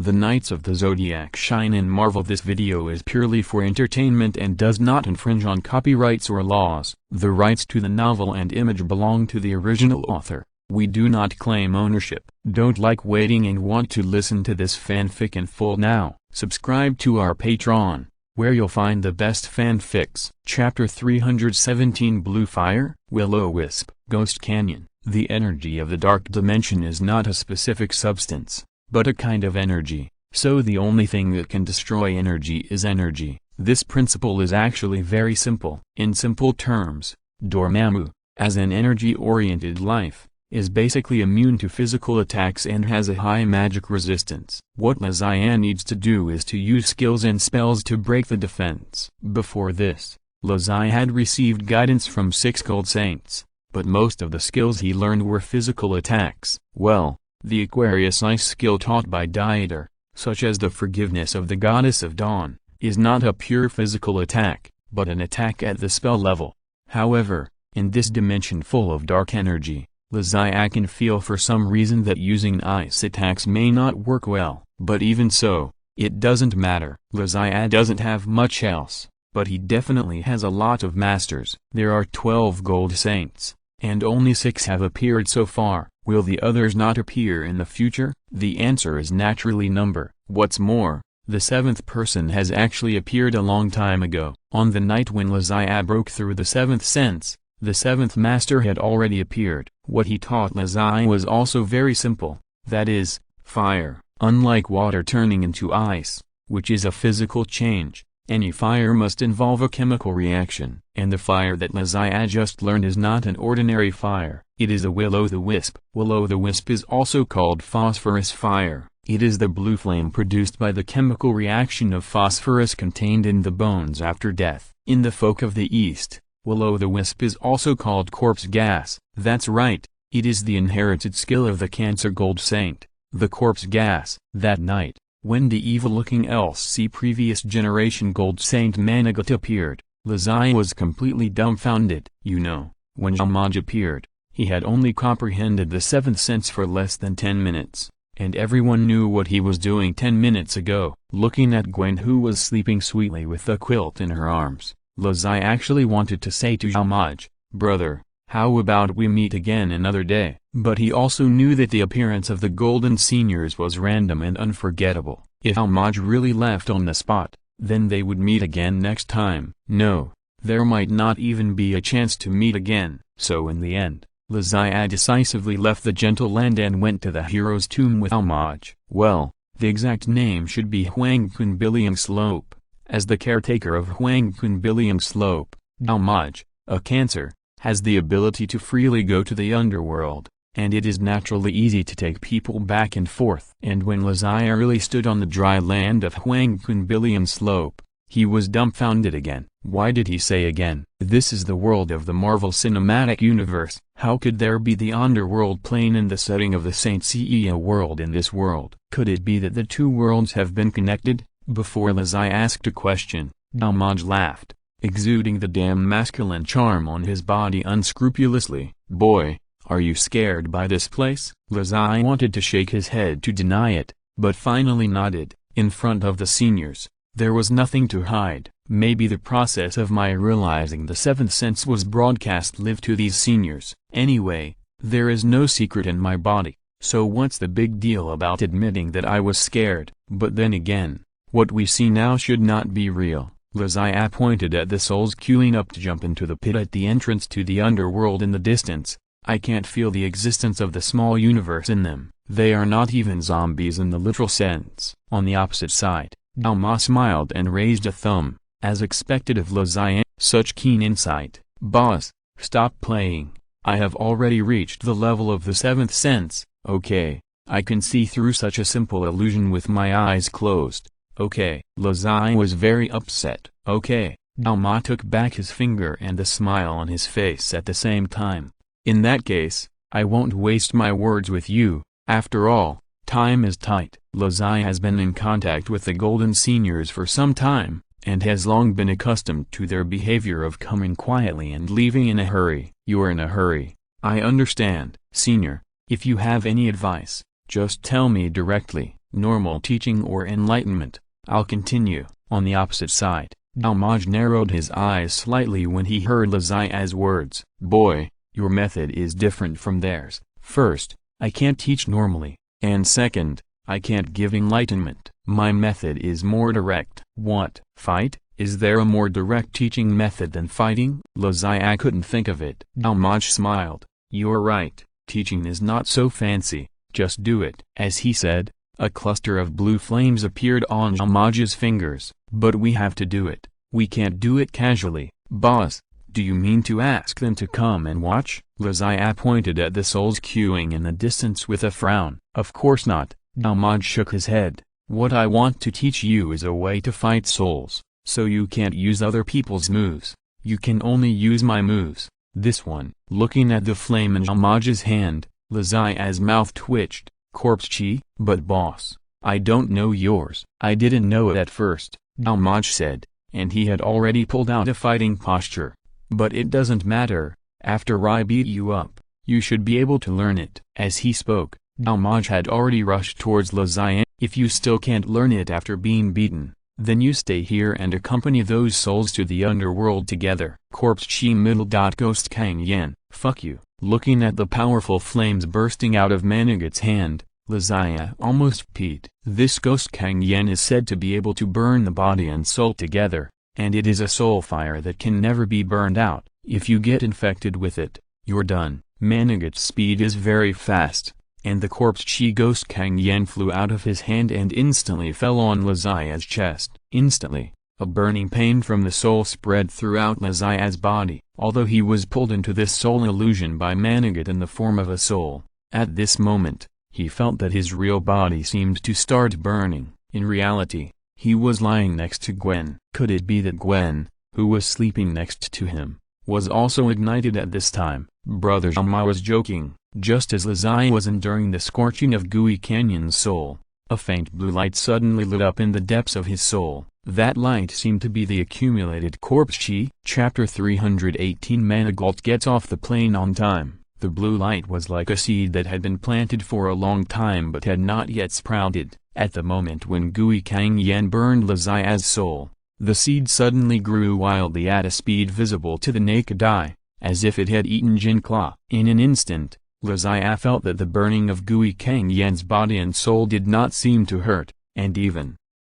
The Knights of the Zodiac shine and marvel. This video is purely for entertainment and does not infringe on copyrights or laws. The rights to the novel and image belong to the original author. We do not claim ownership. Don't like waiting and want to listen to this fanfic in full now? Subscribe to our Patreon, where you'll find the best fanfics. Chapter 317 Blue Fire, Will-O-Wisp, Ghost Canyon. The energy of the dark dimension is not a specific substance, but a kind of energy, so the only thing that can destroy energy is energy. This principle is actually very simple. In simple terms, Dormammu, as an energy-oriented life, is basically immune to physical attacks and has a high magic resistance. What Laziah needs to do is to use skills and spells to break the defense. Before this, Laziah had received guidance from 6 gold saints, but most of the skills he learned were physical attacks. Well, the Aquarius Ice skill taught by Dieter, such as the Forgiveness of the Goddess of Dawn, is not a pure physical attack, but an attack at the spell level. However, in this dimension full of dark energy, Laziah can feel for some reason that using ice attacks may not work well. But even so, it doesn't matter. Laziah doesn't have much else, but he definitely has a lot of masters. There are 12 gold saints, and only 6 have appeared so far. Will the others not appear in the future? The answer is naturally number. What's more, the 7th person has actually appeared a long time ago. On the night when Laziah broke through the 7th sense, the 7th master had already appeared. What he taught Laziah was also very simple, that is, fire. Unlike water turning into ice, which is a physical change, any fire must involve a chemical reaction. And the fire that Laziah just learned is not an ordinary fire, it is a will-o'-the-wisp. Will-o'-the-wisp is also called phosphorus fire. It is the blue flame produced by the chemical reaction of phosphorus contained in the bones after death. In the folk of the East, will-o'-the-wisp is also called corpse gas. That's right, it is the inherited skill of the Cancer Gold Saint, the corpse gas. That night, when the evil-looking LC previous generation Gold Saint Manigat appeared, Laziah was completely dumbfounded. You know, when Jamaj appeared, he had only comprehended the 7th sense for less than 10 minutes, and everyone knew what he was doing 10 minutes ago. Looking at Gwen, who was sleeping sweetly with the quilt in her arms, Laziah actually wanted to say to Jamaj, "Brother, how about we meet again another day?" But he also knew that the appearance of the Golden Seniors was random and unforgettable. If Jamaj really left on the spot, then they would meet again next time. No, there might not even be a chance to meet again. So in the end, Laziah decisively left the gentle land and went to the hero's tomb with Jamaj. Well, the exact name should be Huangkun Biliang Slope. As the caretaker of Huangkun Biliang Slope, Jamaj, a Cancer, has the ability to freely go to the underworld, and it is naturally easy to take people back and forth. And when Laziah really stood on the dry land of Huangkun Biliang Slope, he was dumbfounded again. Why did he say again? This is the world of the Marvel Cinematic Universe. How could there be the underworld plane in the setting of the Saint Seiya world in this world? Could it be that the two worlds have been connected? Before Laziah asked a question, Jamaj laughed, exuding the damn masculine charm on his body unscrupulously. "Boy, are you scared by this place?" Laziah wanted to shake his head to deny it, but finally nodded. In front of the seniors, there was nothing to hide. Maybe the process of my realizing the 7th sense was broadcast live to these seniors. Anyway, there is no secret in my body, so what's the big deal about admitting that I was scared? But then again, what we see now should not be real. Laziah pointed at the souls queuing up to jump into the pit at the entrance to the underworld in the distance. I can't feel the existence of the small universe in them. They are not even zombies in the literal sense. On the opposite side, Dalma smiled and raised a thumb, as expected of Laziah. Such keen insight. "Boss, stop playing. I have already reached the level of the 7th sense. Okay, I can see through such a simple illusion with my eyes closed. Okay." Laziah was very upset. "Okay." Dalma took back his finger and the smile on his face at the same time. "In that case, I won't waste my words with you. After all, time is tight." Laziah has been in contact with the Golden Seniors for some time, and has long been accustomed to their behavior of coming quietly and leaving in a hurry. "You're in a hurry. I understand, Senior. If you have any advice, just tell me directly." normal teaching or enlightenment. I'll continue. On the opposite side, Dalmaj narrowed his eyes slightly when he heard Lazia's words. Boy, your method is different from theirs. First, I can't teach normally, and second, I can't give enlightenment. My method is more direct. What? Fight? Is there a more direct teaching method than fighting? Lazia couldn't think of it. Dalmaj smiled. You're right, teaching is not so fancy, just do it. As he said, a cluster of blue flames appeared on Dalmaj's fingers. But we have to do it. We can't do it casually. Boss, do you mean to ask them to come and watch? Lazia pointed at the souls queuing in the distance with a frown. Of course not. Dalmaj shook his head. What I want to teach you is a way to fight souls, so you can't use other people's moves. You can only use my moves. This one. Looking at the flame in Dalmaj's hand, Lazia's mouth twitched. Corpse chi? But boss, I don't know yours. I didn't know it at first, Dalmaj said, and he had already pulled out a fighting posture. But it doesn't matter. After I beat you up, you should be able to learn it. As he spoke, Dalmaj had already rushed towards Lazia. If you still can't learn it after being beaten, then you stay here and accompany those souls to the underworld together. Corpse chi middle. Ghost Kang Yen, fuck you. Looking at the powerful flames bursting out of Manigat's hand, Lazia almost peed. This Ghost Kang Yen is said to be able to burn the body and soul together, and it is a soul fire that can never be burned out. If you get infected with it, you're done. Manigat's speed is very fast, and the corpse chi Ghost Kang Yen flew out of his hand and instantly fell on Lazia's chest. Instantly, a burning pain from the soul spread throughout Lazia's body. Although he was pulled into this soul illusion by Manigat in the form of a soul, at this moment, he felt that his real body seemed to start burning. In reality, he was lying next to Gwen. Could it be that Gwen, who was sleeping next to him, was also ignited at this time? Brother Zhama was joking. Just as Lazia was enduring the scorching of Gui Canyon's soul, a faint blue light suddenly lit up in the depths of his soul. That light seemed to be the accumulated corpse chi. Chapter 318. Manigault gets off the plane on time. The blue light was like a seed that had been planted for a long time but had not yet sprouted. At the moment when Gui Kang Yen burned Lazia's soul, the seed suddenly grew wildly at a speed visible to the naked eye, as if it had eaten Jin Kla. In an instant, Lazia felt that the burning of Gui Kang Yen's body and soul did not seem to hurt, and even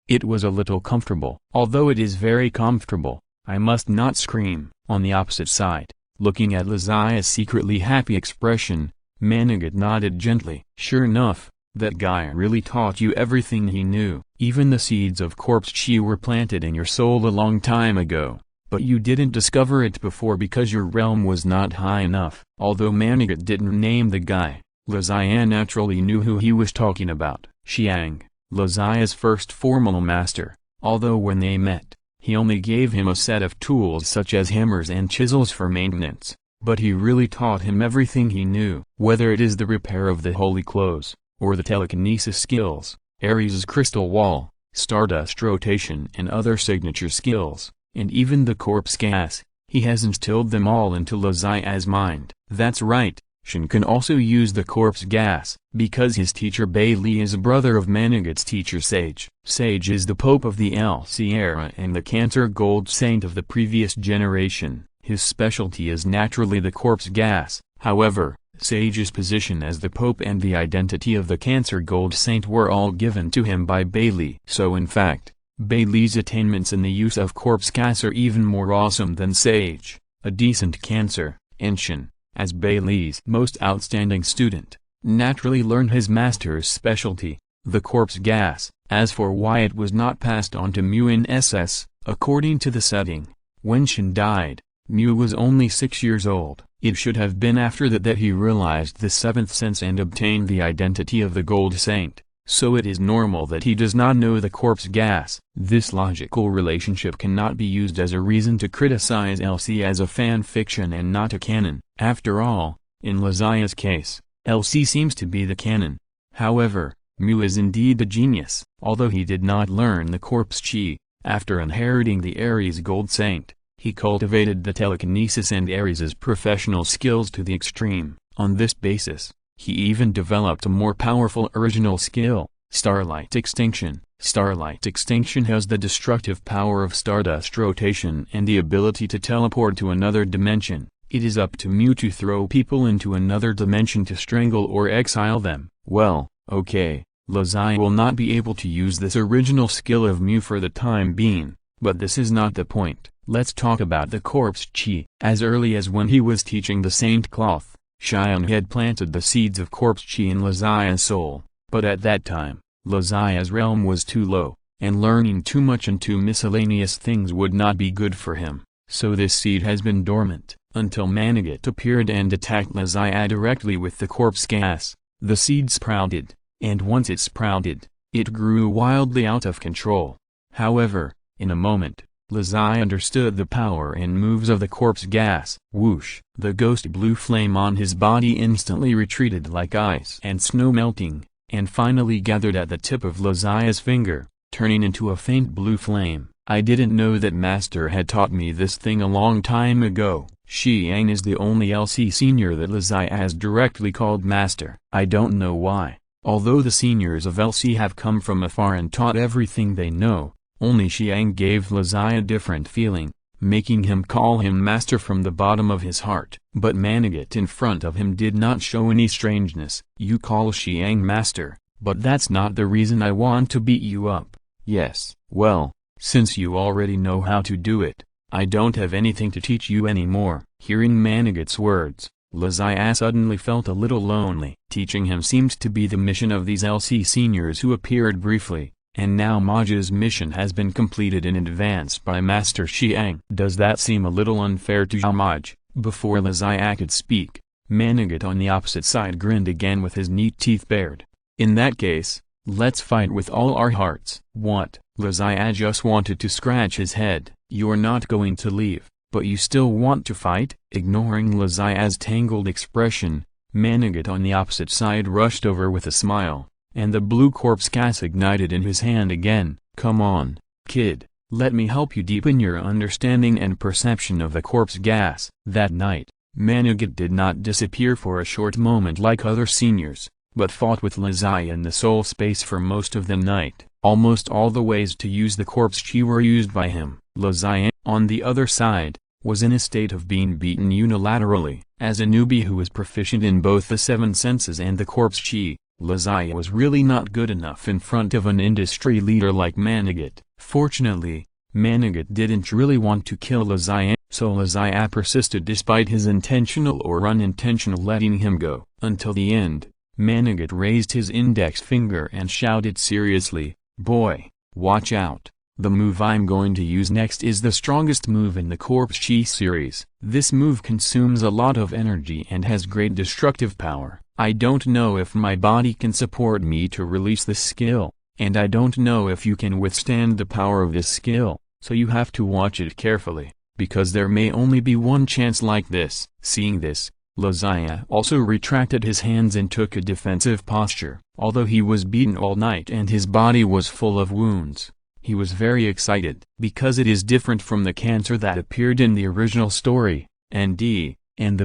it was a little comfortable. Although it is very comfortable, I must not scream. On the opposite side, looking at Lazia's secretly happy expression, Manigat nodded gently. Sure enough, that guy really taught you everything he knew. Even the seeds of corpse chi were planted in your soul a long time ago, but you didn't discover it before because your realm was not high enough. Although Manigat didn't name the guy, Lazia naturally knew who he was talking about. Xiang, Lazia's first formal master, although when they met, he only gave him a set of tools such as hammers and chisels for maintenance, but he really taught him everything he knew. Whether it is the repair of the holy clothes, or the telekinesis skills, Ares' crystal wall, stardust rotation and other signature skills, and even the corpse gas, he has instilled them all into Lazia's mind. That's right, Shin can also use the corpse gas, because his teacher Bailey is a brother of Manigat's teacher Sage. Sage is the Pope of the LC era and the Cancer Gold Saint of the previous generation. His specialty is naturally the corpse gas. However, Sage's position as the Pope and the identity of the Cancer Gold Saint were all given to him by Bailey. So in fact, Bailey's attainments in the use of corpse gas are even more awesome than Sage, a decent Cancer, and Shin, as Bailey's most outstanding student, naturally learned his master's specialty, the corpse gas. As for why it was not passed on to Mu in SS, according to the setting, when Shin died, Mu was only 6 years old. It should have been after that he realized the seventh sense and obtained the identity of the Gold Saint, so it is normal that he does not know the corpse gas. This logical relationship cannot be used as a reason to criticize LC as a fan fiction and not a canon. After all, in Lazia's case, LC seems to be the canon. However, Mu is indeed a genius. Although he did not learn the corpse chi, after inheriting the Ares Gold Saint, he cultivated the telekinesis and Ares's professional skills to the extreme. On this basis, he even developed a more powerful original skill, Starlight extinction. Starlight extinction has the destructive power of stardust rotation and the ability to teleport to another dimension. It is up to Mu to throw people into another dimension to strangle or exile them. Well, okay, Lazai will not be able to use this original skill of Mu for the time being, but this is not the point. Let's talk about the corpse chi. As early as when he was teaching the Saint Cloth, Xian had planted the seeds of corpse chi in Lazai's soul, but at that time, Lazai's realm was too low, and learning too much into miscellaneous things would not be good for him, so this seed has been dormant, until Manigat appeared and attacked Lazai directly with the corpse gas. The seed sprouted, and once it sprouted, it grew wildly out of control. However, in a moment, Lazai understood the power and moves of the corpse gas. Whoosh! The ghost blue flame on his body instantly retreated like ice and snow melting, and finally gathered at the tip of Lazai's finger, turning into a faint blue flame. I didn't know that Master had taught me this thing a long time ago. Xiang is the only LC senior that Lazai has directly called Master. I don't know why, although the seniors of LC have come from afar and taught everything they know, only Xiang gave Lazai a different feeling, making him call him Master from the bottom of his heart. But Manigat in front of him did not show any strangeness. You call Xiang Master, but that's not the reason I want to beat you up. Yes, well, since you already know how to do it, I don't have anything to teach you anymore. Hearing Manigat's words, Lazai suddenly felt a little lonely. Teaching him seemed to be the mission of these LC seniors who appeared briefly, and now Maja's mission has been completed in advance by Master Xiang. Does that seem a little unfair to Maj? Before Lazai could speak, Manigat on the opposite side grinned again with his neat teeth bared. In that case, let's fight with all our hearts. What? Lazai just wanted to scratch his head. You're not going to leave, but you still want to fight? Ignoring Lazai's tangled expression, Manigat on the opposite side rushed over with a smile, and the blue corpse gas ignited in his hand again. Come on, kid, let me help you deepen your understanding and perception of the corpse gas. That night, Manigat did not disappear for a short moment like other seniors, but fought with Lazai in the soul space for most of the night. Almost all the ways to use the corpse chi were used by him. Lazai, on the other side, was in a state of being beaten unilaterally. As a newbie who was proficient in both the seven senses and the corpse chi, Lazai was really not good enough in front of an industry leader like Manigat. Fortunately, Manigat didn't really want to kill Lazai, so Lazai persisted despite his intentional or unintentional letting him go. Until the end, Manigat raised his index finger and shouted seriously, "Boy, watch out. The move I'm going to use next is the strongest move in the Corpse Chi series. This move consumes a lot of energy and has great destructive power. I don't know if my body can support me to release this skill, and I don't know if you can withstand the power of this skill, so you have to watch it carefully, because there may only be one chance like this." Seeing this, Lazai also retracted his hands and took a defensive posture. Although he was beaten all night and his body was full of wounds, he was very excited. Because it is different from the cancer that appeared in the original story, and the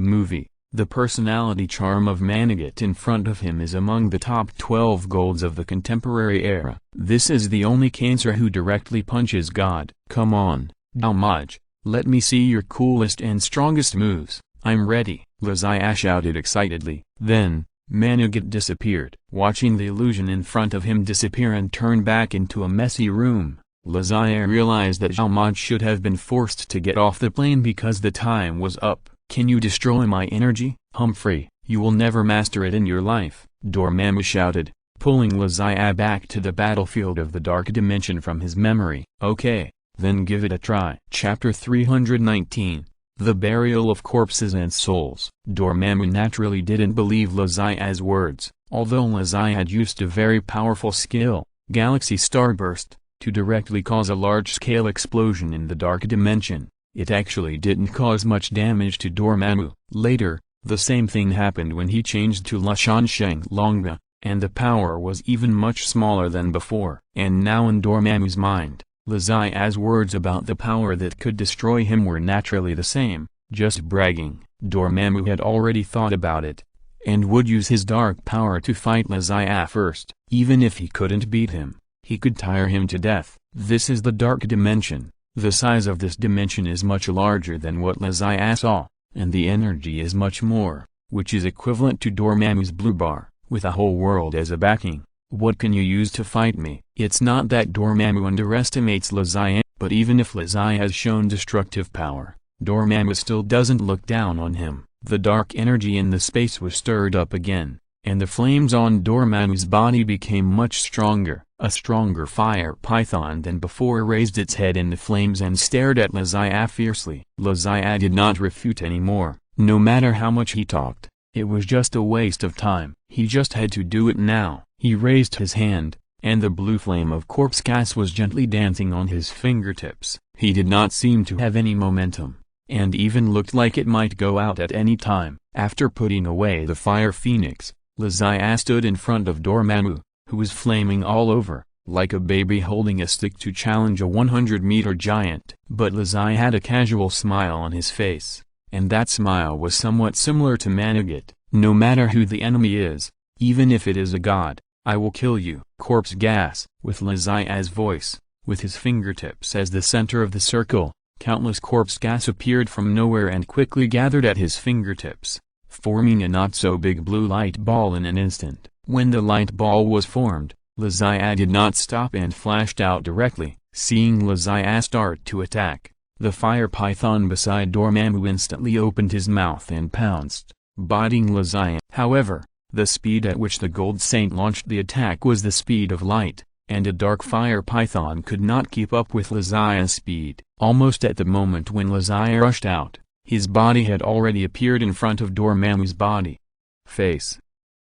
movie, the personality charm of Manigat in front of him is among the top 12 golds of the contemporary era. This is the only cancer who directly punches God. Come on, Dalmaj, let me see your coolest and strongest moves. I'm ready, Lazai shouted excitedly. Then, Manigat disappeared. Watching the illusion in front of him disappear and turn back into a messy room, Lazai realized that Dalmaj should have been forced to get off the plane because the time was up. Can you destroy my energy, Humphrey? You will never master it in your life, Dormammu shouted, pulling Lazai back to the battlefield of the Dark Dimension from his memory. Okay, then give it a try. Chapter 319. The Burial of Corpses and Souls. Dormammu naturally didn't believe Lazai's words, although Lazai had used a very powerful skill, Galaxy Starburst, to directly cause a large-scale explosion in the Dark Dimension. It actually didn't cause much damage to Dormammu. Later, the same thing happened when he changed to La Shansheng Longba, and the power was even much smaller than before. And now in Dormammu's mind, Lazai's words about the power that could destroy him were naturally the same, just bragging. Dormammu had already thought about it, and would use his dark power to fight Lazia first. Even if he couldn't beat him, he could tire him to death. This is the dark dimension. The size of this dimension is much larger than what Lazia saw, and the energy is much more, which is equivalent to Dormammu's blue bar, with a whole world as a backing. What can you use to fight me? It's not that Dormammu underestimates Lazia, but even if Lazia has shown destructive power, Dormammu still doesn't look down on him. The dark energy in the space was stirred up again, and the flames on Dormammu's body became much stronger. A stronger fire python than before raised its head in the flames and stared at Lazia fiercely. Lazia did not refute anymore. No matter how much he talked, it was just a waste of time. He just had to do it now. He raised his hand, and the blue flame of corpse gas was gently dancing on his fingertips. He did not seem to have any momentum, and even looked like it might go out at any time. After putting away the fire phoenix, Lazia stood in front of Dormammu, who was flaming all over, like a baby holding a stick to challenge a 100-meter giant. But Lazia had a casual smile on his face, and that smile was somewhat similar to Manigat. No matter who the enemy is, even if it is a god, I will kill you. Corpse gas. With Lazia's voice, with his fingertips as the center of the circle, countless corpse gas appeared from nowhere and quickly gathered at his fingertips, forming a not-so-big blue light ball in an instant. When the light ball was formed, Lazia did not stop and flashed out directly. Seeing Lazia start to attack, the fire python beside Dormammu instantly opened his mouth and pounced, biting Lazia. However, the speed at which the Gold Saint launched the attack was the speed of light, and a dark fire python could not keep up with Lazia's speed. Almost at the moment when Lazia rushed out, his body had already appeared in front of Dormammu's body. Face.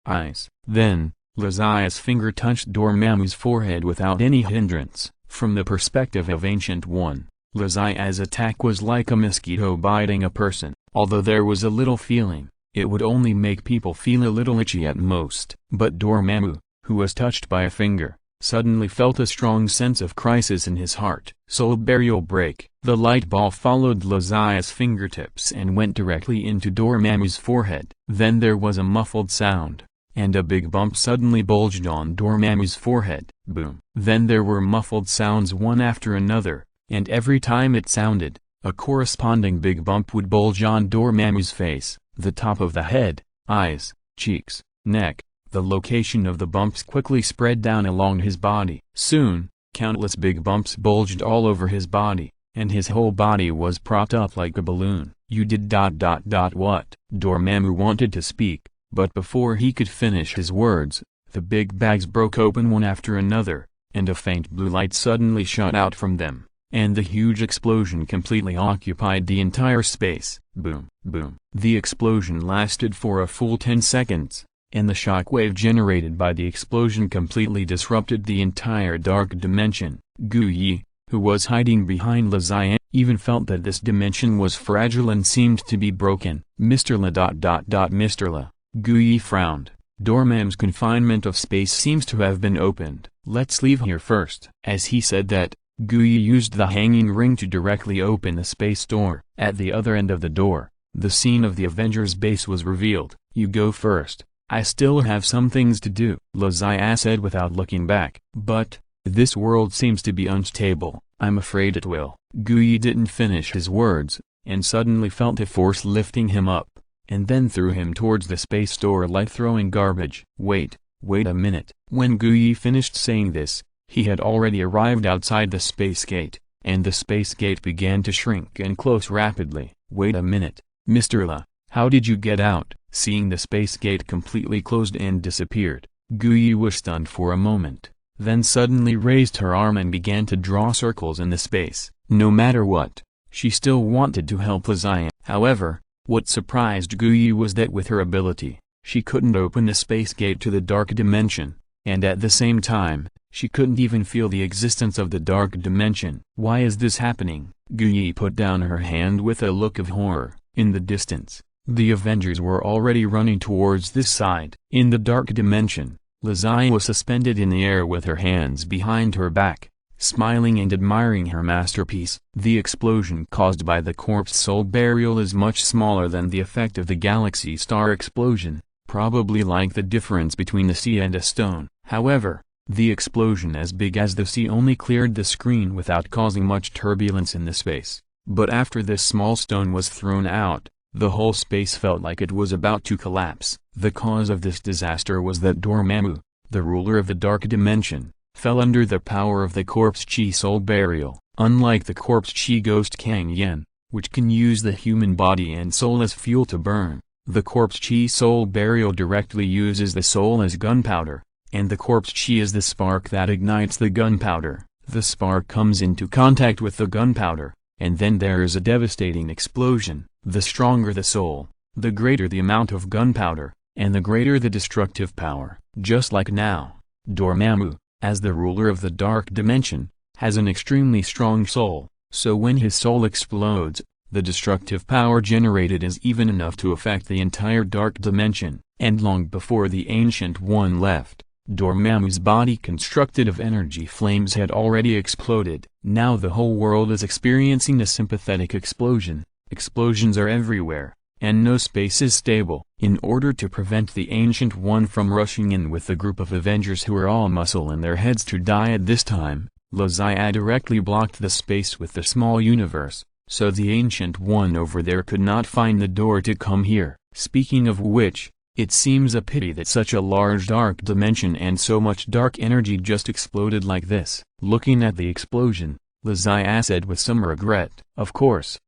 Eyes. Then, Lazia's finger touched Dormammu's forehead without any hindrance. From the perspective of Ancient One, Lazia's attack was like a mosquito biting a person. Although there was a little feeling, it would only make people feel a little itchy at most. But Dormammu, who was touched by a finger, suddenly felt a strong sense of crisis in his heart. Soul burial break. The light ball followed Lazia's fingertips and went directly into Dormammu's forehead. Then there was a muffled sound, and a big bump suddenly bulged on Dormammu's forehead. Boom. Then there were muffled sounds one after another, and every time it sounded, a corresponding big bump would bulge on Dormammu's face, the top of the head, eyes, cheeks, neck. The location of the bumps quickly spread down along his body. Soon, countless big bumps bulged all over his body, and his whole body was propped up like a balloon. You did what? Dormammu wanted to speak, but before he could finish his words, the big bags broke open one after another, and a faint blue light suddenly shot out from them, and the huge explosion completely occupied the entire space. Boom, boom. The explosion lasted for a full 10 seconds. And the shockwave generated by the explosion completely disrupted the entire dark dimension. Guyi, who was hiding behind Lazia, even felt that this dimension was fragile and seemed to be broken. Mr. La. Guyi frowned. Dormammu's confinement of space seems to have been opened. Let's leave here first. As he said that, Guyi used the hanging ring to directly open the space door. At the other end of the door, the scene of the Avengers base was revealed. You go first. I still have some things to do, Lazia said without looking back. But, this world seems to be unstable. I'm afraid it will. Guyi didn't finish his words, and suddenly felt a force lifting him up, and then threw him towards the space door like throwing garbage. Wait a minute. When Guyi finished saying this, he had already arrived outside the space gate, and the space gate began to shrink and close rapidly. Wait a minute, Mr. La, how did you get out? Seeing the space gate completely closed and disappeared, Guyi was stunned for a moment, then suddenly raised her arm and began to draw circles in the space. No matter what, she still wanted to help Lazia. However, what surprised Guyi was that with her ability, she couldn't open the space gate to the dark dimension, and at the same time, she couldn't even feel the existence of the dark dimension. Why is this happening? Guyi put down her hand with a look of horror. In the distance, the Avengers were already running towards this side. In the dark dimension, Lazia was suspended in the air with her hands behind her back, smiling and admiring her masterpiece. The explosion caused by the corpse soul burial is much smaller than the effect of the galaxy star explosion, probably like the difference between the sea and a stone. However, the explosion as big as the sea only cleared the screen without causing much turbulence in the space. But after this small stone was thrown out, the whole space felt like it was about to collapse. The cause of this disaster was that Dormammu, the ruler of the dark dimension, fell under the power of the corpse chi soul burial. Unlike the corpse chi ghost Kang Yen, which can use the human body and soul as fuel to burn, the corpse chi soul burial directly uses the soul as gunpowder, and the corpse chi is the spark that ignites the gunpowder. The spark comes into contact with the gunpowder, and then there is a devastating explosion. The stronger the soul, the greater the amount of gunpowder, and the greater the destructive power. Just like now, Dormammu, as the ruler of the dark dimension, has an extremely strong soul, so when his soul explodes, the destructive power generated is even enough to affect the entire dark dimension. And long before the Ancient One left, Dormammu's body constructed of energy flames had already exploded. Now the whole world is experiencing a sympathetic explosion. Explosions are everywhere, and no space is stable. In order to prevent the Ancient One from rushing in with the group of Avengers who are all muscle in their heads to die at this time, Zodiac directly blocked the space with the small universe, so the Ancient One over there could not find the door to come here. Speaking of which, it seems a pity that such a large dark dimension and so much dark energy just exploded like this. Looking at the explosion, Zodiac said with some regret, "Of course.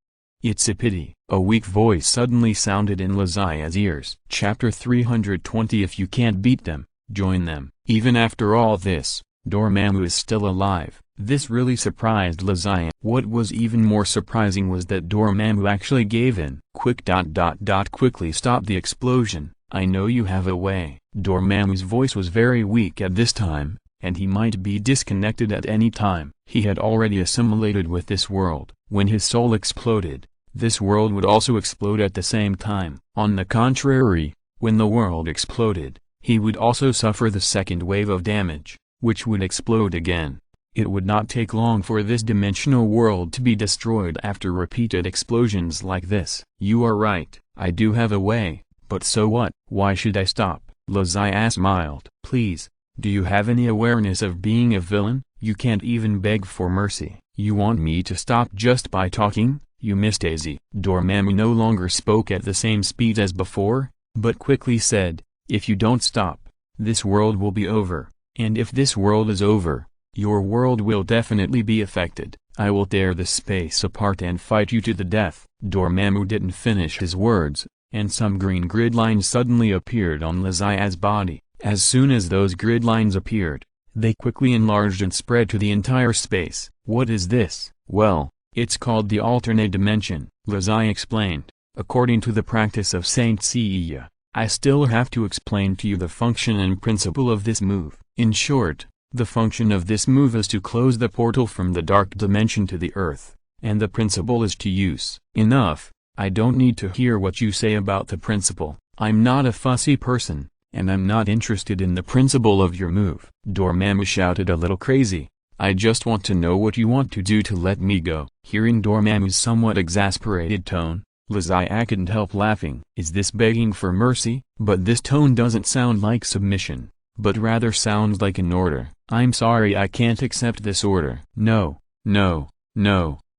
It's a pity." A weak voice suddenly sounded in Zodiac's ears. Chapter 320. If you can't beat them, join them. Even after all this, Dormammu is still alive. This really surprised Zodiac. What was even more surprising was that Dormammu actually gave in. Quickly stop the explosion. I know you have a way. Dormammu's voice was very weak at this time, and he might be disconnected at any time. He had already assimilated with this world. When his soul exploded, this world would also explode at the same time. On the contrary, when the world exploded, he would also suffer the second wave of damage, which would explode again. It would not take long for this dimensional world to be destroyed after repeated explosions like this. You are right, I do have a way, but so what? Why should I stop? Zodiac smiled. Please, do you have any awareness of being a villain? You can't even beg for mercy. You want me to stop just by talking? You miss Daisy. Dormammu no longer spoke at the same speed as before, but quickly said, if you don't stop, this world will be over, and if this world is over, your world will definitely be affected. I will tear the space apart and fight you to the death. Dormammu didn't finish his words, and some green grid lines suddenly appeared on Zodiac's body. As soon as those grid lines appeared, they quickly enlarged and spread to the entire space. What is this? Well, it's called the alternate dimension, Zodiac explained. According to the practice of Saint Seiya, I still have to explain to you the function and principle of this move. In short, the function of this move is to close the portal from the dark dimension to the earth, and the principle is to use. Enough, I don't need to hear what you say about the principle. I'm not a fussy person, and I'm not interested in the principle of your move. Dormammu shouted a little crazy. I just want to know what you want to do to let me go. Hearing Dormammu's somewhat exasperated tone, Zodiac couldn't help laughing. Is this begging for mercy? But this tone doesn't sound like submission, but rather sounds like an order. I'm sorry, I can't accept this order. No,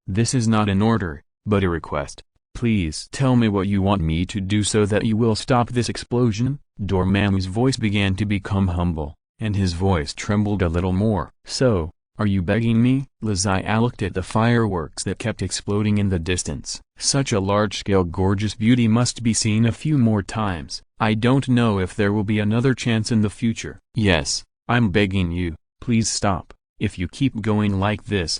this is not an order, but a request. Please tell me what you want me to do so that you will stop this explosion. Dormammu's voice began to become humble, and his voice trembled a little more. So, are you begging me? Zodiac looked at the fireworks that kept exploding in the distance. Such a large-scale gorgeous beauty must be seen a few more times. I don't know if there will be another chance in the future. Yes, I'm begging you, please stop. If you keep going like this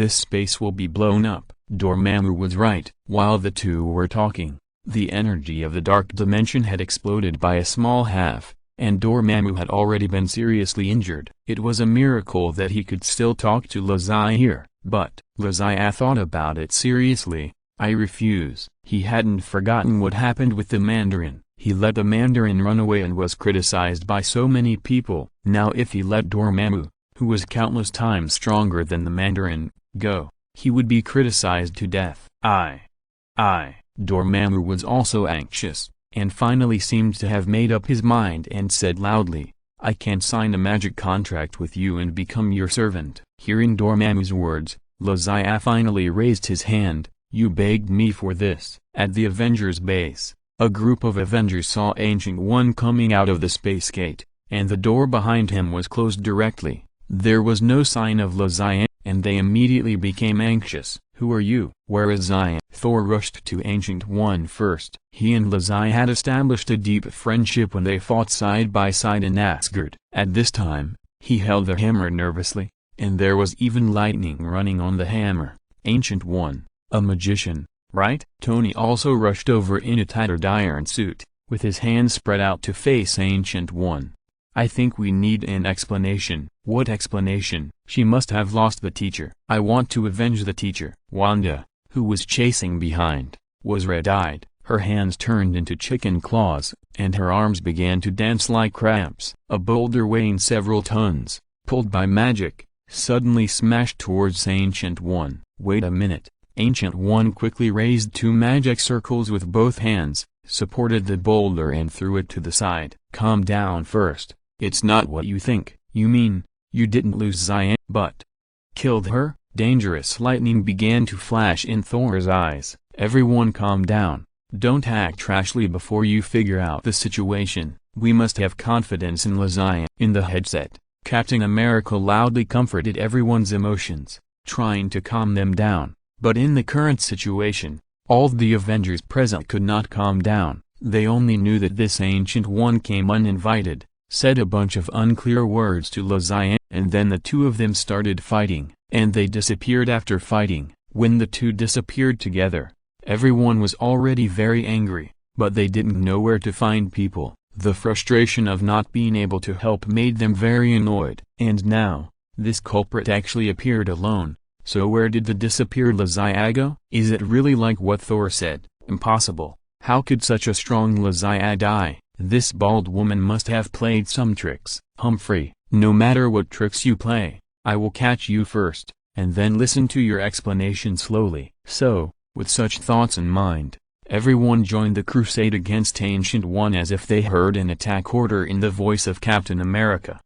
space will be blown up. Dormammu was right. While the two were talking, the energy of the dark dimension had exploded by a small half, and Dormammu had already been seriously injured. It was a miracle that he could still talk to Zodiac here, but Zodiac thought about it seriously. I refuse. He hadn't forgotten what happened with the Mandarin. He let the Mandarin run away and was criticized by so many people. Now if he let Dormammu, who was countless times stronger than the Mandarin, go, he would be criticized to death. Dormammu was also anxious. and finally seemed to have made up his mind and said loudly, "I can sign a magic contract with you and become your servant." Hearing Dormammu's words, Lozaya finally raised his hand. "You begged me for this." At the Avengers base, a group of Avengers saw Ancient One coming out of the space gate, and the door behind him was closed directly. There was no sign of Lozaya, and they immediately became anxious. "Who are you? Where is Zion?" Thor rushed to Ancient One first. He and Lozaya had established a deep friendship when they fought side by side in Asgard. At this time, he held the hammer nervously, and there was even lightning running on the hammer. "Ancient One, a magician, right?" Tony also rushed over in a tattered iron suit, with his hands spread out to face Ancient One. "I think we need an explanation." "What explanation?" "She must have lost the teacher." "I want to avenge the teacher." Wanda, who was chasing behind, was red-eyed. Her hands turned into chicken claws, and her arms began to dance like cramps. A boulder weighing several tons, pulled by magic, suddenly smashed towards Ancient One. "Wait a minute." Ancient One quickly raised two magic circles with both hands, supported the boulder and threw it to the side. "Calm down first. It's not what you think." "You mean, you didn't lose Zion, but killed her?" Dangerous lightning began to flash in Thor's eyes. "Everyone calm down. Don't act trashly before you figure out the situation. We must have confidence in Zion." In the headset, Captain America loudly comforted everyone's emotions, trying to calm them down. But in the current situation, all the Avengers present could not calm down. They only knew that this Ancient One came uninvited, said a bunch of unclear words to Lozaya, and then the two of them started fighting, and they disappeared after fighting. When the two disappeared together, everyone was already very angry, but they didn't know where to find people. The frustration of not being able to help made them very annoyed. And now, this culprit actually appeared alone. So where did the disappeared Lozaya go? Is it really like what Thor said? Impossible. How could such a strong Lozaya die? This bald woman must have played some tricks. "Humphrey, no matter what tricks you play, I will catch you first, and then listen to your explanation slowly." So, with such thoughts in mind, everyone joined the crusade against Ancient One as if they heard an attack order in the voice of Captain America.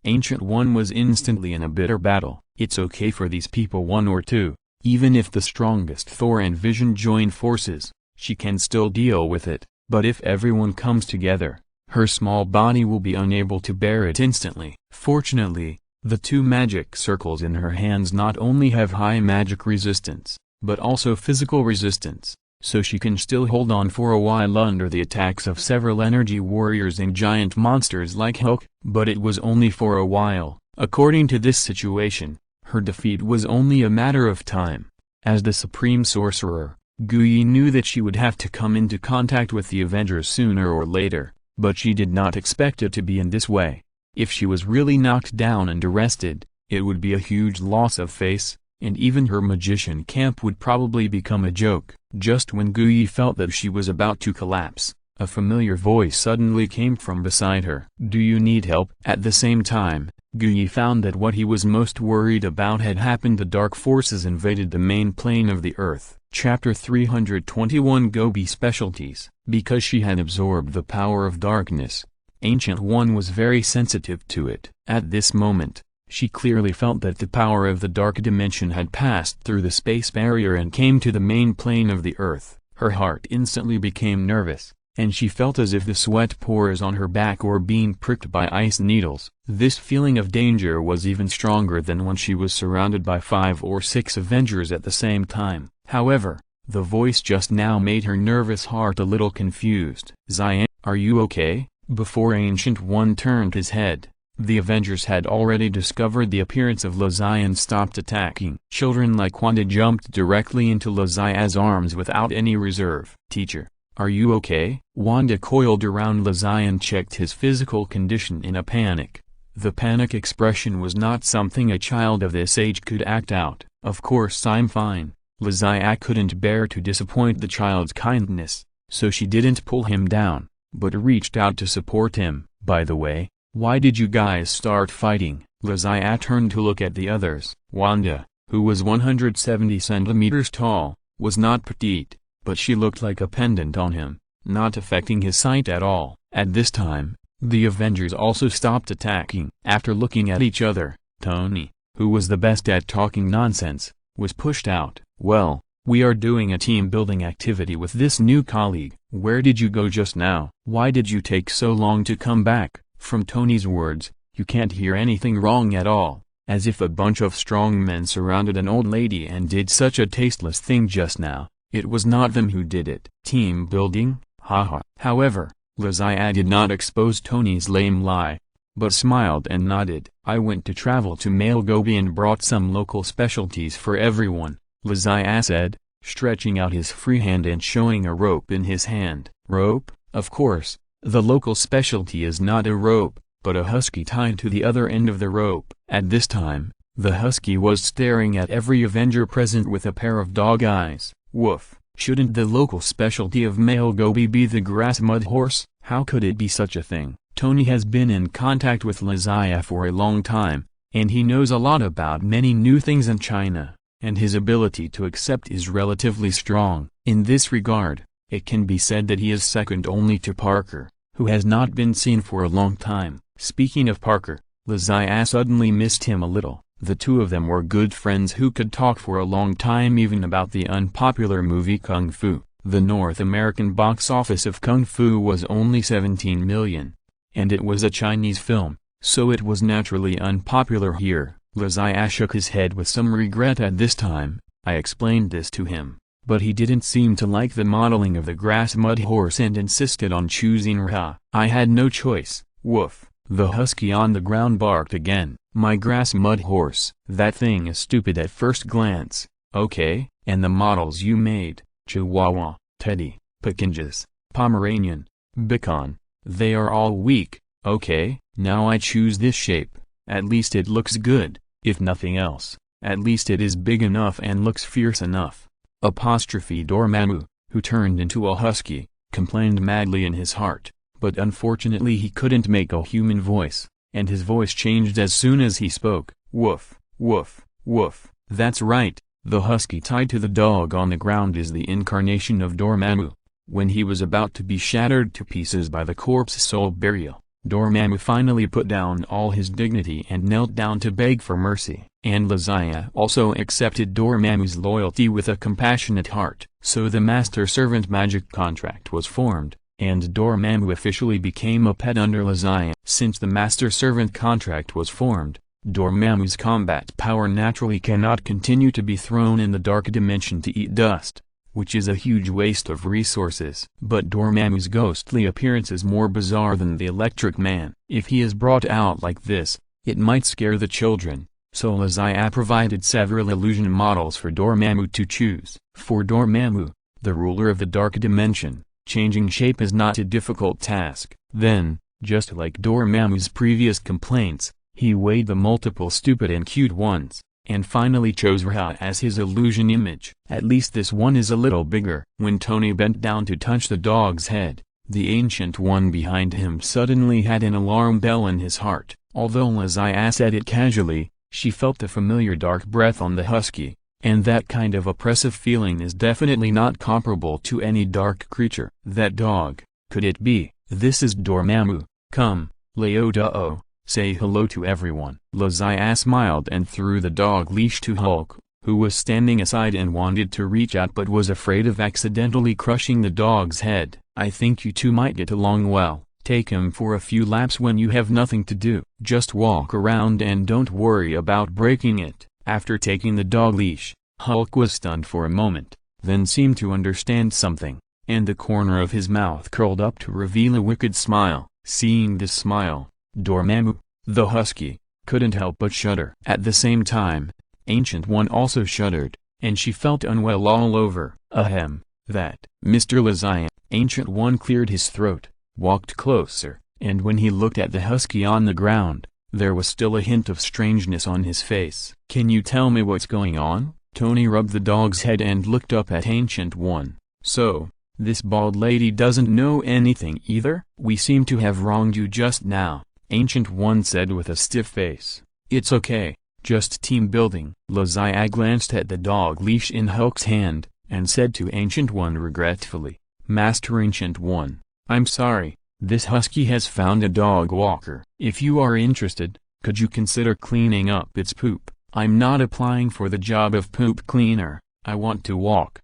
Ancient One was instantly in a bitter battle. "It's okay for these people, one or two. Even if the strongest Thor and Vision join forces, she can still deal with it. But if everyone comes together, her small body will be unable to bear it instantly." Fortunately, the two magic circles in her hands not only have high magic resistance, but also physical resistance, so she can still hold on for a while under the attacks of several energy warriors and giant monsters like Hulk. But it was only for a while. According to this situation, her defeat was only a matter of time. As the Supreme Sorcerer, Guyi knew that she would have to come into contact with the Avengers sooner or later, but she did not expect it to be in this way. If she was really knocked down and arrested, it would be a huge loss of face, and even her magician camp would probably become a joke. Just when Guyi felt that she was about to collapse, a familiar voice suddenly came from beside her. "Do you need help?" At the same time, Guyi found that what he was most worried about had happened. The dark forces invaded the main plane of the Earth. Chapter 321 Gobi Specialties. Because she had absorbed the power of darkness, Ancient One was very sensitive to it. At this moment, she clearly felt that the power of the dark dimension had passed through the space barrier and came to the main plane of the Earth. Her heart instantly became nervous, and she felt as if the sweat pores on her back or being pricked by ice needles. This feeling of danger was even stronger than when she was surrounded by 5 or 6 Avengers at the same time. However, the voice just now made her nervous heart a little confused. "Zion, are you okay?" Before Ancient One turned his head, the Avengers had already discovered the appearance of Lozaya and stopped attacking. Children like Wanda jumped directly into Lozaya's arms without any reserve. "Teacher, are you okay?" Wanda coiled around Lozaya and checked his physical condition in a panic. The panic expression was not something a child of this age could act out. "Of course I'm fine." Lozaya couldn't bear to disappoint the child's kindness, so she didn't pull him down, but reached out to support him. "By the way, why did you guys start fighting?" Lozaya turned to look at the others. Wanda, who was 170 centimeters tall, was not petite, but she looked like a pendant on him. not affecting his sight at all. At this time, the Avengers also stopped attacking. After looking at each other, Tony, who was the best at talking nonsense, was pushed out. "Well, we are doing a team-building activity with this new colleague. Where did you go just now? Why did you take so long to come back?" From Tony's words, you can't hear anything wrong at all, as if a bunch of strong men surrounded an old lady and did such a tasteless thing just now. It was not them who did it. Team building? Haha. However, Lizzie did not expose Tony's lame lie, but smiled and nodded. "I went to travel to Malgobi and brought some local specialties for everyone," Lizzie said, stretching out his free hand and showing a rope in his hand. "Rope? Of course, the local specialty is not a rope, but a husky tied to the other end of the rope." At this time, the husky was staring at every Avenger present with a pair of dog eyes. Woof. Shouldn't the local specialty of Malgobi be the grass mud horse? How could it be such a thing? Tony has been in contact with Lizzie for a long time, and he knows a lot about many new things in China, and his ability to accept is relatively strong. In this regard, it can be said that he is second only to Parker, who has not been seen for a long time. Speaking of Parker, Lizzie suddenly missed him a little. The two of them were good friends who could talk for a long time even about the unpopular movie Kung Fu. The North American box office of Kung Fu was only 17 million, and it was a Chinese film, so it was naturally unpopular here. Lizzie shook his head with some regret at this time. I explained this to him, but he didn't seem to like the modeling of the grass mud horse and insisted on choosing Ra. I had no choice. Woof. The husky on the ground barked again. "My grass mud horse. That thing is stupid at first glance. Okay, and the models you made, Chihuahua, Teddy, Pekingese, Pomeranian, Bicon, they are all weak. Okay, now I choose this shape. At least it looks good, if nothing else. At least it is big enough and looks fierce enough." Dormammu, who turned into a husky, complained madly in his heart, but unfortunately he couldn't make a human voice, and his voice changed as soon as he spoke. "Woof, woof, woof." That's right, the husky tied to the dog on the ground is the incarnation of Dormammu. When he was about to be shattered to pieces by the corpse soul burial, Dormammu finally put down all his dignity and knelt down to beg for mercy. And Lizzie also accepted Dormammu's loyalty with a compassionate heart. So the master-servant magic contract was formed, and Dormammu officially became a pet under Lizzie. Since the master-servant contract was formed, Dormammu's combat power naturally cannot continue to be thrown in the dark dimension to eat dust, which is a huge waste of resources. But Dormammu's ghostly appearance is more bizarre than the Electric Man. If he is brought out like this, it might scare the children, so Lizzie provided several illusion models for Dormammu to choose. For Dormammu, the ruler of the dark dimension, changing shape is not a difficult task. Then, just like Dormammu's previous complaints, he weighed the multiple stupid and cute ones, and finally chose Ra as his illusion image. At least this one is a little bigger. When Tony bent down to touch the dog's head, the Ancient One behind him suddenly had an alarm bell in his heart. Although Lizzie said it casually, she felt the familiar dark breath on the husky, and that kind of oppressive feeling is definitely not comparable to any dark creature. That dog, could it be? This is Dormammu. Come, Leodo, say hello to everyone. Lizzie smiled and threw the dog leash to Hulk, who was standing aside and wanted to reach out but was afraid of accidentally crushing the dog's head. I think you two might get along well. Take him for a few laps when you have nothing to do. Just walk around and don't worry about breaking it. After taking the dog leash, Hulk was stunned for a moment, then seemed to understand something, and the corner of his mouth curled up to reveal a wicked smile. Seeing this smile, Dormammu, the husky, couldn't help but shudder. At the same time, Ancient One also shuddered, and she felt unwell all over. Ahem, that, Mr. Lizzie. Ancient One cleared his throat, walked closer, and when he looked at the husky on the ground, there was still a hint of strangeness on his face. Can you tell me what's going on? Tony rubbed the dog's head and looked up at Ancient One. So, this bald lady doesn't know anything either? We seem to have wronged you just now, Ancient One said with a stiff face. It's okay, just team building. Lizzie glanced at the dog leash in Hulk's hand, and said to Ancient One regretfully, Master Ancient One, I'm sorry, this husky has found a dog walker. If you are interested, could you consider cleaning up its poop? I'm not applying for the job of poop cleaner, I want to walk.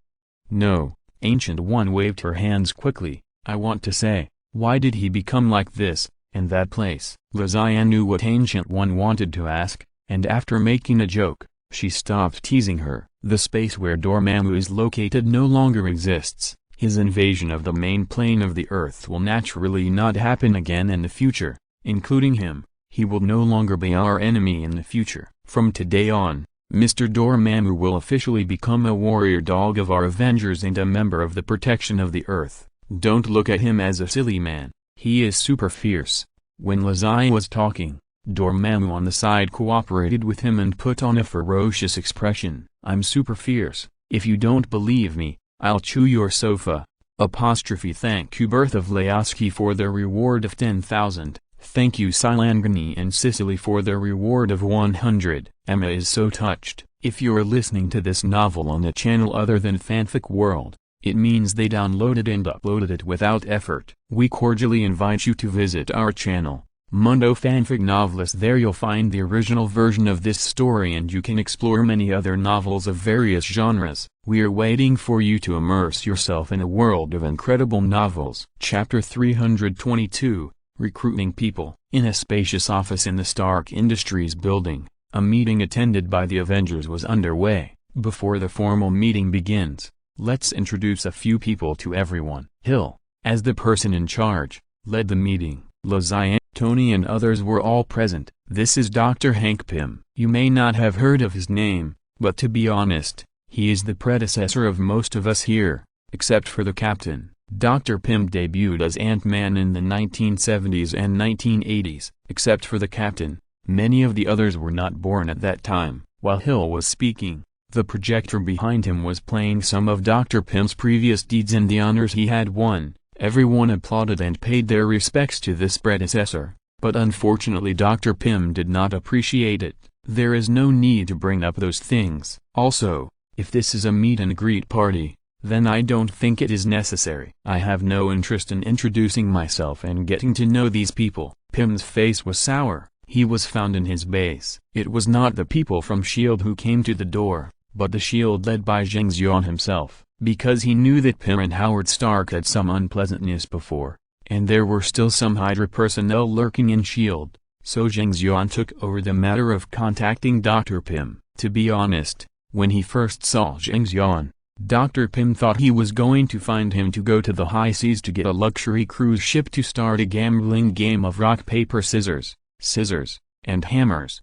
No, Ancient One waved her hands quickly. I want to say, why did he become like this, in that place? Lazia knew what Ancient One wanted to ask, and after making a joke, she stopped teasing her. The space where Dormammu is located no longer exists. His invasion of the main plane of the Earth will naturally not happen again in the future, including him. He will no longer be our enemy in the future. From today on, Mr. Dormammu will officially become a warrior dog of our Avengers and a member of the protection of the Earth. Don't look at him as a silly man, he is super fierce. When Lazia was talking, Dormammu on the side cooperated with him and put on a ferocious expression. I'm super fierce, if you don't believe me, I'll chew your sofa. Thank you Birth of Laoski for the reward of 10,000. Thank you Silangani and Sicily for the reward of 100. Emma is so touched. If you're listening to this novel on a channel other than Fanfic World, it means they downloaded and uploaded it without effort. We cordially invite you to visit our channel, Mundo Fanfic Novelist. There you'll find the original version of this story and you can explore many other novels of various genres. We are waiting for you to immerse yourself in a world of incredible novels. Chapter 322, Recruiting People. In a spacious office in the Stark Industries building, a meeting attended by the Avengers was underway. Before the formal meeting begins, let's introduce a few people to everyone. Hill, as the person in charge, led the meeting. Lazia, Tony and others were all present. This is Dr. Hank Pym. You may not have heard of his name, but to be honest, he is the predecessor of most of us here, except for the captain. Dr. Pym debuted as Ant-Man in the 1970s and 1980s. Except for the captain, many of the others were not born at that time. While Hill was speaking, the projector behind him was playing some of Dr. Pym's previous deeds and the honors he had won. Everyone applauded and paid their respects to this predecessor, but unfortunately Dr. Pym did not appreciate it. There is no need to bring up those things. Also, if this is a meet and greet party, then I don't think it is necessary. I have no interest in introducing myself and getting to know these people. Pym's face was sour. He was found in his base. It was not the people from S.H.I.E.L.D. who came to the door, but the S.H.I.E.L.D. led by Zhang Xian himself. Because he knew that Pym and Howard Stark had some unpleasantness before, and there were still some Hydra personnel lurking in S.H.I.E.L.D., so Zhang Xian took over the matter of contacting Dr. Pym. To be honest, when he first saw Zhang Xian, Dr. Pym thought he was going to find him to go to the high seas to get a luxury cruise ship to start a gambling game of rock paper scissors, and hammers,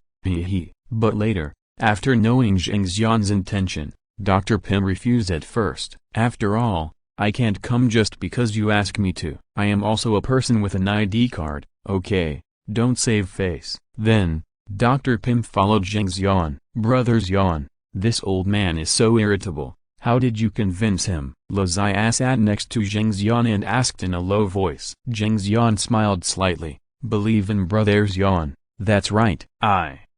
But later, after knowing Zhang Xian's intention, Dr. Pym refused at first. After all, I can't come just because you ask me to. I am also a person with an ID card, okay, don't save face. Then, Dr. Pym followed Zhang Xian. Brother Xian, this old man is so irritable, how did you convince him? Lazia sat next to Zhang Xian and asked in a low voice. Zhang Xian smiled slightly. Believe in Brother Xian, that's right.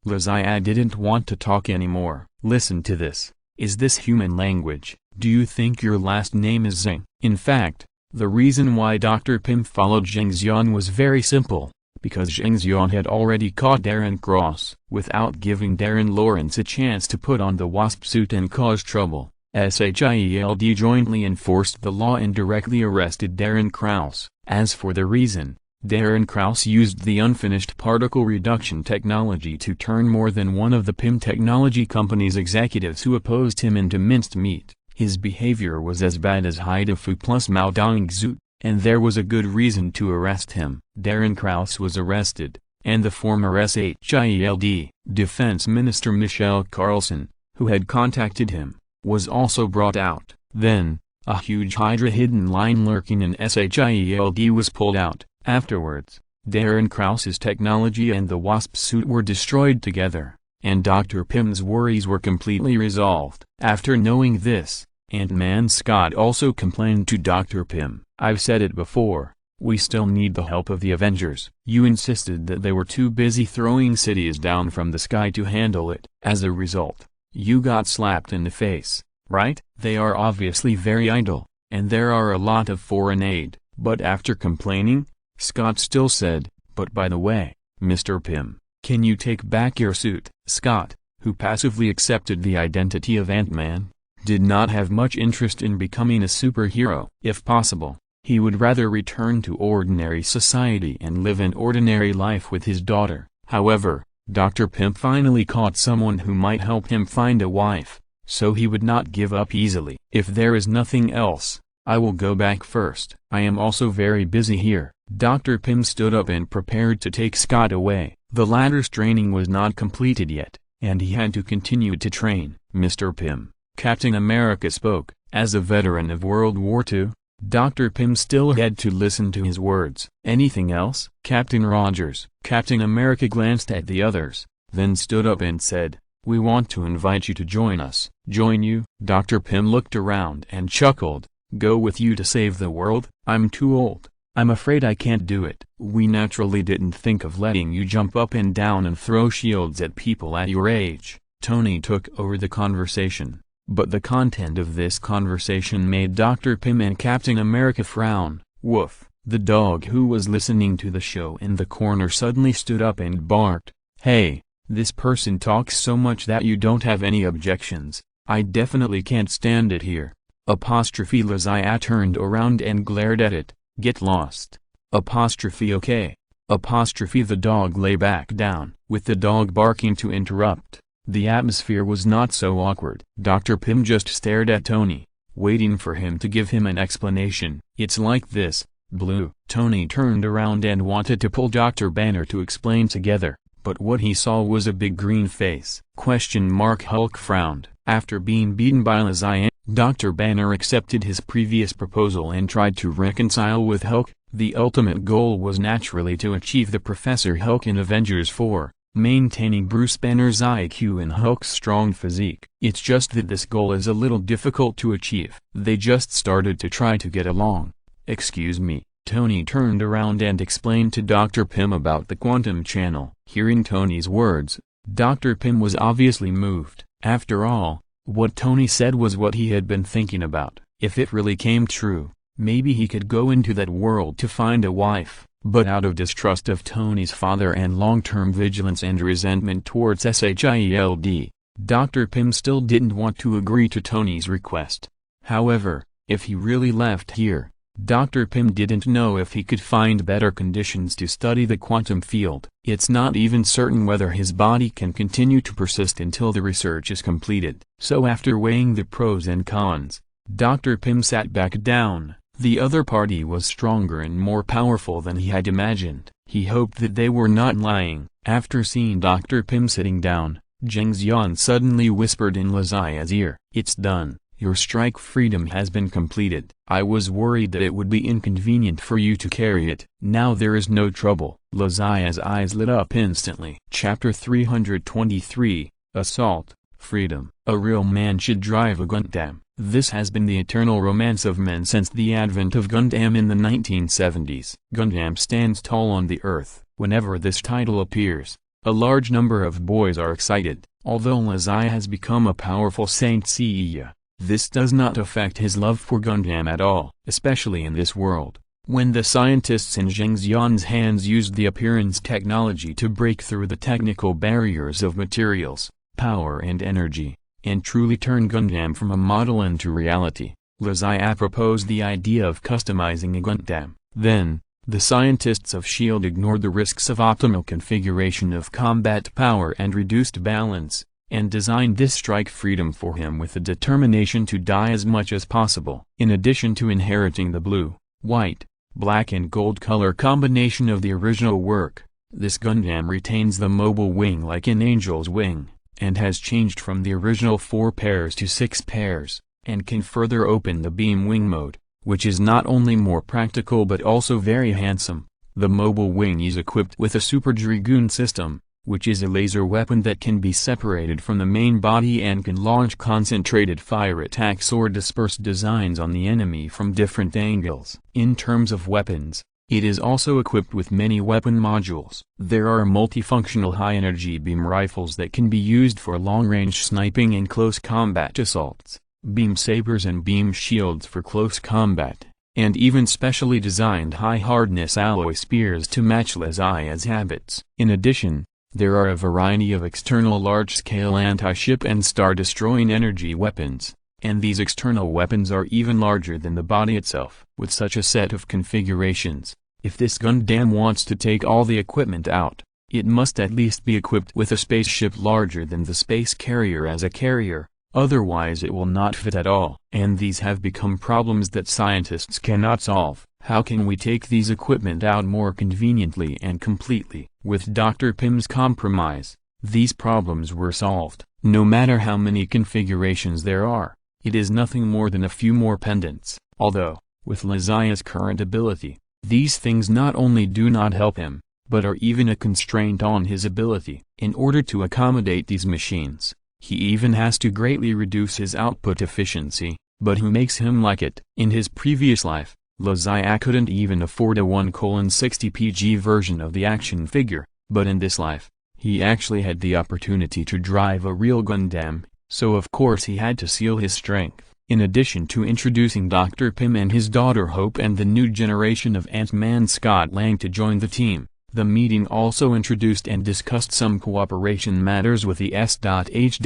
Lazia didn't want to talk anymore. Listen to this. Is this human language? Do you think your last name is Zhang? In fact, the reason why Dr. Pym followed Zhang Xian was very simple, because Zhang Xian had already caught Darren Cross. Without giving Darren Lawrence a chance to put on the wasp suit and cause trouble, SHIELD jointly enforced the law and directly arrested Darren Krause. As for the reason, Darren Krause used the unfinished particle reduction technology to turn more than one of the Pym Technology Company's executives who opposed him into minced meat. His behavior was as bad as Haidafu plus Mao Dongzhu, and there was a good reason to arrest him. Darren Krause was arrested, and the former SHIELD Defense Minister Michelle Carlson, who had contacted him, was also brought out. Then, a huge Hydra hidden line lurking in SHIELD was pulled out. Afterwards, Darren Krause's technology and the wasp suit were destroyed together, and Dr. Pym's worries were completely resolved. After knowing this, Ant-Man Scott also complained to Dr. Pym. I've said it before, we still need the help of the Avengers. You insisted that they were too busy throwing cities down from the sky to handle it. As a result, you got slapped in the face, right? They are obviously very idle, and there are a lot of foreign aid. But after complaining, Scott still said, "But by the way, Mr. Pym, can you take back your suit?" Scott, who passively accepted the identity of Ant-Man, did not have much interest in becoming a superhero. If possible, he would rather return to ordinary society and live an ordinary life with his daughter. However, Dr. Pym finally caught someone who might help him find a wife, so he would not give up easily. "If there is nothing else, I will go back first. I am also very busy here." Dr. Pym stood up and prepared to take Scott away. The latter's training was not completed yet, and he had to continue to train. "Mr. Pym," Captain America spoke. As a veteran of World War II, Dr. Pym still had to listen to his words. "Anything else?" "Captain Rogers." Captain America glanced at the others, then stood up and said, "We want to invite you to join us." "Join you?" Dr. Pym looked around and chuckled. "Go with you to save the world? I'm too old. I'm afraid I can't do it." "We naturally didn't think of letting you jump up and down and throw shields at people at your age." Tony took over the conversation, but the content of this conversation made Dr. Pym and Captain America frown. Woof! The dog who was listening to the show in the corner suddenly stood up and barked, "Hey, this person talks so much that you don't have any objections. I definitely can't stand it here." Lazia turned around and glared at it. "Get lost." Okay. The dog lay back down. With the dog barking to interrupt, the atmosphere was not so awkward. Dr. Pym just stared at Tony, waiting for him to give him an explanation. "It's like this, Blue." Tony turned around and wanted to pull Dr. Banner to explain together, but what he saw was a big green face. Hulk frowned. After being beaten by Lazia, Dr. Banner accepted his previous proposal and tried to reconcile with Hulk. The ultimate goal was naturally to achieve the Professor Hulk in Avengers 4, maintaining Bruce Banner's IQ and Hulk's strong physique. It's just that this goal is a little difficult to achieve. They just started to try to get along. "Excuse me." Tony turned around and explained to Dr. Pym about the quantum channel. Hearing Tony's words, Dr. Pym was obviously moved. After all, what Tony said was what he had been thinking about. If it really came true, maybe he could go into that world to find a wife. But out of distrust of Tony's father and long-term vigilance and resentment towards SHIELD, Dr. Pym still didn't want to agree to Tony's request. However, if he really left here, Dr. Pym didn't know if he could find better conditions to study the quantum field. It's not even certain whether his body can continue to persist until the research is completed. So after weighing the pros and cons, Dr. Pym sat back down. The other party was stronger and more powerful than he had imagined. He hoped that they were not lying. After seeing Dr. Pym sitting down, Zheng Xian suddenly whispered in Lazia's ear, "It's done. Your strike freedom has been completed. I was worried that it would be inconvenient for you to carry it. Now there is no trouble." Lazia's eyes lit up instantly. Chapter 323, Assault, Freedom. A real man should drive a Gundam. This has been the eternal romance of men since the advent of Gundam in the 1970s. Gundam stands tall on the earth. Whenever this title appears, a large number of boys are excited. Although Lazia has become a powerful Saint Seiya, this does not affect his love for Gundam at all, especially in this world. When the scientists in Zheng Xian's hands used the appearance technology to break through the technical barriers of materials, power and energy, and truly turn Gundam from a model into reality, Lazia proposed the idea of customizing a Gundam. Then, the scientists of S.H.I.E.L.D. ignored the risks of optimal configuration of combat power and reduced balance, and designed this strike freedom for him with the determination to die as much as possible. In addition to inheriting the blue, white, black and gold color combination of the original work, this Gundam retains the mobile wing like an angel's wing, and has changed from the original 4 pairs to 6 pairs, and can further open the beam wing mode, which is not only more practical but also very handsome. The mobile wing is equipped with a Super Dragoon system, which is a laser weapon that can be separated from the main body and can launch concentrated fire attacks or disperse designs on the enemy from different angles. In terms of weapons, it is also equipped with many weapon modules. There are multifunctional high-energy beam rifles that can be used for long-range sniping and close combat assaults, beam sabers and beam shields for close combat, and even specially designed high-hardness alloy spears to match Lazia's habits. In addition, there are a variety of external large-scale anti-ship and star-destroying energy weapons, and these external weapons are even larger than the body itself. With such a set of configurations, if this Gundam wants to take all the equipment out, it must at least be equipped with a spaceship larger than the space carrier as a carrier, otherwise it will not fit at all. And these have become problems that scientists cannot solve. How can we take these equipment out more conveniently and completely? With Dr. Pym's compromise, these problems were solved. No matter how many configurations there are, it is nothing more than a few more pendants. Although, with Lazia's current ability, these things not only do not help him, but are even a constraint on his ability. In order to accommodate these machines, he even has to greatly reduce his output efficiency, but who makes him like it? In his previous life, Lazia couldn't even afford a 1:60 PG version of the action figure, but in this life, he actually had the opportunity to drive a real Gundam, so of course he had to seal his strength. In addition to introducing Dr. Pym and his daughter Hope and the new generation of Ant-Man Scott Lang to join the team, the meeting also introduced and discussed some cooperation matters with the S.H.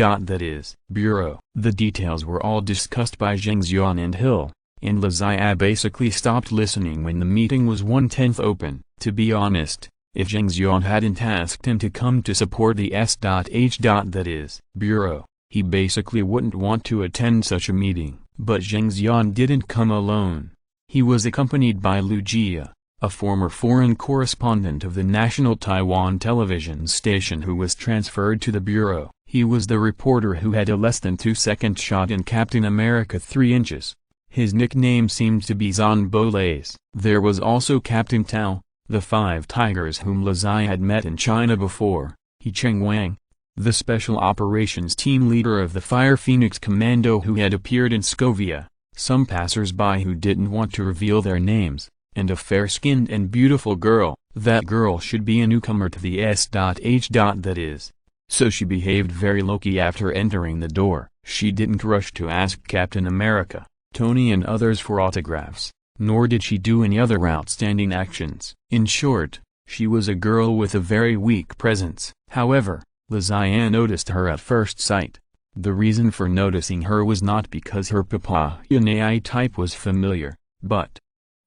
Bureau. The details were all discussed by Zheng Xian and Hill, and Lazia basically stopped listening when the meeting was 1/10 open. To be honest, if Zheng Xian hadn't asked him to come to support the S.H. Bureau, he basically wouldn't want to attend such a meeting. But Zheng Xian didn't come alone. He was accompanied by Lu Jia, a former foreign correspondent of the national Taiwan television station who was transferred to the Bureau. He was the reporter who had a less than 2-second shot in Captain America 3 inches. His nickname seemed to be Zon Boles. There was also Captain Tao, the 5 Tigers whom Lazia had met in China before, He Cheng Wang, the special operations team leader of the Fire Phoenix Commando who had appeared in Scovia, some passers-by who didn't want to reveal their names, and a fair-skinned and beautiful girl. That girl should be a newcomer to the S.H. So she behaved very low-key after entering the door. She didn't rush to ask Captain America, Tony and others for autographs, nor did she do any other outstanding actions. In short, she was a girl with a very weak presence. However, Lazia noticed her at first sight. The reason for noticing her was not because her Papaya type was familiar, but,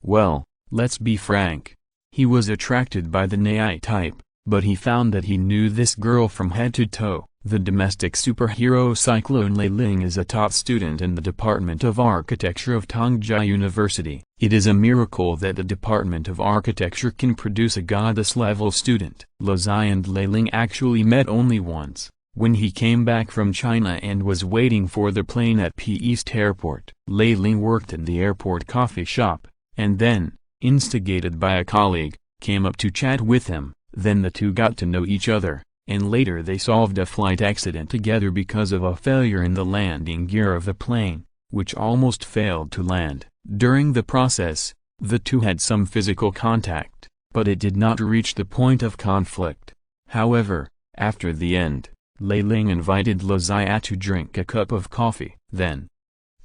well, let's be frank. He was attracted by the Nai type, but he found that he knew this girl from head to toe. The domestic superhero Cyclone Lei Ling is a top student in the Department of Architecture of Tongjia University. It is a miracle that the Department of Architecture can produce a goddess-level student. Lazia and Lei Ling actually met only once, when he came back from China and was waiting for the plane at P East Airport. Lei Ling worked in the airport coffee shop, and then, instigated by a colleague, came up to chat with him. Then the two got to know each other, and later they solved a flight accident together because of a failure in the landing gear of the plane, which almost failed to land. During the process, the two had some physical contact, but it did not reach the point of conflict. However, after the end, Lei Ling invited Lazia to drink a cup of coffee. Then,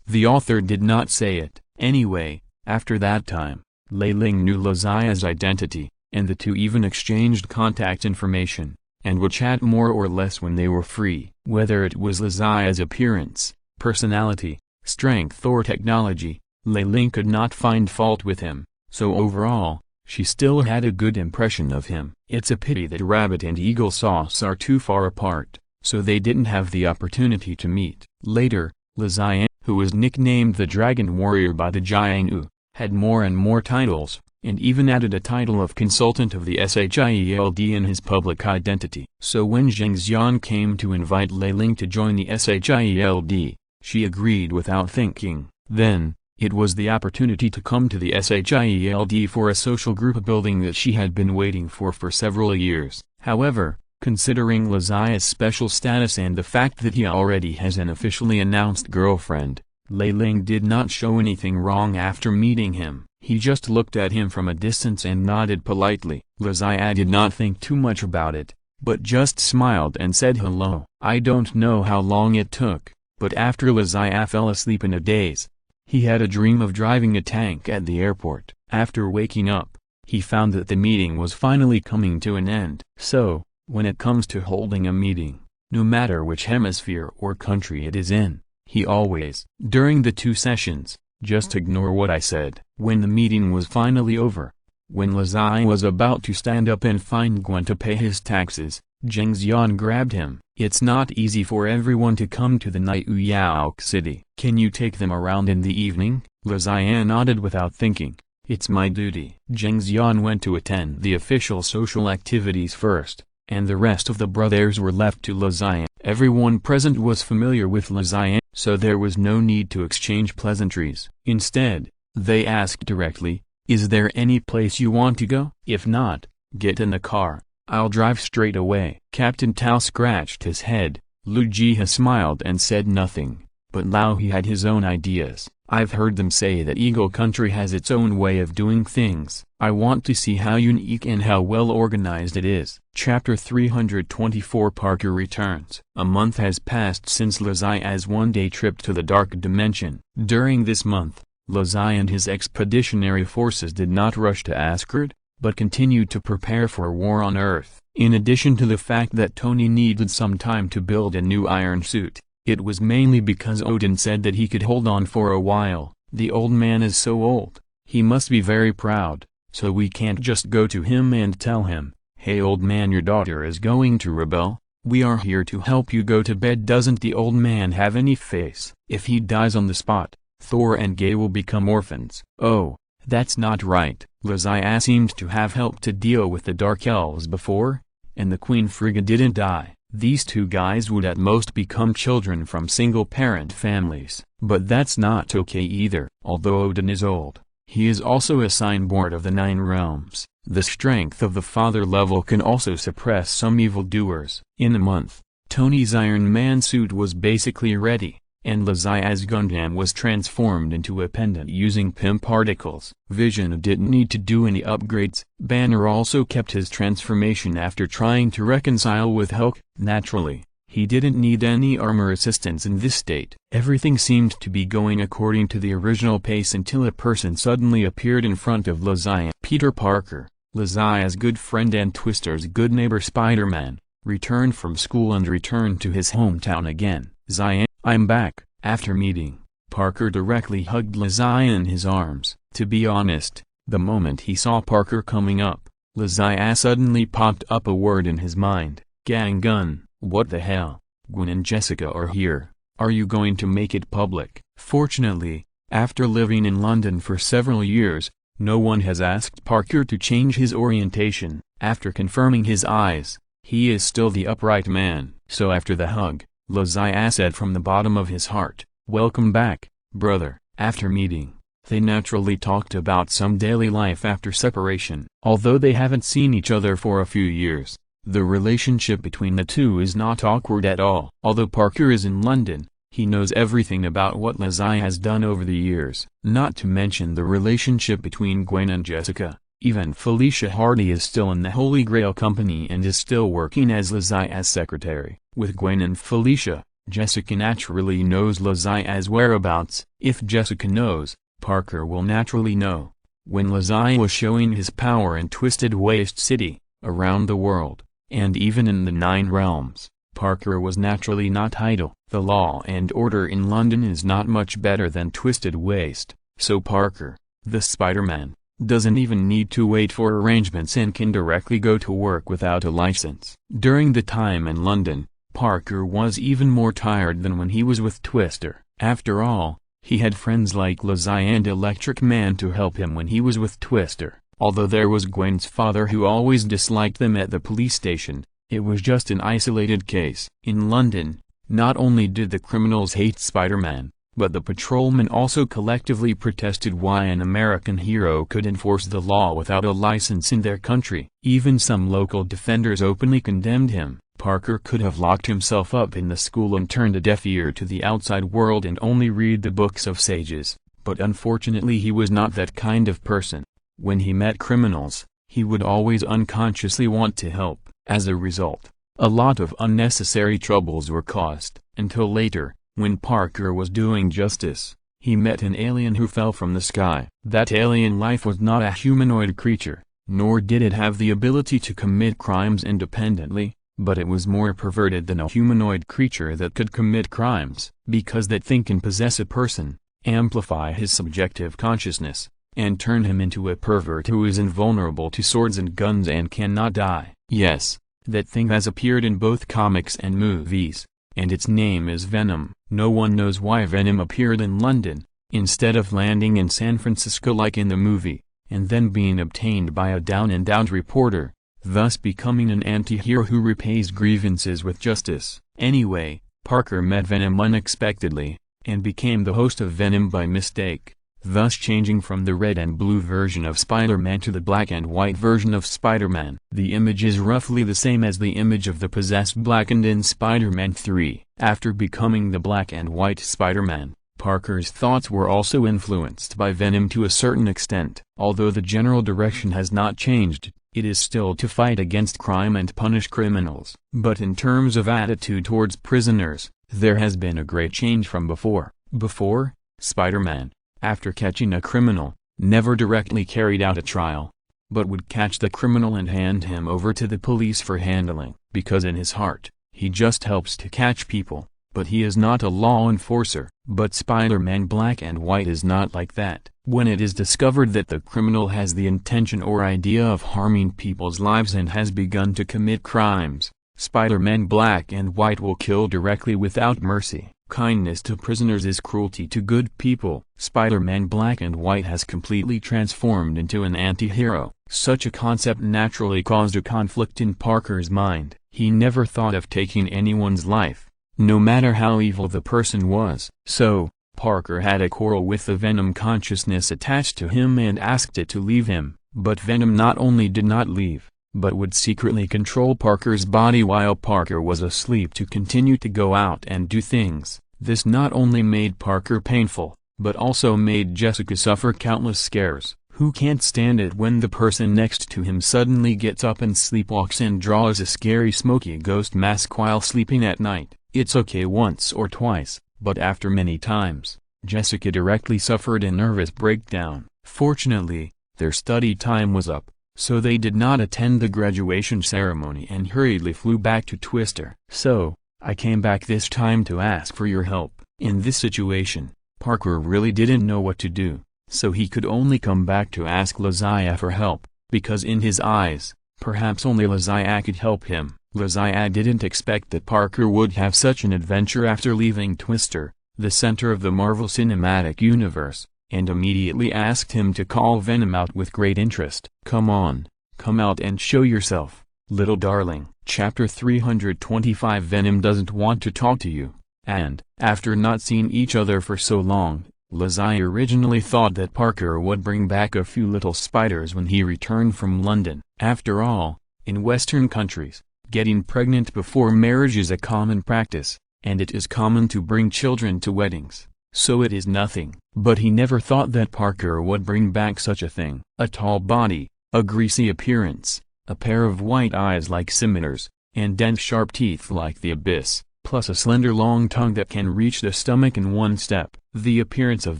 the author did not say it. Anyway, after that time, Lei Ling knew Lazia's identity, and the two even exchanged contact information, and would chat more or less when they were free. Whether it was Lazia's appearance, personality, strength or technology, Lei Ling could not find fault with him, so overall, she still had a good impression of him. It's a pity that Rabbit and Eagle Sauce are too far apart, so they didn't have the opportunity to meet. Later, Lazia, who was nicknamed the Dragon Warrior by the Jianghu, had more and more titles, and even added a title of consultant of the SHIELD in his public identity. So when Zheng Xian came to invite Lei Ling to join the SHIELD, she agreed without thinking. Then, it was the opportunity to come to the SHIELD for a social group building that she had been waiting for several years. However, considering Lazia's special status and the fact that he already has an officially announced girlfriend, Lei Ling did not show anything wrong after meeting him. He just looked at him from a distance and nodded politely. Lazia did not think too much about it, but just smiled and said hello. I don't know how long it took, But after Lazia fell asleep in a daze, he had a dream of driving a tank at the airport. After waking up, he found that the meeting was finally coming to an end. So, when it comes to holding a meeting, no matter which hemisphere or country it is in, he always, during the 2 sessions, just ignore what I said. When the meeting was finally over, when Lazai was about to stand up and find Gwen to pay his taxes, Zheng Xian grabbed him. It's not easy for everyone to come to the Night Uyaok city. Can you take them around in the evening? Lazai nodded without thinking. It's my duty. Zheng Xian went to attend the official social activities first, and the rest of the brothers were left to Lazai. Everyone present was familiar with Lazai, so there was no need to exchange pleasantries. Instead, they asked directly, "Is there any place you want to go? If not, get in the car. I'll drive straight away." Captain Tao scratched his head. Lu Jia smiled and said nothing, but Lao He had his own ideas. "I've heard them say that Eagle Country has its own way of doing things. I want to see how unique and how well organized it is." Chapter 324 Parker returns. A month has passed since Lazai's one-day trip to the Dark Dimension. During this month, Lazai and his expeditionary forces did not rush to Asgard, but continued to prepare for war on Earth. In addition to the fact that Tony needed some time to build a new iron suit, it was mainly because Odin said that he could hold on for a while. The old man is so old, he must be very proud, so we can't just go to him and tell him, "Hey old man, your daughter is going to rebel, we are here to help you go to bed." Doesn't the old man have any face? If he dies on the spot, Thor and Gay will become orphans. Oh, that's not right. Lazia seemed to have helped to deal with the Dark Elves before, and the Queen Frigga didn't die. These 2 guys would at most become children from single-parent families. But that's not okay either. Although Odin is old, he is also a signboard of the 9 realms. The strength of the father level can also suppress some evildoers. In a month, Tony's Iron Man suit was basically ready, and Lazai's Gundam was transformed into a pendant using PIM particles. Vision didn't need to do any upgrades. Banner also kept his transformation after trying to reconcile with Hulk. Naturally, he didn't need any armor assistance in this state. Everything seemed to be going according to the original pace until a person suddenly appeared in front of Lazai. Peter Parker, Lazai's good friend and Twister's good neighbor Spider-Man, returned from school and returned to his hometown again. "Zion, I'm back." After meeting, Parker directly hugged Lazai in his arms. To be honest, the moment he saw Parker coming up, Lazai suddenly popped up a word in his mind. "Gang gun." What the hell? Gwen and Jessica are here. Are you going to make it public? Fortunately, after living in London for several years, no one has asked Parker to change his orientation. After confirming his eyes, he is still the upright man. So after the hug, Lazai said from the bottom of his heart, "Welcome back, brother." After meeting, they naturally talked about some daily life after separation. Although they haven't seen each other for a few years, the relationship between the 2 is not awkward at all. Although Parker is in London, he knows everything about what Lazai has done over the years. Not to mention the relationship between Gwen and Jessica. Even Felicia Hardy is still in the Holy Grail Company and is still working as Lazai's secretary. With Gwen and Felicia, Jessica naturally knows Lazai's whereabouts. If Jessica knows, Parker will naturally know. When Lazai was showing his power in Twisted Waste City, around the world, and even in the 9 realms, Parker was naturally not idle. The law and order in London is not much better than Twisted Waste, so Parker, the Spider-Man, doesn't even need to wait for arrangements and can directly go to work without a license. During the time in London, Parker was even more tired than when he was with Twister. After all, he had friends like Lazai and Electric Man to help him when he was with Twister. Although there was Gwen's father who always disliked them at the police station, it was just an isolated case. In London, not only did the criminals hate Spider-Man, but the patrolmen also collectively protested why an American hero could enforce the law without a license in their country. Even some local defenders openly condemned him. Parker could have locked himself up in the school and turned a deaf ear to the outside world and only read the books of sages, but unfortunately he was not that kind of person. When he met criminals, he would always unconsciously want to help. As a result, a lot of unnecessary troubles were caused, until later, When Parker was doing justice, he met an alien who fell from the sky. That alien life was not a humanoid creature, nor did it have the ability to commit crimes independently, but it was more perverted than a humanoid creature that could commit crimes, because that thing can possess a person, amplify his subjective consciousness, and turn him into a pervert who is invulnerable to swords and guns and cannot die. Yes, that thing has appeared in both comics and movies, and its name is Venom. No one knows why Venom appeared in London, instead of landing in San Francisco like in the movie, and then being obtained by a down-and-out reporter, thus becoming an anti-hero who repays grievances with justice. Anyway, Parker met Venom unexpectedly, and became the host of Venom by mistake, thus changing from the red and blue version of Spider-Man to the black and white version of Spider-Man. The image is roughly the same as the image of the possessed Blackened in Spider-Man 3. After becoming the black and white Spider-Man, Parker's thoughts were also influenced by Venom to a certain extent. Although the general direction has not changed, it is still to fight against crime and punish criminals. But in terms of attitude towards prisoners, there has been a great change from before. Before, Spider-Man, after catching a criminal, never directly carried out a trial, but would catch the criminal and hand him over to the police for handling, because in his heart, he just helps to catch people, but he is not a law enforcer. But Spider-Man Black and White is not like that. When it is discovered that the criminal has the intention or idea of harming people's lives and has begun to commit crimes, Spider-Man Black and White will kill directly without mercy. Kindness to prisoners is cruelty to good people. Spider-Man Black and White has completely transformed into an anti-hero. Such a concept naturally caused a conflict in Parker's mind. He never thought of taking anyone's life, no matter how evil the person was. So, Parker had a quarrel with the Venom consciousness attached to him and asked it to leave him. But Venom not only did not leave, but would secretly control Parker's body while Parker was asleep to continue to go out and do things. This not only made Parker painful, but also made Jessica suffer countless scares. Who can't stand it when the person next to him suddenly gets up and sleepwalks and draws a scary smoky ghost mask while sleeping at night? It's okay once or twice, but after many times, Jessica directly suffered a nervous breakdown. Fortunately, their study time was up, so they did not attend the graduation ceremony and hurriedly flew back to Twister. So, I came back this time to ask for your help. In this situation, Parker really didn't know what to do, so he could only come back to ask Zodiac for help, because in his eyes, perhaps only Zodiac could help him. Zodiac didn't expect that Parker would have such an adventure after leaving Twister, the center of the Marvel Cinematic Universe, and immediately asked him to call Venom out with great interest. Come on, come out and show yourself, little darling. Chapter 325. Venom doesn't want to talk to you, and, after not seeing each other for so long, Zodiac originally thought that Parker would bring back a few little spiders when he returned from London. After all, in Western countries, getting pregnant before marriage is a common practice, and it is common to bring children to weddings, so it is nothing. But he never thought that Parker would bring back such a thing. A tall body, a greasy appearance, a pair of white eyes like scimitars, and dense sharp teeth like the abyss, plus a slender long tongue that can reach the stomach in one step. The appearance of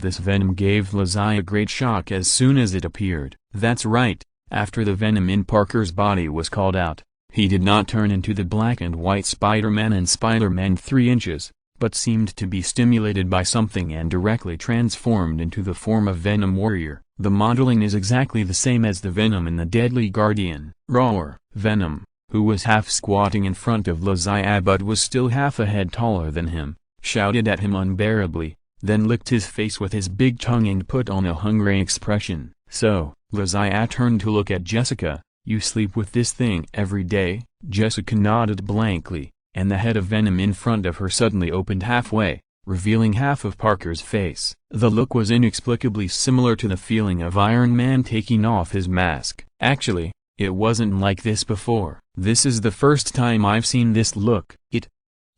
this Venom gave Zodiac a great shock as soon as it appeared. That's right, after the Venom in Parker's body was called out, he did not turn into the black and white Spider-Man in Spider-Man 3 inches, but seemed to be stimulated by something and directly transformed into the form of Venom Warrior. The modeling is exactly the same as the Venom in the Deadly Guardian. Roar! Venom, who was half squatting in front of Zodiac but was still half a head taller than him, shouted at him unbearably, then licked his face with his big tongue and put on a hungry expression. So, Zodiac turned to look at Jessica. You sleep with this thing every day? Jessica nodded blankly, and the head of Venom in front of her suddenly opened halfway, revealing half of Parker's face. The look was inexplicably similar to the feeling of Iron Man taking off his mask. Actually, it wasn't like this before. This is the first time I've seen this look.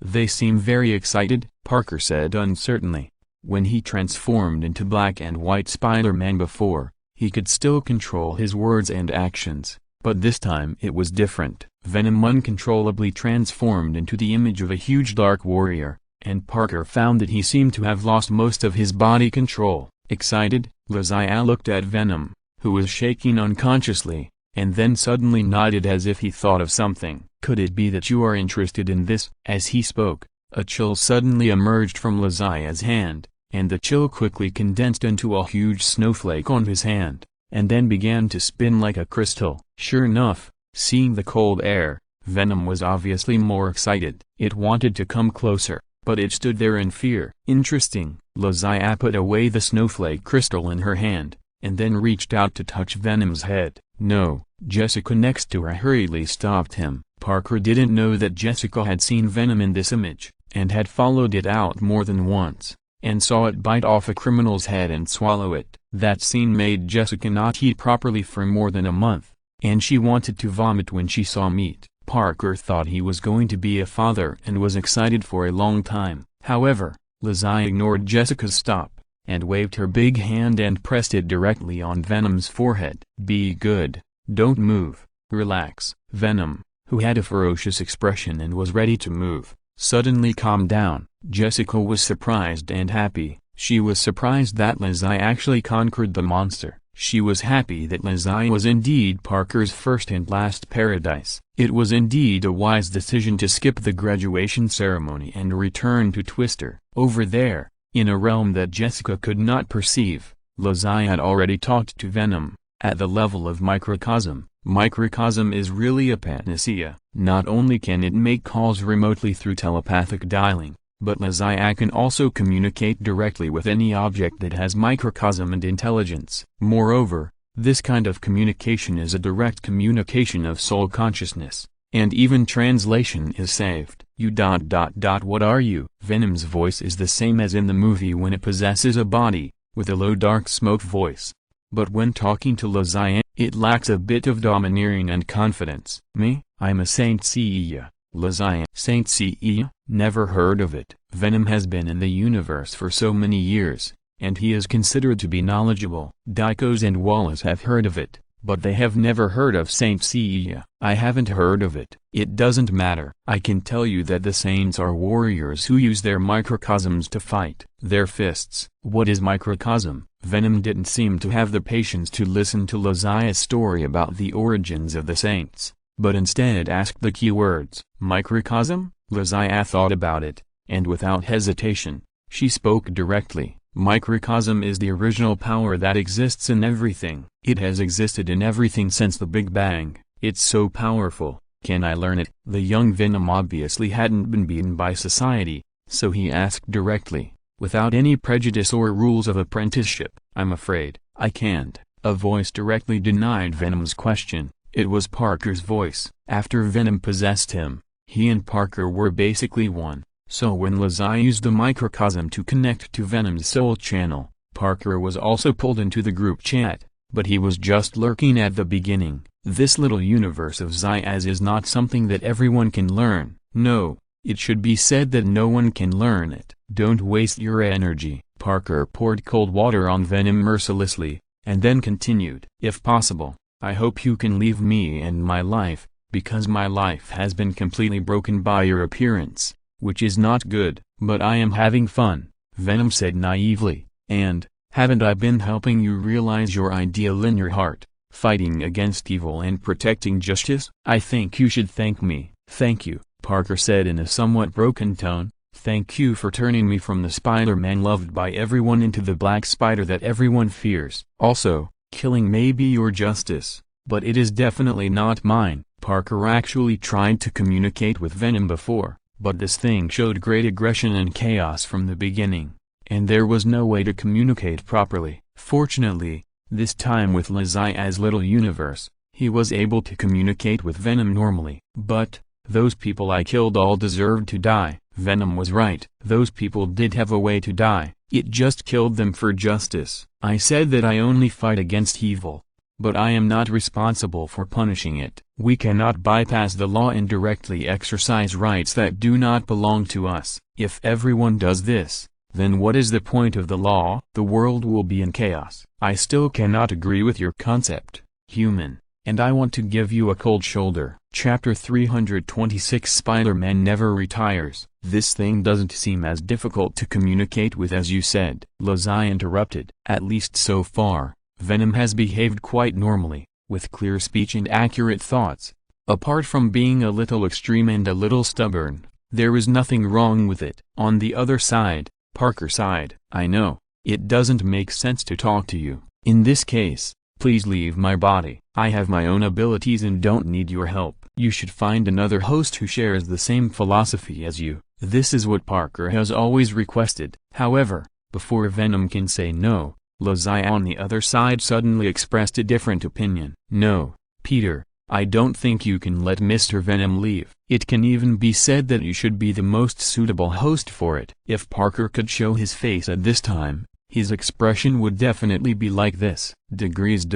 They seem very excited, Parker said uncertainly. When he transformed into black and white Spider-Man before, he could still control his words and actions. But this time it was different. Venom uncontrollably transformed into the image of a huge dark warrior, and Parker found that he seemed to have lost most of his body control. Excited, Lazia looked at Venom, who was shaking unconsciously, and then suddenly nodded as if he thought of something. "Could it be that you are interested in this?" As he spoke, a chill suddenly emerged from Lazia's hand, and the chill quickly condensed into a huge snowflake on his hand, and then began to spin like a crystal. Sure enough, seeing the cold air, Venom was obviously more excited. It wanted to come closer, but it stood there in fear. "Interesting." Lazia put away the snowflake crystal in her hand, and then reached out to touch Venom's head. "No." Jessica next to her hurriedly stopped him. Parker didn't know that Jessica had seen Venom in this image, and had followed it out more than once, and saw it bite off a criminal's head and swallow it. That scene made Jessica not eat properly for more than a month, and she wanted to vomit when she saw meat. Parker thought he was going to be a father and was excited for a long time. However, Lazia ignored Jessica's stop, and waved her big hand and pressed it directly on Venom's forehead. "Be good. Don't move. Relax." Venom, who had a ferocious expression and was ready to move, suddenly calmed down. Jessica was surprised and happy. She was surprised that Lazia actually conquered the monster. She was happy that Lazia was indeed Parker's first and last paradise. It was indeed a wise decision to skip the graduation ceremony and return to Twister. Over there, in a realm that Jessica could not perceive, Lazia had already talked to Venom, at the level of microcosm. Microcosm is really a panacea. Not only can it make calls remotely through telepathic dialing, but Lazia can also communicate directly with any object that has microcosm and intelligence. Moreover, this kind of communication is a direct communication of soul consciousness, and even translation is saved. What are you?" Venom's voice is the same as in the movie when it possesses a body, with a low dark smoke voice. But when talking to Lazia, it lacks a bit of domineering and confidence. "Me? I'm a Saint Seiya." Lazia. "Saint Seiya? Never heard of it." Venom has been in the universe for so many years, and he is considered to be knowledgeable. Dykos and Wallace have heard of it, but they have never heard of Saint Seiya. "I haven't heard of it." "It doesn't matter. I can tell you that the saints are warriors who use their microcosms to fight. Their fists." "What is microcosm?" Venom didn't seem to have the patience to listen to Lazia's story about the origins of the saints, but instead asked the key words. "Microcosm?" Lazia thought about it, and without hesitation, she spoke directly. "Microcosm is the original power that exists in everything. It has existed in everything since the Big Bang. It's so powerful. Can I learn it?" The young Venom obviously hadn't been beaten by society, so he asked directly, without any prejudice or rules of apprenticeship. "I'm afraid I can't." A voice directly denied Venom's question. It was Parker's voice. After Venom possessed him, he and Parker were basically one. So when Lazia used the microcosm to connect to Venom's soul channel, Parker was also pulled into the group chat, but he was just lurking at the beginning. This little universe of Ziaz is not something that everyone can learn. No, it should be said that no one can learn it. "Don't waste your energy." Parker poured cold water on Venom mercilessly, and then continued. "If possible, I hope you can leave me and my life, because my life has been completely broken by your appearance, which is not good." "But I am having fun," Venom said naively, "and, haven't I been helping you realize your ideal in your heart, fighting against evil and protecting justice?" "I think you should thank me." "Thank you," Parker said in a somewhat broken tone. "Thank you for turning me from the Spider-Man loved by everyone into the Black Spider that everyone fears. Also, killing may be your justice, but it is definitely not mine." Parker actually tried to communicate with Venom before, but this thing showed great aggression and chaos from the beginning, and there was no way to communicate properly. Fortunately, this time with Lazia's little universe, he was able to communicate with Venom normally. "But, those people I killed all deserved to die." Venom was right. Those people did have a way to die. It just killed them for justice. "I said that I only fight against evil, but I am not responsible for punishing it. We cannot bypass the law and directly exercise rights that do not belong to us. If everyone does this, then what is the point of the law? The world will be in chaos." "I still cannot agree with your concept, human, and I want to give you a cold shoulder." Chapter 326 Spider-Man never retires. This thing doesn't seem as difficult to communicate with as you said, Lazai interrupted. At least so far, Venom has behaved quite normally, with clear speech and accurate thoughts. Apart from being a little extreme and a little stubborn, there is nothing wrong with it. On the other side, Parker sighed. I know, it doesn't make sense to talk to you. In this case, please leave my body. I have my own abilities and don't need your help. You should find another host who shares the same philosophy as you. This is what Parker has always requested. However, before Venom can say no, Lazai on the other side suddenly expressed a different opinion. No, Peter, I don't think you can let Mr. Venom leave. It can even be said that you should be the most suitable host for it. If Parker could show his face at this time, his expression would definitely be like this. Degrees.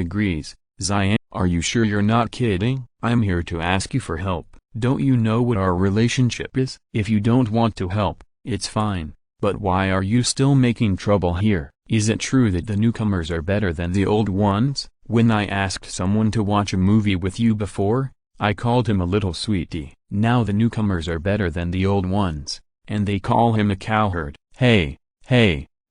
Zion, are you sure you're not kidding? I'm here to ask you for help. Don't you know what our relationship is? If you don't want to help, it's fine. But why are you still making trouble here? Is it true that the newcomers are better than the old ones? When I asked someone to watch a movie with you before, I called him a little sweetie. Now the newcomers are better than the old ones, and they call him a cowherd. Hey,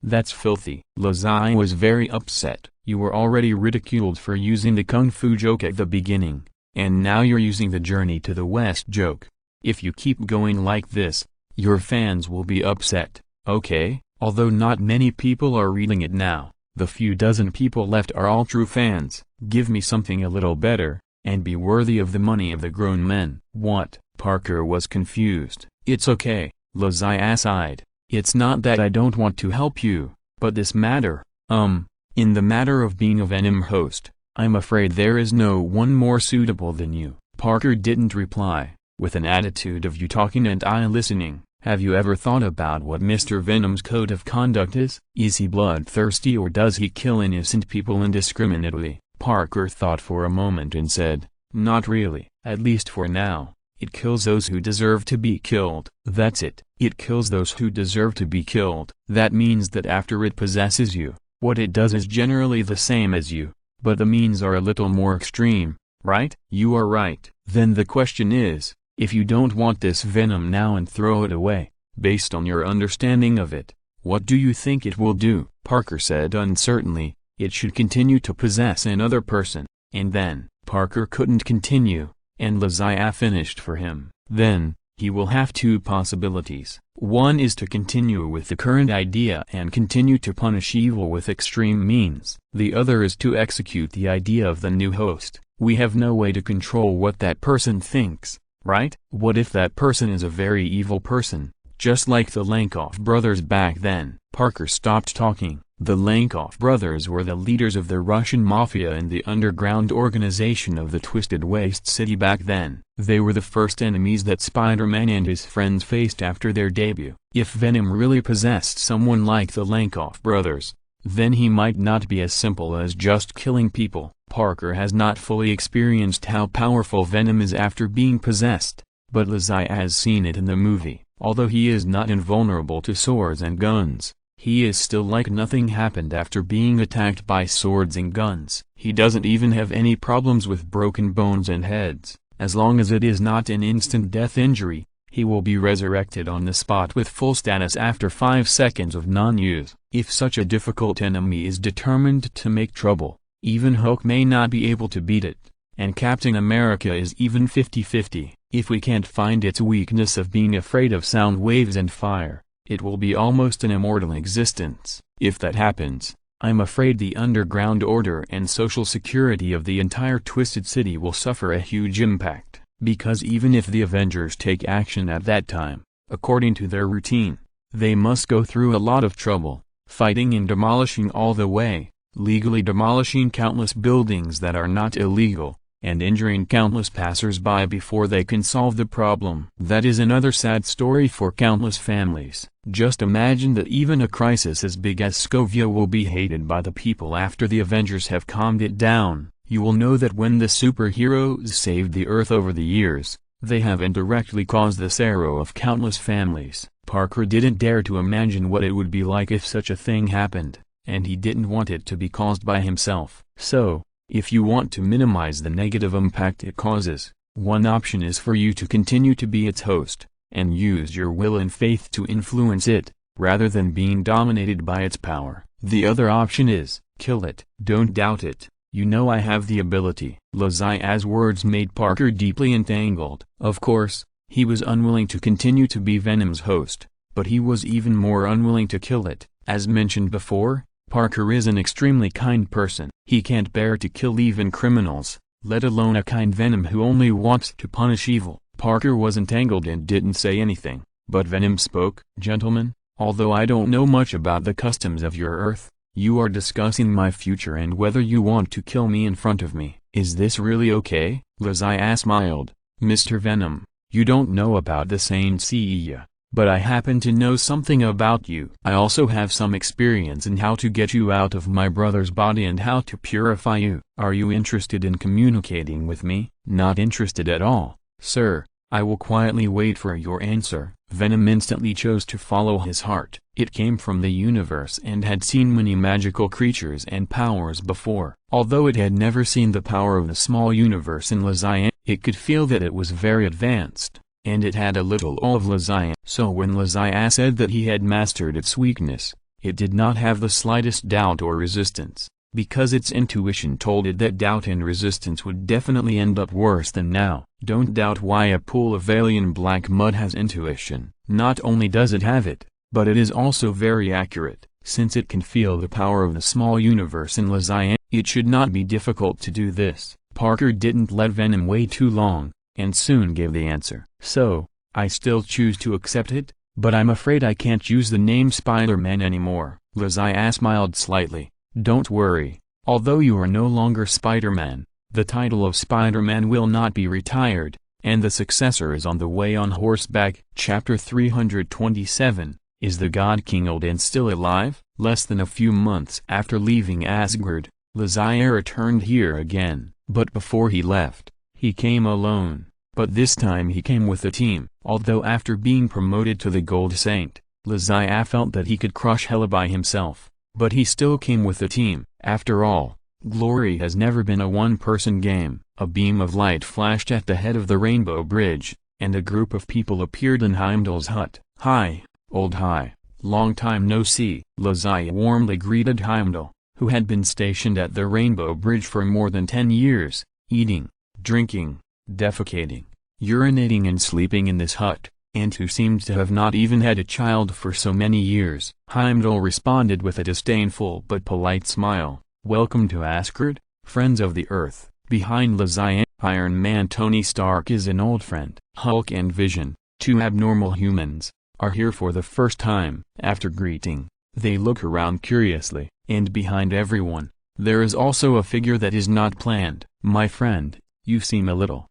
that's filthy. Lazai was very upset. You were already ridiculed for using the kung fu joke at the beginning, and now you're using the journey to the West joke. If you keep going like this, your fans will be upset, okay? Although not many people are reading it now, the few dozen people left are all true fans. Give me something a little better, and be worthy of the money of the grown men. What? Parker was confused. It's okay, Lazai sighed. It's not that I don't want to help you, but this matter, in the matter of being a Venom host, I'm afraid there is no one more suitable than you. Parker didn't reply, with an attitude of you talking and I listening. Have you ever thought about what Mr. Venom's code of conduct is? Is he bloodthirsty or does he kill innocent people indiscriminately? Parker thought for a moment and said, not really. At least for now. It kills those who deserve to be killed. That's it. It kills those who deserve to be killed. That means that after it possesses you, what it does is generally the same as you, but the means are a little more extreme, right? You are right. Then the question is, if you don't want this venom now and throw it away, based on your understanding of it, what do you think it will do? Parker said uncertainly, it should continue to possess another person, and then, Parker couldn't continue, and Lazai finished for him. Then, he will have two possibilities. One is to continue with the current idea and continue to punish evil with extreme means. The other is to execute the idea of the new host. We have no way to control what that person thinks, right? What if that person is a very evil person, just like the Lankoff brothers back then? Parker stopped talking. The Lankoff brothers were the leaders of the Russian mafia and the underground organization of the Twisted Waste City back then. They were the first enemies that Spider-Man and his friends faced after their debut. If Venom really possessed someone like the Lankoff brothers, then he might not be as simple as just killing people. Parker has not fully experienced how powerful Venom is after being possessed, but Lazai has seen it in the movie. Although he is not invulnerable to swords and guns, he is still like nothing happened after being attacked by swords and guns. He doesn't even have any problems with broken bones and heads. As long as it is not an instant death injury, he will be resurrected on the spot with full status after 5 seconds of non-use. If such a difficult enemy is determined to make trouble, even Hulk may not be able to beat it, and Captain America is even 50-50. If we can't find its weakness of being afraid of sound waves and fire, it will be almost an immortal existence. If that happens, I'm afraid the underground order and social security of the entire Twisted City will suffer a huge impact, because even if the Avengers take action at that time, according to their routine, they must go through a lot of trouble, fighting and demolishing all the way, legally demolishing countless buildings that are not illegal, and injuring countless passers-by before they can solve the problem. That is another sad story for countless families. Just imagine that even a crisis as big as Scovia will be hated by the people after the Avengers have calmed it down. You will know that when the superheroes saved the Earth over the years, they have indirectly caused the sorrow of countless families. Parker didn't dare to imagine what it would be like if such a thing happened, and he didn't want it to be caused by himself. So, if you want to minimize the negative impact it causes, One option is for you to continue to be its host, and use your will and faith to influence it, rather than being dominated by its power. The other option is, kill it. Don't doubt it. You know I have the ability. Lazia's words made Parker deeply entangled. Of course, he was unwilling to continue to be Venom's host, but he was even more unwilling to kill it. As mentioned before, Parker is an extremely kind person. He can't bear to kill even criminals, let alone a kind Venom who only wants to punish evil. Parker was entangled and didn't say anything, but Venom spoke. Gentlemen, although I don't know much about the customs of your Earth, you are discussing my future and whether you want to kill me in front of me. Is this really okay? Lazia smiled. Mr. Venom, you don't know about the Saint Seiya, but I happen to know something about you. I also have some experience in how to get you out of my brother's body and how to purify you. Are you interested in communicating with me? Not interested at all, sir. I will quietly wait for your answer. Venom instantly chose to follow his heart. It came from the universe and had seen many magical creatures and powers before. Although it had never seen the power of the small universe in Lazia, it could feel that it was very advanced, and it had a little awe of Lazia. So when Lazia said that he had mastered its weakness, it did not have the slightest doubt or resistance, because its intuition told it that doubt and resistance would definitely end up worse than now. Don't doubt why a pool of alien black mud has intuition. Not only does it have it, but it is also very accurate. Since it can feel the power of the small universe in Lazia, it should not be difficult to do this. Parker didn't let Venom wait too long, and soon gave the answer. So, I still choose to accept it, but I'm afraid I can't use the name Spider-Man anymore. Lazia smiled slightly. Don't worry, although you are no longer Spider-Man, the title of Spider-Man will not be retired, and the successor is on the way on horseback. Chapter 327, Is the God King old and still alive? Less than a few months after leaving Asgard, Lazia returned here again, but before he left, he came alone, but this time he came with a team. Although after being promoted to the Gold Saint, Lazia felt that he could crush Hela by himself, but he still came with a team. After all, glory has never been a one-person game. A beam of light flashed at the head of the Rainbow Bridge, and a group of people appeared in Heimdall's hut. Hi, old hi, long time no see. Lazia warmly greeted Heimdall, who had been stationed at the Rainbow Bridge for more than 10 years, eating, drinking, defecating, urinating and sleeping in this hut, and who seemed to have not even had a child for so many years. Heimdall responded with a disdainful but polite smile. Welcome to Asgard, friends of the Earth. Behind Lazia, Iron Man Tony Stark is an old friend. Hulk and Vision, two abnormal humans, are here for the first time. After greeting, they look around curiously, and behind everyone, there is also a figure that is not planned. My friend, you seem a little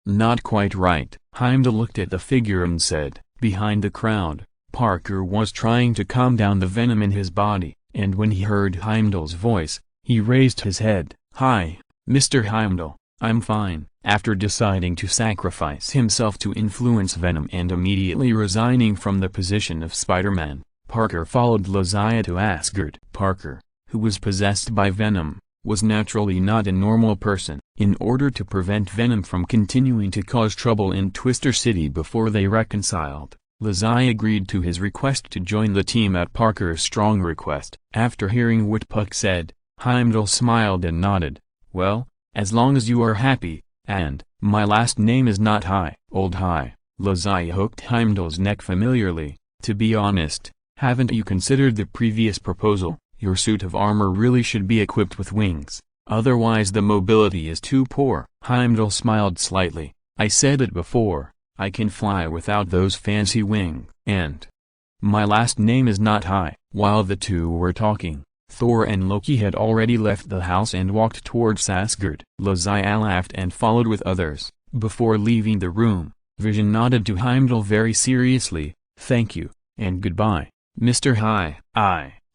not quite right. Heimdall looked at the figure and said. Behind the crowd, Parker was trying to calm down the venom in his body, and when he heard Heimdall's voice, he raised his head. Hi, Mr. Heimdall, I'm fine. After deciding to sacrifice himself to influence Venom and immediately resigning from the position of Spider-Man, Parker followed Lazia to Asgard. Parker, who was possessed by Venom, was naturally not a normal person. In order to prevent Venom from continuing to cause trouble in Twister City before they reconciled, Lazia agreed to his request to join the team at Parker's strong request. After hearing what Puck said, Heimdall smiled and nodded. Well, as long as you are happy, and my last name is not High. Old High. Lazia hooked Heimdall's neck familiarly. To be honest, haven't you considered the previous proposal? Your suit of armor really should be equipped with wings, otherwise the mobility is too poor. Heimdall smiled slightly. I said it before, I can fly without those fancy wings. And my last name is not High. While the two were talking, Thor and Loki had already left the house and walked towards Asgard. Lazia laughed and followed with others. Before leaving the room, Vision nodded to Heimdall very seriously. Thank you, and goodbye, Mr. High.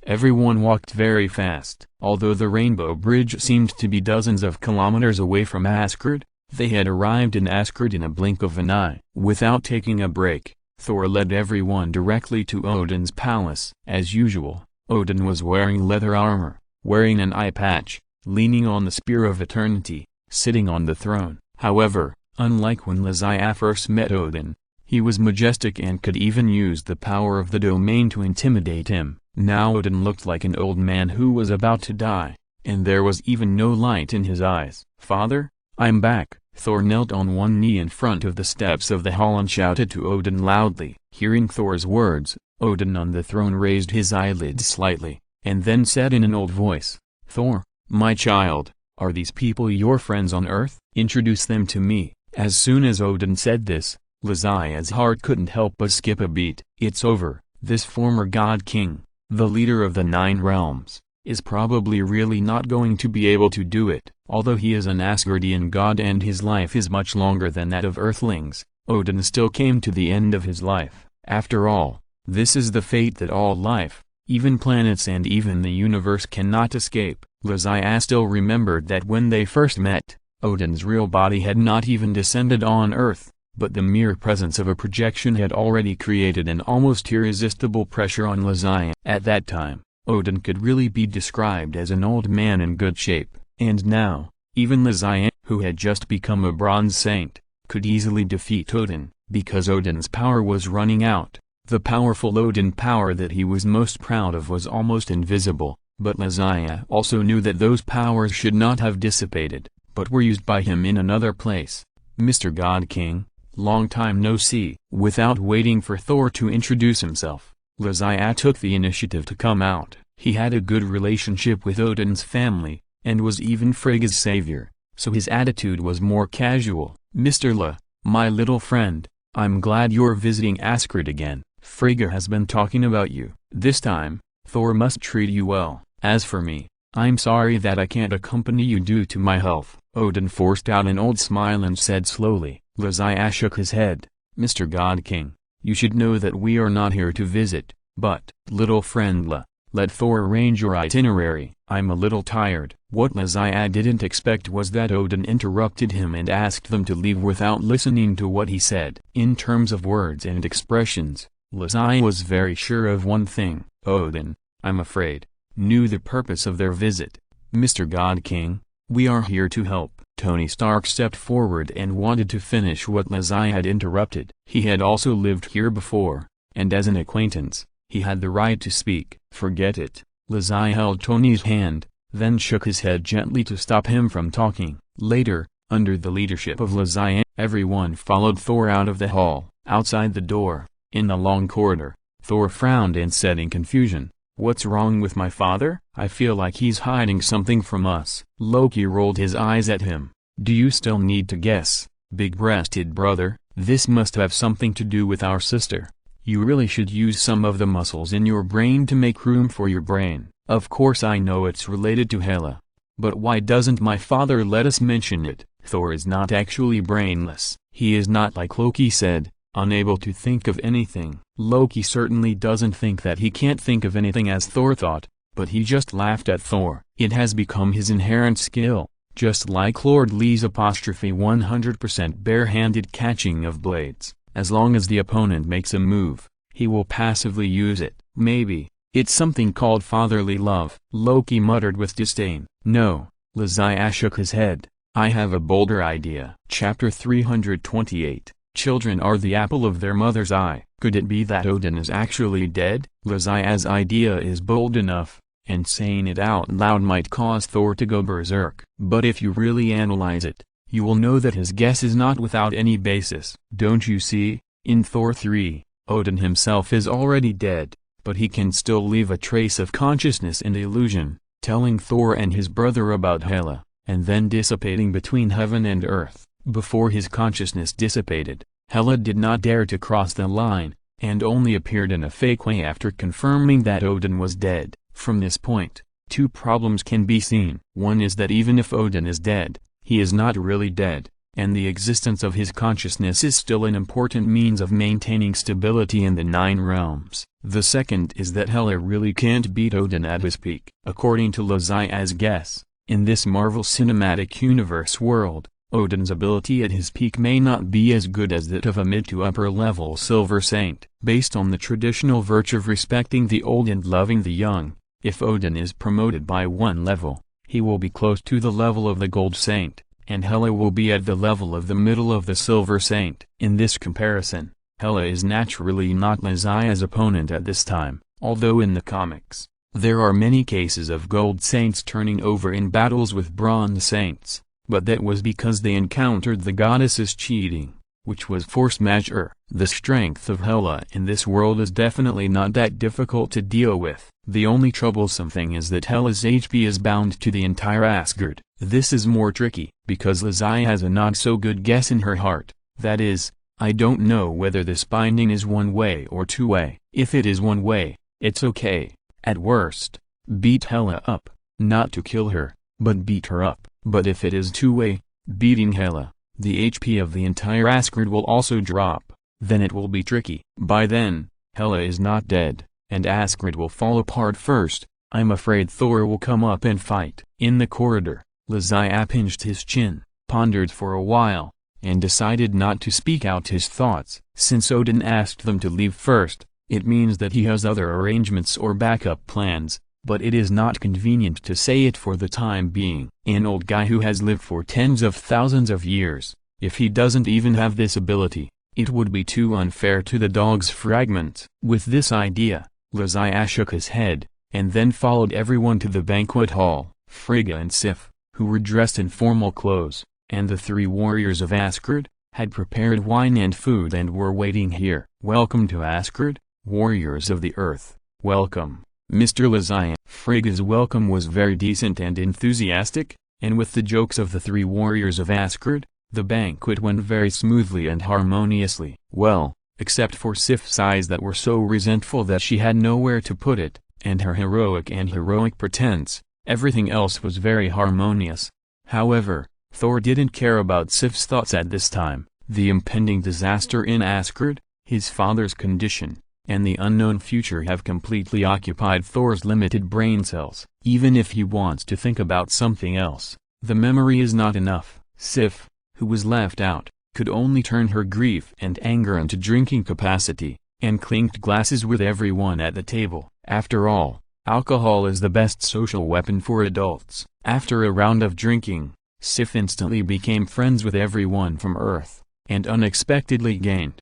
Everyone walked very fast. Although the Rainbow Bridge seemed to be dozens of kilometers away from Asgard, they had arrived in Asgard in a blink of an eye. Without taking a break, Thor led everyone directly to Odin's palace. As usual, Odin was wearing leather armor, wearing an eye patch, leaning on the Spear of Eternity, sitting on the throne. However, Unlike when Lizaya first met Odin, he was majestic and could even use the power of the domain to intimidate him. Now Odin looked like an old man who was about to die, and there was even no light in his eyes. "Father, I'm back." Thor knelt on one knee in front of the steps of the hall and shouted to Odin loudly. Hearing Thor's words, Odin on the throne raised his eyelids slightly, and then said in an old voice, "Thor, my child, are these people your friends on earth? Introduce them to me." As soon as Odin said this, Lizaya's heart couldn't help but skip a beat. It's over. This former god king, the leader of the 9 realms, is probably really not going to be able to do it. Although he is an Asgardian god and his life is much longer than that of Earthlings, Odin still came to the end of his life. After all, this is the fate that all life, even planets and even the universe cannot escape. Lizaya still remembered that when they first met, Odin's real body had not even descended on Earth, but the mere presence of a projection had already created an almost irresistible pressure on Lizaya. At that time, Odin could really be described as an old man in good shape, and now, even Lizaya, who had just become a bronze saint, could easily defeat Odin, because Odin's power was running out. The powerful Odin power that he was most proud of was almost invisible, but Lizaya also knew that those powers should not have dissipated, but were used by him in another place. "Mr. God King, long time no see." Without waiting for Thor to introduce himself, Lizaya took the initiative to come out. He had a good relationship with Odin's family, and was even Frigga's savior, so his attitude was more casual. "Mr. La, my little friend, I'm glad you're visiting Asgard again. Frigga has been talking about you. This time, Thor must treat you well. As for me, I'm sorry that I can't accompany you due to my health." Odin forced out an old smile and said slowly. Lizaya shook his head. "Mr. God King, you should know that we are not here to visit, but, little friend La, let Thor arrange your itinerary. I'm a little tired." What Lizaya didn't expect was that Odin interrupted him and asked them to leave without listening to what he said. In terms of words and expressions, Lizaya was very sure of one thing. Odin, I'm afraid, knew the purpose of their visit. "Mr. God King, we are here to help." Tony Stark stepped forward and wanted to finish what Lizaya had interrupted. He had also lived here before, and as an acquaintance, he had the right to speak. "Forget it." Lizaya held Tony's hand, then shook his head gently to stop him from talking. Later, under the leadership of Lizaya, everyone followed Thor out of the hall. Outside the door, in the long corridor, Thor frowned and said in confusion, "What's wrong with my father? I feel like he's hiding something from us." Loki rolled his eyes at him. "Do you still need to guess, big-breasted brother? This must have something to do with our sister. You really should use some of the muscles in your brain to make room for your brain. Of course I know it's related to Hela. But why doesn't my father let us mention it?" Thor is not actually brainless. He is not like Loki said, unable to think of anything. Loki certainly doesn't think that he can't think of anything as Thor thought, but he just laughed at Thor. It has become his inherent skill, just like Lord Lee's apostrophe 100% bare-handed catching of blades. As long as the opponent makes a move, he will passively use it. "Maybe it's something called fatherly love," Loki muttered with disdain. "No," Lizaya shook his head. "I have a bolder idea." Chapter 328. Children are the apple of their mother's eye. Could it be that Odin is actually dead? Lizaya's idea is bold enough, and saying it out loud might cause Thor to go berserk. But if you really analyze it, you will know that his guess is not without any basis. Don't you see, in Thor 3, Odin himself is already dead, but he can still leave a trace of consciousness and illusion, telling Thor and his brother about Hela, and then dissipating between heaven and earth. Before his consciousness dissipated, Hela did not dare to cross the line, and only appeared in a fake way after confirming that Odin was dead. From this point, two problems can be seen. One is that even if Odin is dead, he is not really dead, and the existence of his consciousness is still an important means of maintaining stability in the 9 realms. The second is that Hela really can't beat Odin at his peak. According to Lizaya's guess, in this Marvel Cinematic Universe world, Odin's ability at his peak may not be as good as that of a mid to upper level Silver Saint. Based on the traditional virtue of respecting the old and loving the young, if Odin is promoted by one level, he will be close to the level of the Gold Saint, and Hela will be at the level of the middle of the Silver Saint. In this comparison, Hela is naturally not Lizia's opponent at this time, although in the comics, there are many cases of Gold Saints turning over in battles with Bronze Saints, but that was because they encountered the goddesses cheating, which was force majeure. The strength of Hela in this world is definitely not that difficult to deal with. The only troublesome thing is that Hela's HP is bound to the entire Asgard. This is more tricky, because Lizia has a not-so-good guess in her heart, that is, I don't know whether this binding is one-way or two-way. If it is one-way, it's okay. At worst, beat Hela up, not to kill her, but beat her up. But if it is two-way, beating Hela, the HP of the entire Asgard will also drop. Then it will be tricky. By then, Hela is not dead, and Asgard will fall apart first. I'm afraid Thor will come up and fight. In the corridor, Lizia pinched his chin, pondered for a while, and decided not to speak out his thoughts. Since Odin asked them to leave first, it means that he has other arrangements or backup plans, but it is not convenient to say it for the time being. An old guy who has lived for tens of thousands of years, if he doesn't even have this ability, it would be too unfair to the dog's fragment. With this idea, Lizia shook his head, and then followed everyone to the banquet hall. Frigga and Sif, who were dressed in formal clothes, and the three warriors of Asgard, had prepared wine and food and were waiting here. Welcome to Asgard, warriors of the earth. Welcome, Mr. Lizia. Frigga's welcome was very decent and enthusiastic, and with the jokes of the three warriors of Asgard, the banquet went very smoothly and harmoniously. Well, except for Sif's eyes that were so resentful that she had nowhere to put it, and her heroic pretense, everything else was very harmonious. However, Thor didn't care about Sif's thoughts at this time. The impending disaster in Asgard, his father's condition, and the unknown future have completely occupied Thor's limited brain cells. Even if he wants to think about something else, the memory is not enough. Sif, who was left out, could only turn her grief and anger into drinking capacity, and clinked glasses with everyone at the table. After all, alcohol is the best social weapon for adults. After a round of drinking, Sif instantly became friends with everyone from Earth, and unexpectedly gained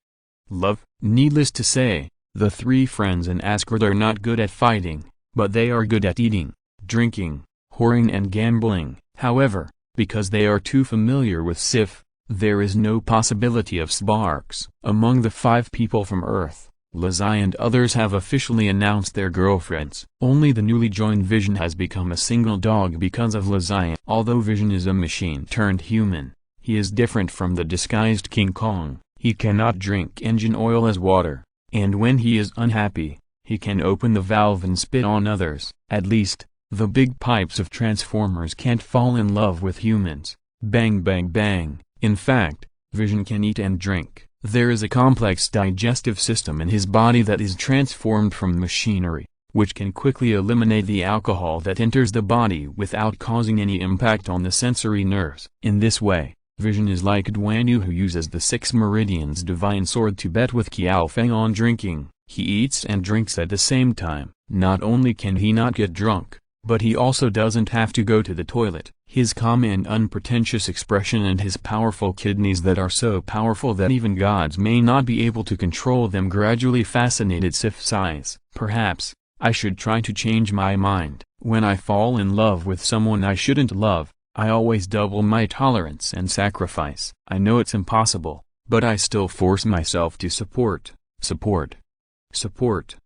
love. Needless to say, the three friends in Asgard are not good at fighting, but they are good at eating, drinking, whoring and gambling. However, because they are too familiar with Sif, there is no possibility of sparks. Among the 5 people from Earth, Lizia and others have officially announced their girlfriends. Only the newly joined Vision has become a single dog because of Lizia. Although Vision is a machine turned human, he is different from the disguised King Kong. He cannot drink engine oil as water, and when he is unhappy, he can open the valve and spit on others. At least, the big pipes of Transformers can't fall in love with humans. Bang bang bang. In fact, Vision can eat and drink. There is a complex digestive system in his body that is transformed from machinery, which can quickly eliminate the alcohol that enters the body without causing any impact on the sensory nerves. In this way, Vision is like Duan Yu, who uses the 6 Meridians divine sword to bet with Kiao Feng on drinking. He eats and drinks at the same time. Not only can he not get drunk, but he also doesn't have to go to the toilet. His calm and unpretentious expression and his powerful kidneys that are so powerful that even gods may not be able to control them gradually fascinated Sif's eyes. Perhaps, I should try to change my mind. When I fall in love with someone I shouldn't love, I always double my tolerance and sacrifice. I know it's impossible, but I still force myself to support.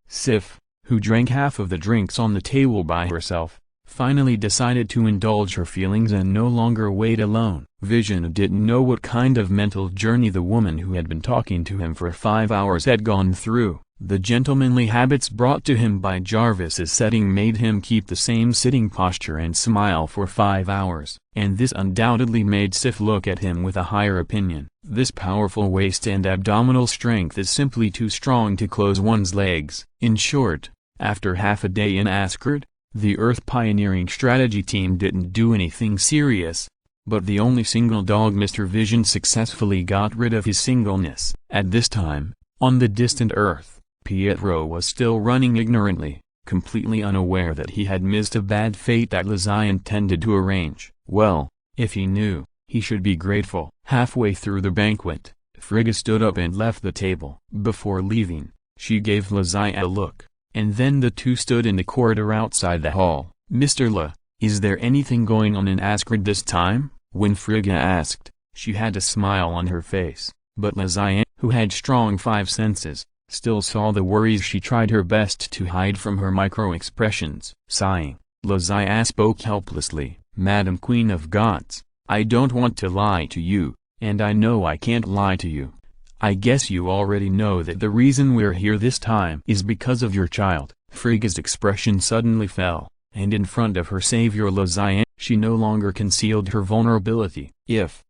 Sif, who drank half of the drinks on the table by herself, finally decided to indulge her feelings and no longer wait alone. Vision didn't know what kind of mental journey the woman who had been talking to him for 5 hours had gone through. The gentlemanly habits brought to him by Jarvis's setting made him keep the same sitting posture and smile for 5 hours, and this undoubtedly made Sif look at him with a higher opinion. This powerful waist and abdominal strength is simply too strong to close one's legs. In short, after half a day in Asgard, the Earth Pioneering Strategy Team didn't do anything serious, but the only single dog Mr. Vision successfully got rid of his singleness. At this time, on the distant Earth, Pietro was still running ignorantly, completely unaware that he had missed a bad fate that Lizia intended to arrange. Well, if he knew, He should be grateful. Halfway through the banquet, Frigga stood up and left the table. Before leaving, she gave Lizzie a look, and then the two stood in the corridor outside the hall. "Mr. La, is there anything going on in Asgard this time?" When Frigga asked, she had a smile on her face, but Lizzie, who had strong five senses, still saw the worries. She tried her best to hide from her micro-expressions. Sighing, Lizzie spoke helplessly, "Madam Queen of Gods, I don't want to lie to you, and I know I can't lie to you. I guess you already know that the reason we're here this time is because of your child." Frigga's expression suddenly fell, and in front of her savior Lizzie, she no longer concealed her vulnerability. If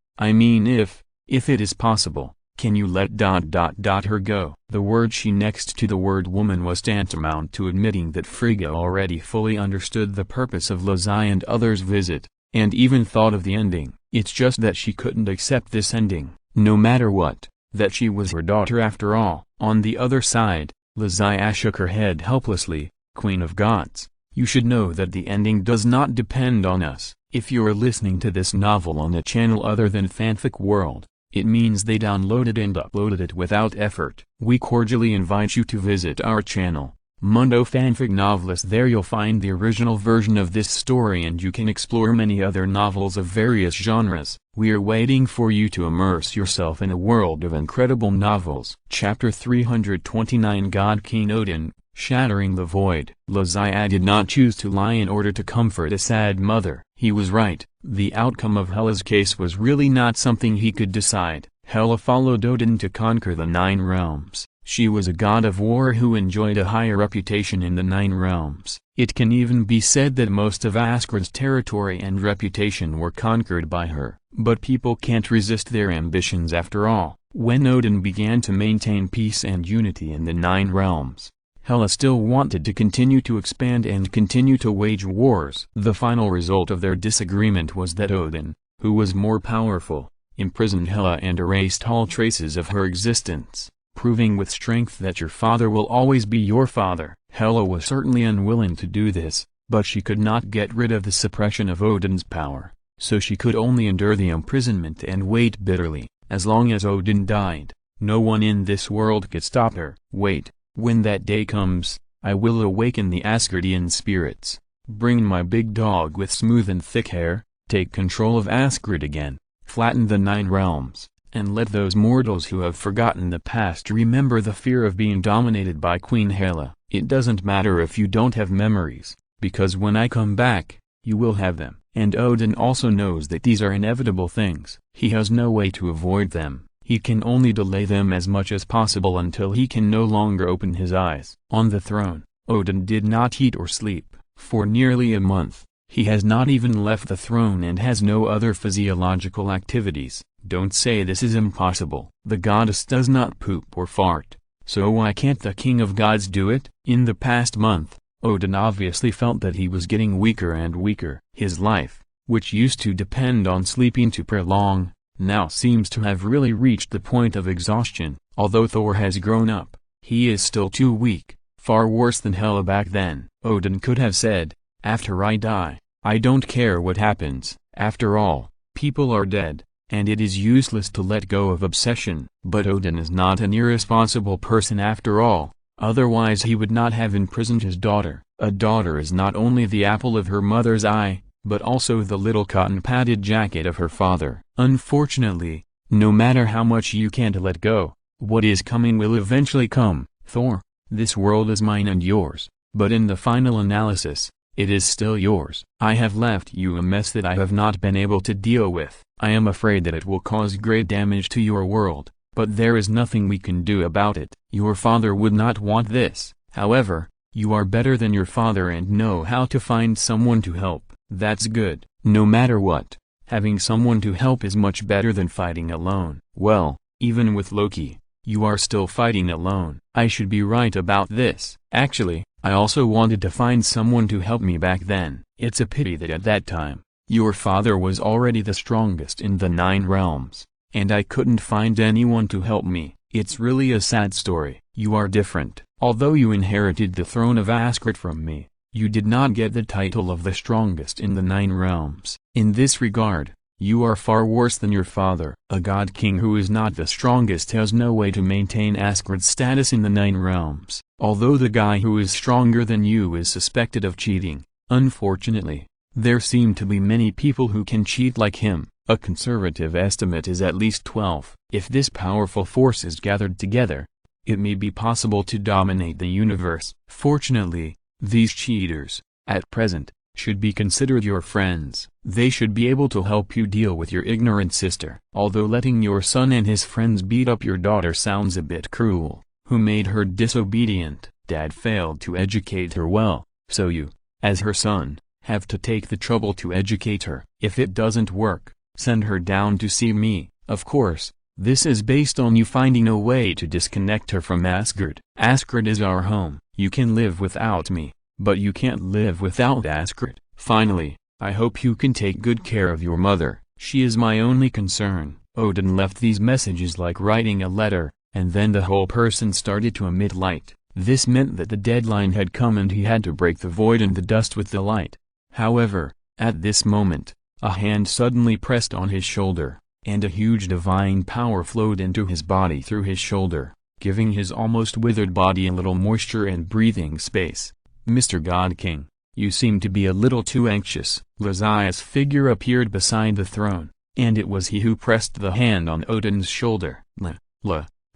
it is possible, can you let her go?" The word "she" next to the word "woman" was tantamount to admitting that Frigga already fully understood the purpose of Lizzie and others' visit, and even thought of the ending. It's just that she couldn't accept this ending, no matter what, that she was her daughter after all. On the other side, Lizzie shook her head helplessly. "Queen of Gods, you should know that the ending does not depend on us. If you're listening to this novel on a channel other than Fanfic World, it means they downloaded and uploaded it without effort. We cordially invite you to visit our channel, Mundo Fanfic Novelist. There you'll find the original version of this story and you can explore many other novels of various genres. We're waiting for you to immerse yourself in a world of incredible novels. Chapter 329 God King Odin, Shattering the Void. Lizzie did not choose to lie in order to comfort a sad mother. He was right. The outcome of Hela's case was really not something he could decide. Hela followed Odin to conquer the 9 realms. She was a god of war who enjoyed a high reputation in the 9 realms. It can even be said that most of Asgard's territory and reputation were conquered by her. But people can't resist their ambitions after all. When Odin began to maintain peace and unity in the 9 realms, Hela still wanted to continue to expand and continue to wage wars. The final result of their disagreement was that Odin, who was more powerful, imprisoned Hela and erased all traces of her existence, proving with strength that your father will always be your father. Hela was certainly unwilling to do this, but she could not get rid of the suppression of Odin's power, so she could only endure the imprisonment and wait bitterly. As long as Odin died, no one in this world could stop her. Wait. When that day comes, I will awaken the Asgardian spirits, bring my big dog with smooth and thick hair, take control of Asgard again, flatten the 9 realms, and let those mortals who have forgotten the past remember the fear of being dominated by Queen Hela. It doesn't matter if you don't have memories, because when I come back, you will have them. And Odin also knows that these are inevitable things. He has no way to avoid them. He can only delay them as much as possible until he can no longer open his eyes. On the throne, Odin did not eat or sleep for nearly a month. He has not even left the throne and has no other physiological activities. Don't say this is impossible. The goddess does not poop or fart, so why can't the king of gods do it? In the past month, Odin obviously felt that he was getting weaker and weaker. His life, which used to depend on sleeping to prolong, now seems to have really reached the point of exhaustion. Although Thor has grown up, he is still too weak, far worse than Hela back then. Odin could have said, "After I die, I don't care what happens. After all, people are dead, and it is useless to let go of obsession." But Odin is not an irresponsible person after all, otherwise he would not have imprisoned his daughter. A daughter is not only the apple of her mother's eye, but also the little cotton-padded jacket of her father. Unfortunately, no matter how much you can't let go, what is coming will eventually come. Thor, this world is mine and yours, but in the final analysis, it is still yours. I have left you a mess that I have not been able to deal with. I am afraid that it will cause great damage to your world, but there is nothing we can do about it. Your father would not want this. However, you are better than your father and know how to find someone to help. That's good. No matter what, having someone to help is much better than fighting alone. Well, even with Loki, you are still fighting alone. I should be right about this. Actually, I also wanted to find someone to help me back then. It's a pity that at that time, your father was already the strongest in the 9 realms, and I couldn't find anyone to help me. It's really a sad story. You are different. Although you inherited the throne of Asgard from me, you did not get the title of the strongest in the 9 realms. In this regard, You are far worse than your father. A god king who is not the strongest has no way to maintain Asgard's status in the Nine Realms. Although the guy who is stronger than you is suspected of cheating, unfortunately, there seem to be many people who can cheat like him. A conservative estimate is at least 12. If this powerful force is gathered together, it may be possible to dominate the universe. Fortunately, these cheaters, at present, should be considered your friends. They should be able to help you deal with your ignorant sister. Although letting your son and his friends beat up your daughter sounds a bit cruel, who made her disobedient? Dad failed to educate her well, so you, as her son, have to take the trouble to educate her. If it doesn't work, send her down to see me. Of course, this is based on you finding a way to disconnect her from Asgard. Asgard is our home. You can live without me, but you can't live without Asgard. Finally, I hope you can take good care of your mother. She is my only concern. Odin left these messages like writing a letter, and then the whole person started to emit light. This meant that the deadline had come and he had to break the void and the dust with the light. However, at this moment, a hand suddenly pressed on his shoulder, and a huge divine power flowed into his body through his shoulder, giving his almost withered body a little moisture and breathing space. Mr. God King, you seem to be a little too anxious. Lazia's figure appeared beside the throne, and it was he who pressed the hand on Odin's shoulder.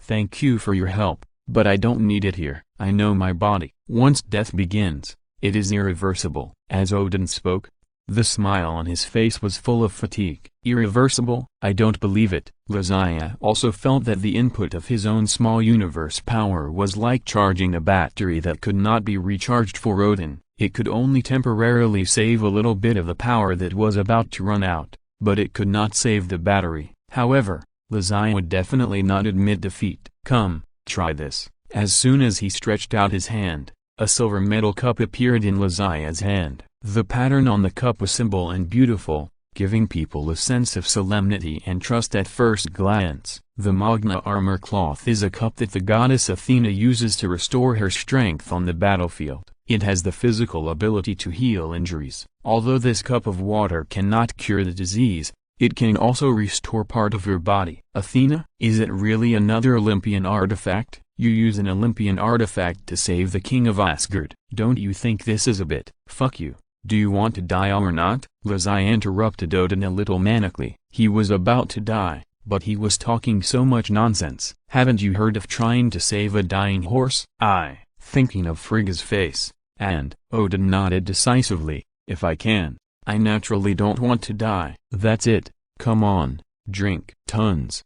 Thank you for your help, but I don't need it here. I know my body. Once death begins, it is irreversible. As Odin spoke, the smile on his face was full of fatigue. Irreversible? I don't believe it. Lazia also felt that the input of his own small universe power was like charging a battery that could not be recharged for Odin. It could only temporarily save a little bit of the power that was about to run out, but it could not save the battery. However, Lazia would definitely not admit defeat. Come, try this. As soon as he stretched out his hand, a silver metal cup appeared in Lazia's hand. The pattern on the cup was simple and beautiful, giving people a sense of solemnity and trust at first glance. The Magna armor cloth is a cup that the goddess Athena uses to restore her strength on the battlefield. It has the physical ability to heal injuries. Although this cup of water cannot cure the disease, it can also restore part of your body. Athena? Is it really another Olympian artifact? You use an Olympian artifact to save the king of Asgard. Don't you think this is a bit? Fuck you. Do you want to die or not? Lazia interrupted Odin a little manically. He was about to die, but he was talking so much nonsense. Haven't you heard of trying to save a dying horse? Thinking of Frigga's face, and Odin nodded decisively. If I can, I naturally don't want to die. That's it. Come on, drink. Tons.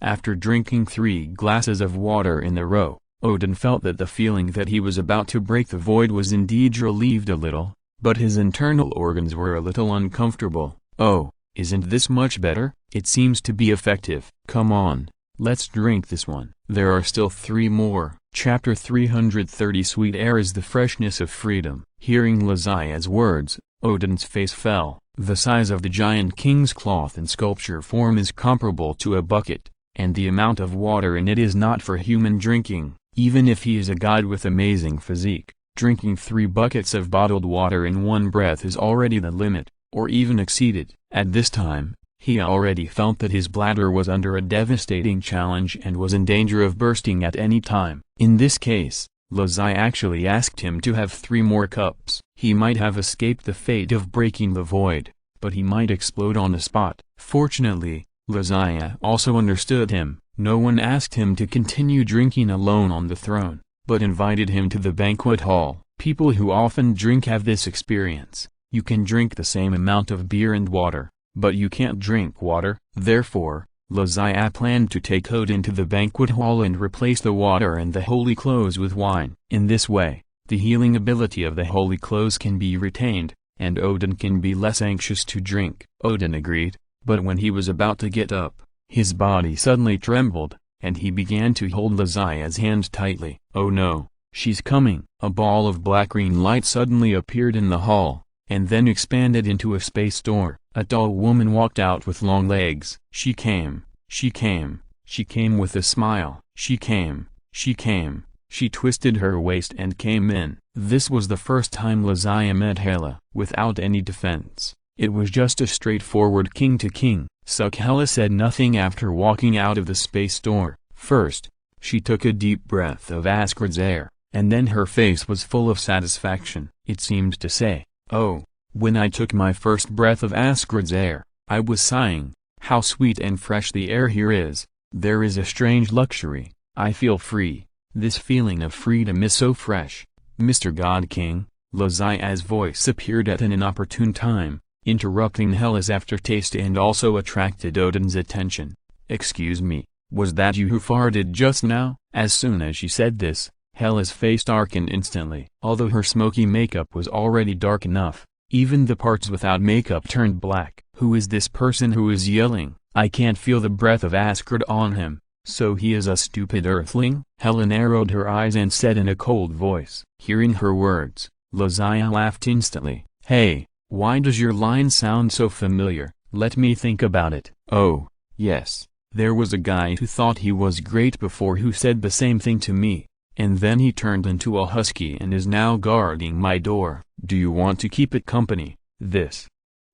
After drinking 3 glasses of water in a row, Odin felt that the feeling that he was about to break the void was indeed relieved a little, but his internal organs were a little uncomfortable. Oh, isn't this much better? It seems to be effective. Come on, let's drink this one. There are still 3 more. Chapter 330. Sweet air is the freshness of freedom. Hearing Lazia's words, Odin's face fell. The size of the giant king's cloth in sculpture form is comparable to a bucket, and the amount of water in it is not for human drinking. Even if he is a god with amazing physique, drinking 3 buckets of bottled water in one breath is already the limit, or even exceeded. At this time, he already felt that his bladder was under a devastating challenge and was in danger of bursting at any time. In this case, Lazia actually asked him to have 3 more cups. He might have escaped the fate of breaking the void, but he might explode on the spot. Fortunately, Lazia also understood him. No one asked him to continue drinking alone on the throne, but invited him to the banquet hall. People who often drink have this experience. You can drink the same amount of beer and water, but you can't drink water. Therefore, Lazia planned to take Odin to the banquet hall and replace the water and the holy clothes with wine. In this way, the healing ability of the holy clothes can be retained, and Odin can be less anxious to drink. Odin agreed, but when he was about to get up, his body suddenly trembled, and he began to hold Lazia's hand tightly. Oh no, she's coming! A ball of black-green light suddenly appeared in the hall, and then expanded into a space door. A tall woman walked out with long legs. She came with a smile. She came. She twisted her waist and came in. This was the first time Lazia met Hela. Without any defense, It was just a straightforward king to king. Suck. Hela said nothing after walking out of the space door. First, she took a deep breath of Asgard's air, and then her face was full of satisfaction. It seemed to say, "Oh, when I took my first breath of Asgard's air, I was sighing, how sweet and fresh the air here is. There is a strange luxury. I feel free. This feeling of freedom is so fresh." Mr. God King, Lazia's voice appeared at an inopportune time, interrupting Hela's aftertaste and also attracted Odin's attention. "Excuse me, was that you who farted just now?" As soon as she said this, Hela's face darkened instantly. Although her smoky makeup was already dark enough, even the parts without makeup turned black. "Who is this person who is yelling? I can't feel the breath of Asgard on him. So he is a stupid earthling?" Hela narrowed her eyes and said in a cold voice. Hearing her words, Lazia laughed instantly. "Hey, why does your line sound so familiar? Let me think about it. Oh, yes, there was a guy who thought he was great before who said the same thing to me, and then he turned into a husky and is now guarding my door. Do you want to keep it company?" This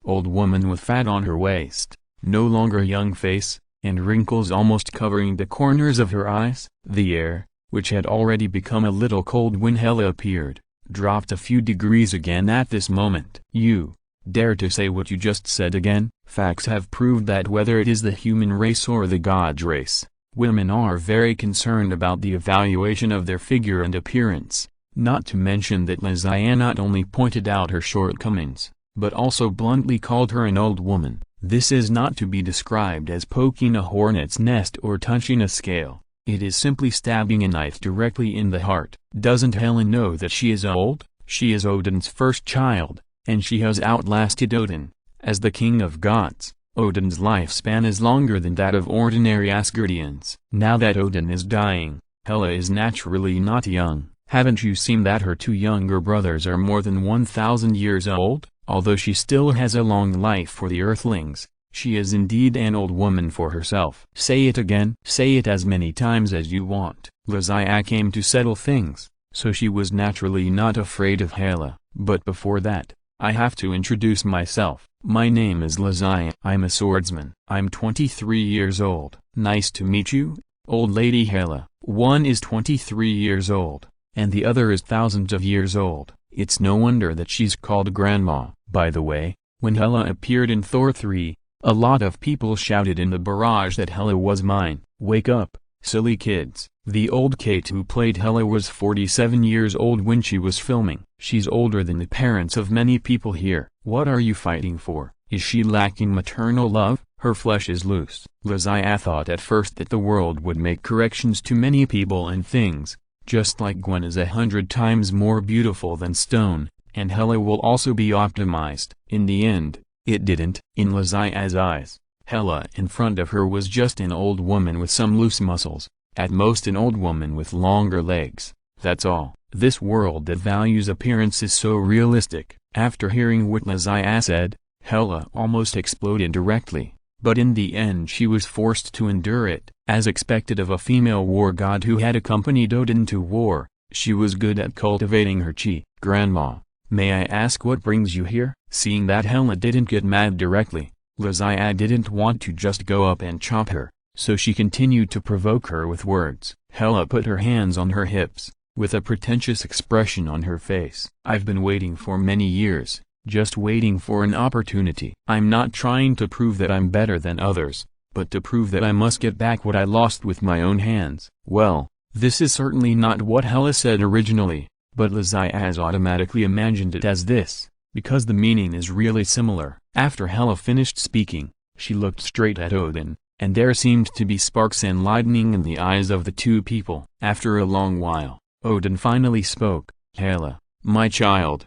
old woman with fat on her waist, no longer young face, and wrinkles almost covering the corners of her eyes. The air, which had already become a little cold when Hela appeared, dropped a few degrees again at this moment. "You dare to say what you just said again?" Facts have proved that whether it is the human race or the god race, women are very concerned about the evaluation of their figure and appearance. Not to mention that Lazia not only pointed out her shortcomings, but also bluntly called her an old woman. This is not to be described as poking a hornet's nest or touching a scale. It is simply stabbing a knife directly in the heart. Doesn't Helen know that she is old? She is Odin's first child, and she has outlasted Odin. As the king of gods, Odin's lifespan is longer than that of ordinary Asgardians. Now that Odin is dying, Hela is naturally not young. Haven't you seen that her two younger brothers are more than 1,000 years old? Although she still has a long life for the earthlings, she is indeed an old woman for herself. Say it again. Say it as many times as you want. Lazia came to settle things, so she was naturally not afraid of Hela. But before that, I have to introduce myself. My name is Lazia. I'm a swordsman. I'm 23 years old. Nice to meet you, old lady Hela. One is 23 years old, and the other is thousands of years old. It's no wonder that she's called Grandma. By the way, when Hela appeared in Thor 3, a lot of people shouted in the barrage that Hela was mine. Wake up, silly kids. The old Kate who played Hela was 47 years old when she was filming. She's older than the parents of many people here. What are you fighting for? Is she lacking maternal love? Her flesh is loose. Lazia thought at first that the world would make corrections to many people and things, just like Gwen is 100 times more beautiful than stone, and Hela will also be optimized. In the end, it didn't. In Lazia's eyes, Hela in front of her was just an old woman with some loose muscles, at most an old woman with longer legs, that's all. This world that values appearance is so realistic. After hearing what Lazia said, Hela almost exploded directly. But in the end she was forced to endure it. As expected of a female war god who had accompanied Odin to war, she was good at cultivating her chi. "Grandma, may I ask what brings you here?" Seeing that Hela didn't get mad directly, Lazia didn't want to just go up and chop her, so she continued to provoke her with words. Hela put her hands on her hips, with a pretentious expression on her face. "I've been waiting for many years. Just waiting for an opportunity. I'm not trying to prove that I'm better than others, but to prove that I must get back what I lost with my own hands." Well, this is certainly not what Hela said originally, but Lazia has automatically imagined it as this, because the meaning is really similar. After Hela finished speaking, she looked straight at Odin, and there seemed to be sparks and lightning in the eyes of the two people. After a long while, Odin finally spoke. "Hela, my child,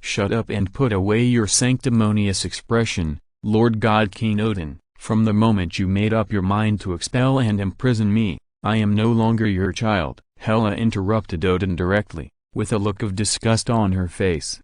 shut up and put away your sanctimonious expression, Lord God King Odin. From the moment you made up your mind to expel and imprison me, I am no longer your child." Hela interrupted Odin directly, with a look of disgust on her face.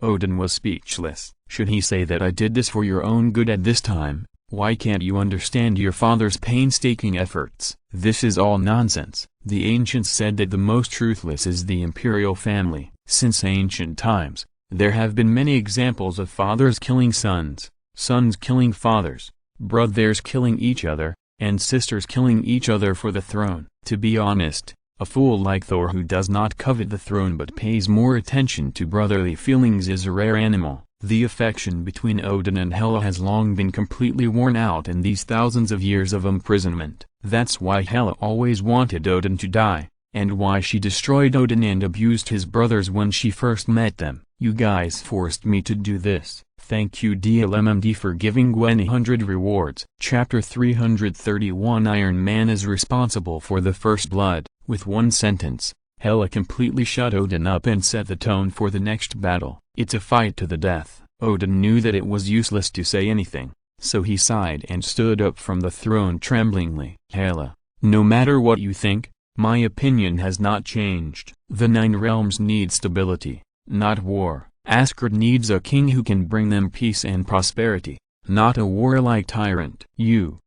Odin was speechless. Should he say that I did this for your own good at this time? Why can't you understand your father's painstaking efforts? This is all nonsense. The ancients said that the most truthless is the imperial family. Since ancient times, There have been many examples of fathers killing sons, sons killing fathers, brothers killing each other, and sisters killing each other for the throne. To be honest, a fool like Thor who does not covet the throne but pays more attention to brotherly feelings is a rare animal. The affection between Odin and Hela has long been completely worn out in these thousands of years of imprisonment. That's why Hela always wanted Odin to die, and why she destroyed Odin and abused his brothers when she first met them. You guys forced me to do this. Thank you DLMMD for giving Gwen 100 rewards. Chapter 331 Iron Man is responsible for the first blood. With one sentence, Hela completely shut Odin up and set the tone for the next battle. It's a fight to the death. Odin knew that it was useless to say anything, so he sighed and stood up from the throne tremblingly. Hela, no matter what you think, my opinion has not changed. The 9 realms need stability, not war. Asgard needs a king who can bring them peace and prosperity, not a warlike tyrant. You.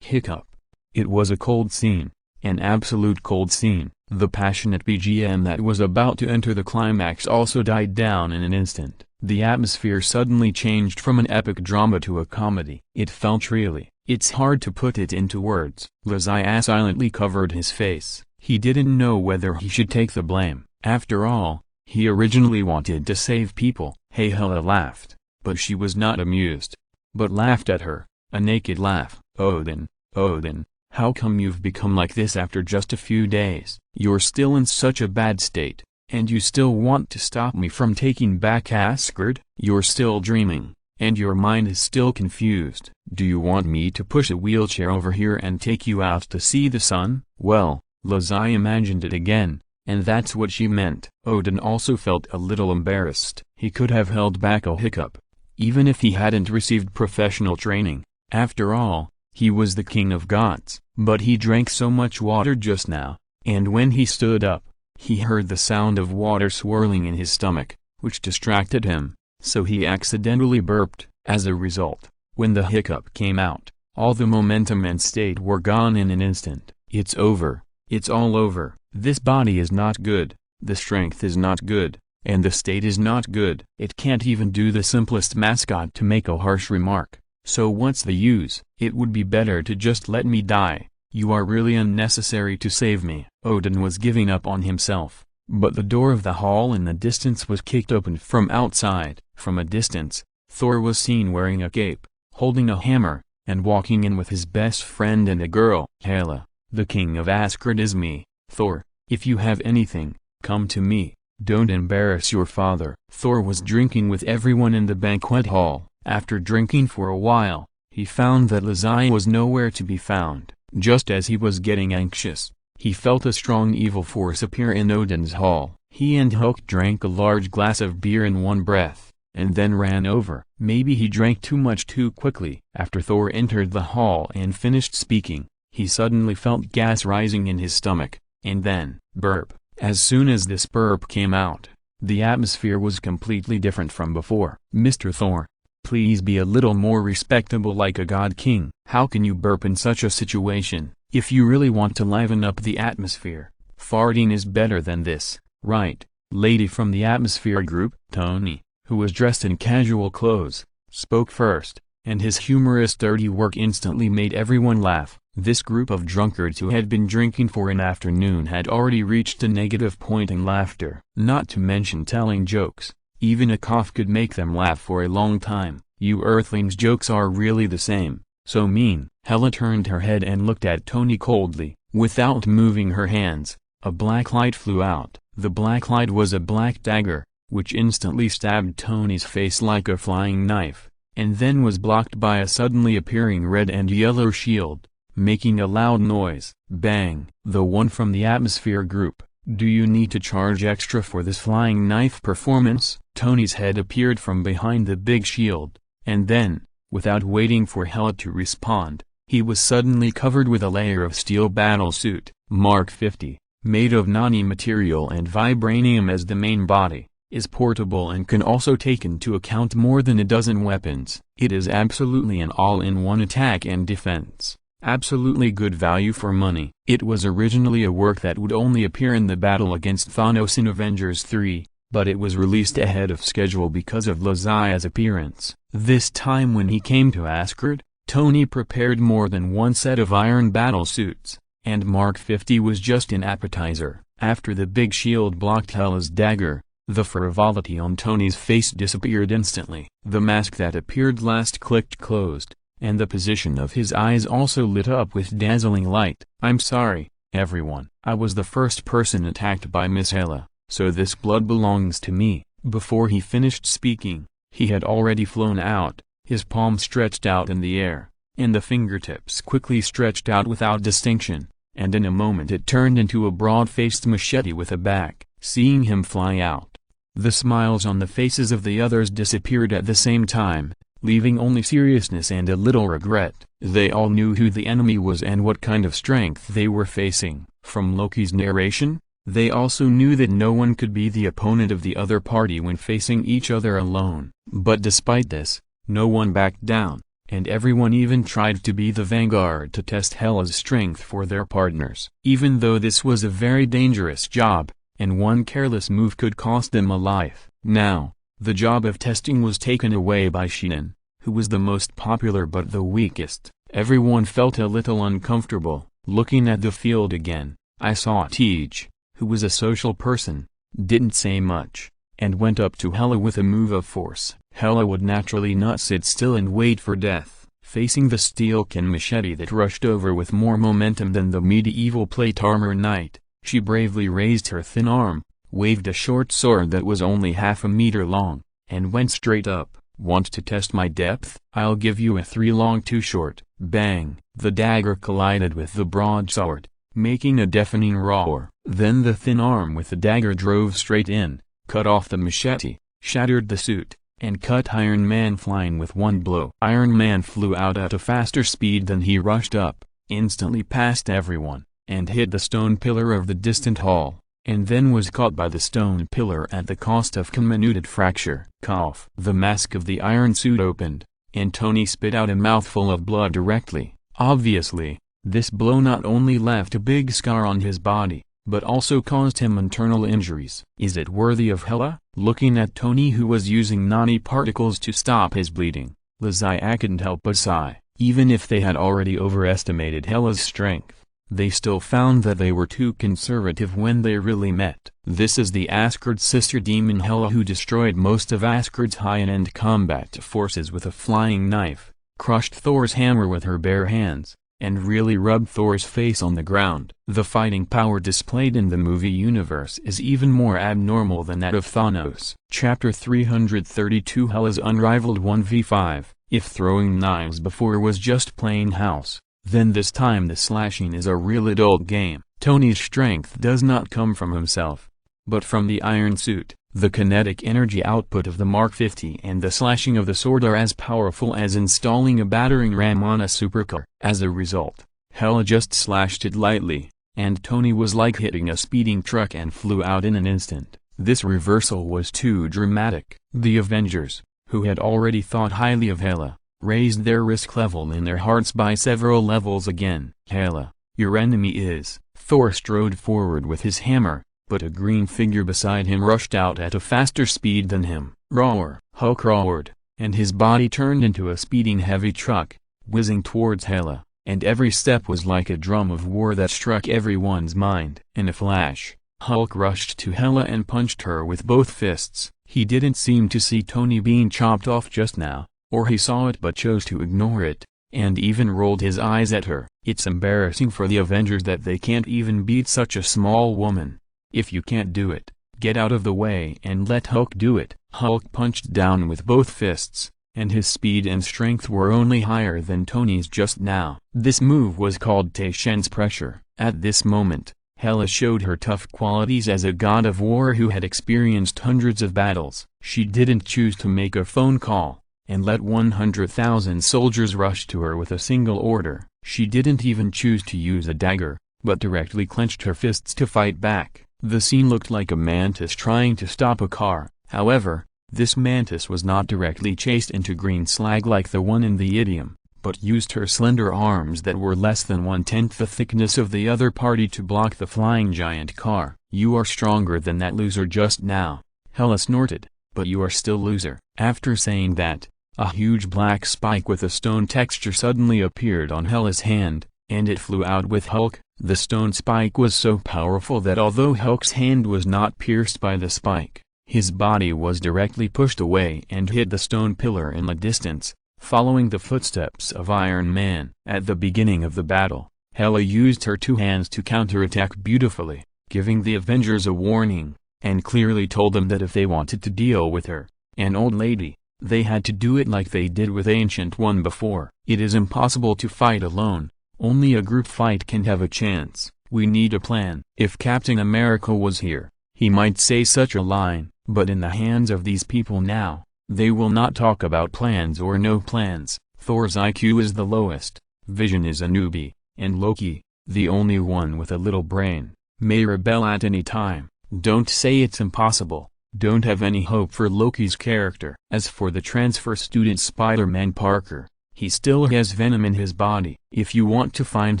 Hiccup. It was a cold scene, an absolute cold scene. The passionate BGM that was about to enter the climax also died down in an instant. The atmosphere suddenly changed from an epic drama to a comedy. It felt really, it's hard to put it into words. Lazia silently covered his face. He didn't know whether he should take the blame. After all, he originally wanted to save people. Hey, Hela laughed, but she was not amused, but laughed at her, a naked laugh. Odin, Odin, how come you've become like this after just a few days? You're still in such a bad state, and you still want to stop me from taking back Asgard? You're still dreaming, and your mind is still confused. Do you want me to push a wheelchair over here and take you out to see the sun? Well, Lazia imagined it again, and that's what she meant. Odin also felt a little embarrassed. He could have held back a hiccup, even if he hadn't received professional training. After all, he was the king of gods. But he drank so much water just now, and when he stood up, he heard the sound of water swirling in his stomach, which distracted him, so he accidentally burped. As a result, when the hiccup came out, all the momentum and state were gone in an instant. It's over. It's all over. This body is not good, the strength is not good, and the state is not good. It can't even do the simplest mascot to make a harsh remark. So what's the use? It would be better to just let me die. You are really unnecessary to save me. Odin was giving up on himself, but the door of the hall in the distance was kicked open from outside. From a distance, Thor was seen wearing a cape, holding a hammer, and walking in with his best friend and a girl. Hela, the king of Asgard is me. Thor, if you have anything, come to me. Don't embarrass your father. Thor was drinking with everyone in the banquet hall. After drinking for a while, he found that Lazia was nowhere to be found. Just as he was getting anxious, he felt a strong evil force appear in Odin's hall. He and Hulk drank a large glass of beer in one breath, and then ran over. Maybe he drank too much too quickly. After Thor entered the hall and finished speaking, he suddenly felt gas rising in his stomach, and then, burp. As soon as this burp came out, the atmosphere was completely different from before. Mr. Thor, please be a little more respectable like a god king. How can you burp in such a situation? If you really want to liven up the atmosphere, farting is better than this, right? Lady from the atmosphere group, Tony, who was dressed in casual clothes, spoke first, and his humorous dirty work instantly made everyone laugh. This group of drunkards who had been drinking for an afternoon had already reached a negative point in laughter. Not to mention telling jokes. Even a cough could make them laugh for a long time. You earthlings' jokes are really the same, so mean. Hela turned her head and looked at Tony coldly. Without moving her hands, a black light flew out. The black light was a black dagger, which instantly stabbed Tony's face like a flying knife, and then was blocked by a suddenly appearing red and yellow shield, making a loud noise. Bang! The one from the atmosphere group. Do you need to charge extra for this flying knife performance? Tony's head appeared from behind the big shield, and then, without waiting for Hela to respond, he was suddenly covered with a layer of steel battlesuit, Mark 50, made of nani material and vibranium as the main body, is portable and can also take into account more than a dozen weapons. It is absolutely an all-in-one attack and defense. Absolutely good value for money. It was originally a work that would only appear in the battle against Thanos in Avengers 3, but it was released ahead of schedule because of Lazia's appearance. This time when he came to Asgard, Tony prepared more than one set of iron battle suits, and Mark 50 was just an appetizer. After the big shield blocked Hela's dagger, the frivolity on Tony's face disappeared instantly. The mask that appeared last clicked closed, and the position of his eyes also lit up with dazzling light. "I'm sorry, everyone. I was the first person attacked by Miss Hela, so this blood belongs to me." Before he finished speaking, he had already flown out, his palm stretched out in the air, and the fingertips quickly stretched out without distinction, and in a moment it turned into a broad-faced machete with a back. Seeing him fly out, the smiles on the faces of the others disappeared at the same time, leaving only seriousness and a little regret. They all knew who the enemy was and what kind of strength they were facing. From Loki's narration, they also knew that no one could be the opponent of the other party when facing each other alone. But despite this, no one backed down, and everyone even tried to be the vanguard to test Hela's strength for their partners. Even though this was a very dangerous job, and one careless move could cost them a life. Now, the job of testing was taken away by Shinan, who was the most popular but the weakest. Everyone felt a little uncomfortable. Looking at the field again, I saw Tej, who was a social person, didn't say much, and went up to Hela with a move of force. Hela would naturally not sit still and wait for death. Facing the steel-kin machete that rushed over with more momentum than the medieval plate armor knight, she bravely raised her thin arm, waved a short sword that was only half a meter long, and went straight up. "Want to test my depth? I'll give you a 3 long 2 short." Bang! The dagger collided with the broadsword, making a deafening roar. Then the thin arm with the dagger drove straight in, cut off the machete, shattered the suit, and cut Iron Man flying with one blow. Iron Man flew out at a faster speed than he rushed up, instantly passed everyone, and hit the stone pillar of the distant hall, and then was caught by the stone pillar at the cost of comminuted fracture. Cough. The mask of the iron suit opened, and Tony spit out a mouthful of blood directly. Obviously, this blow not only left a big scar on his body, but also caused him internal injuries. Is it worthy of Hela? Looking at Tony, who was using nani particles to stop his bleeding, Lazia couldn't help but sigh. Even if they had already overestimated Hela's strength, they still found that they were too conservative when they really met. This is the Asgard sister demon Hela, who destroyed most of Asgard's high-end combat forces with a flying knife, crushed Thor's hammer with her bare hands, and really rubbed Thor's face on the ground. The fighting power displayed in the movie universe is even more abnormal than that of Thanos. Chapter 332 Hela's unrivaled 1v5. If throwing knives before was just playing house, then this time the slashing is a real adult game. Tony's strength does not come from himself, but from the iron suit. The kinetic energy output of the Mark 50 and the slashing of the sword are as powerful as installing a battering ram on a supercar. As a result, Hela just slashed it lightly, and Tony was like hitting a speeding truck and flew out in an instant. This reversal was too dramatic. The Avengers, who had already thought highly of Hela, raised their risk level in their hearts by several levels again. "Hela, your enemy is..." Thor strode forward with his hammer, but a green figure beside him rushed out at a faster speed than him. Roar! Hulk roared, and his body turned into a speeding heavy truck, whizzing towards Hela, and every step was like a drum of war that struck everyone's mind. In a flash, Hulk rushed to Hela and punched her with both fists. He didn't seem to see Tony being chopped off just now, or he saw it but chose to ignore it, and even rolled his eyes at her. It's embarrassing for the Avengers that they can't even beat such a small woman. If you can't do it, get out of the way and let Hulk do it. Hulk punched down with both fists, and his speed and strength were only higher than Tony's just now. This move was called Taishen's pressure. At this moment, Hela showed her tough qualities as a god of war who had experienced hundreds of battles. She didn't choose to make a phone call and let 100,000 soldiers rush to her with a single order. She didn't even choose to use a dagger, but directly clenched her fists to fight back. The scene looked like a mantis trying to stop a car. However, this mantis was not directly chased into green slag like the one in the idiom, but used her slender arms that were less than 1/10 the thickness of the other party to block the flying giant car. "You are stronger than that loser just now," Hela snorted, "But you are still loser." After saying that, a huge black spike with a stone texture suddenly appeared on Hela's hand, and it flew out with Hulk. The stone spike was so powerful that although Hulk's hand was not pierced by the spike, his body was directly pushed away and hit the stone pillar in the distance, following the footsteps of Iron Man. At the beginning of the battle, Hela used her two hands to counterattack beautifully, giving the Avengers a warning, and clearly told them that if they wanted to deal with her, an old lady, they had to do it like they did with Ancient One before. It is impossible to fight alone, only a group fight can have a chance. We need a plan. If Captain America was here, he might say such a line, but in the hands of these people now, they will not talk about plans or no plans. Thor's IQ is the lowest, Vision is a newbie, and Loki, the only one with a little brain, may rebel at any time. Don't say it's impossible. Don't have any hope for Loki's character. As for the transfer student Spider-Man Parker, he still has venom in his body. If you want to find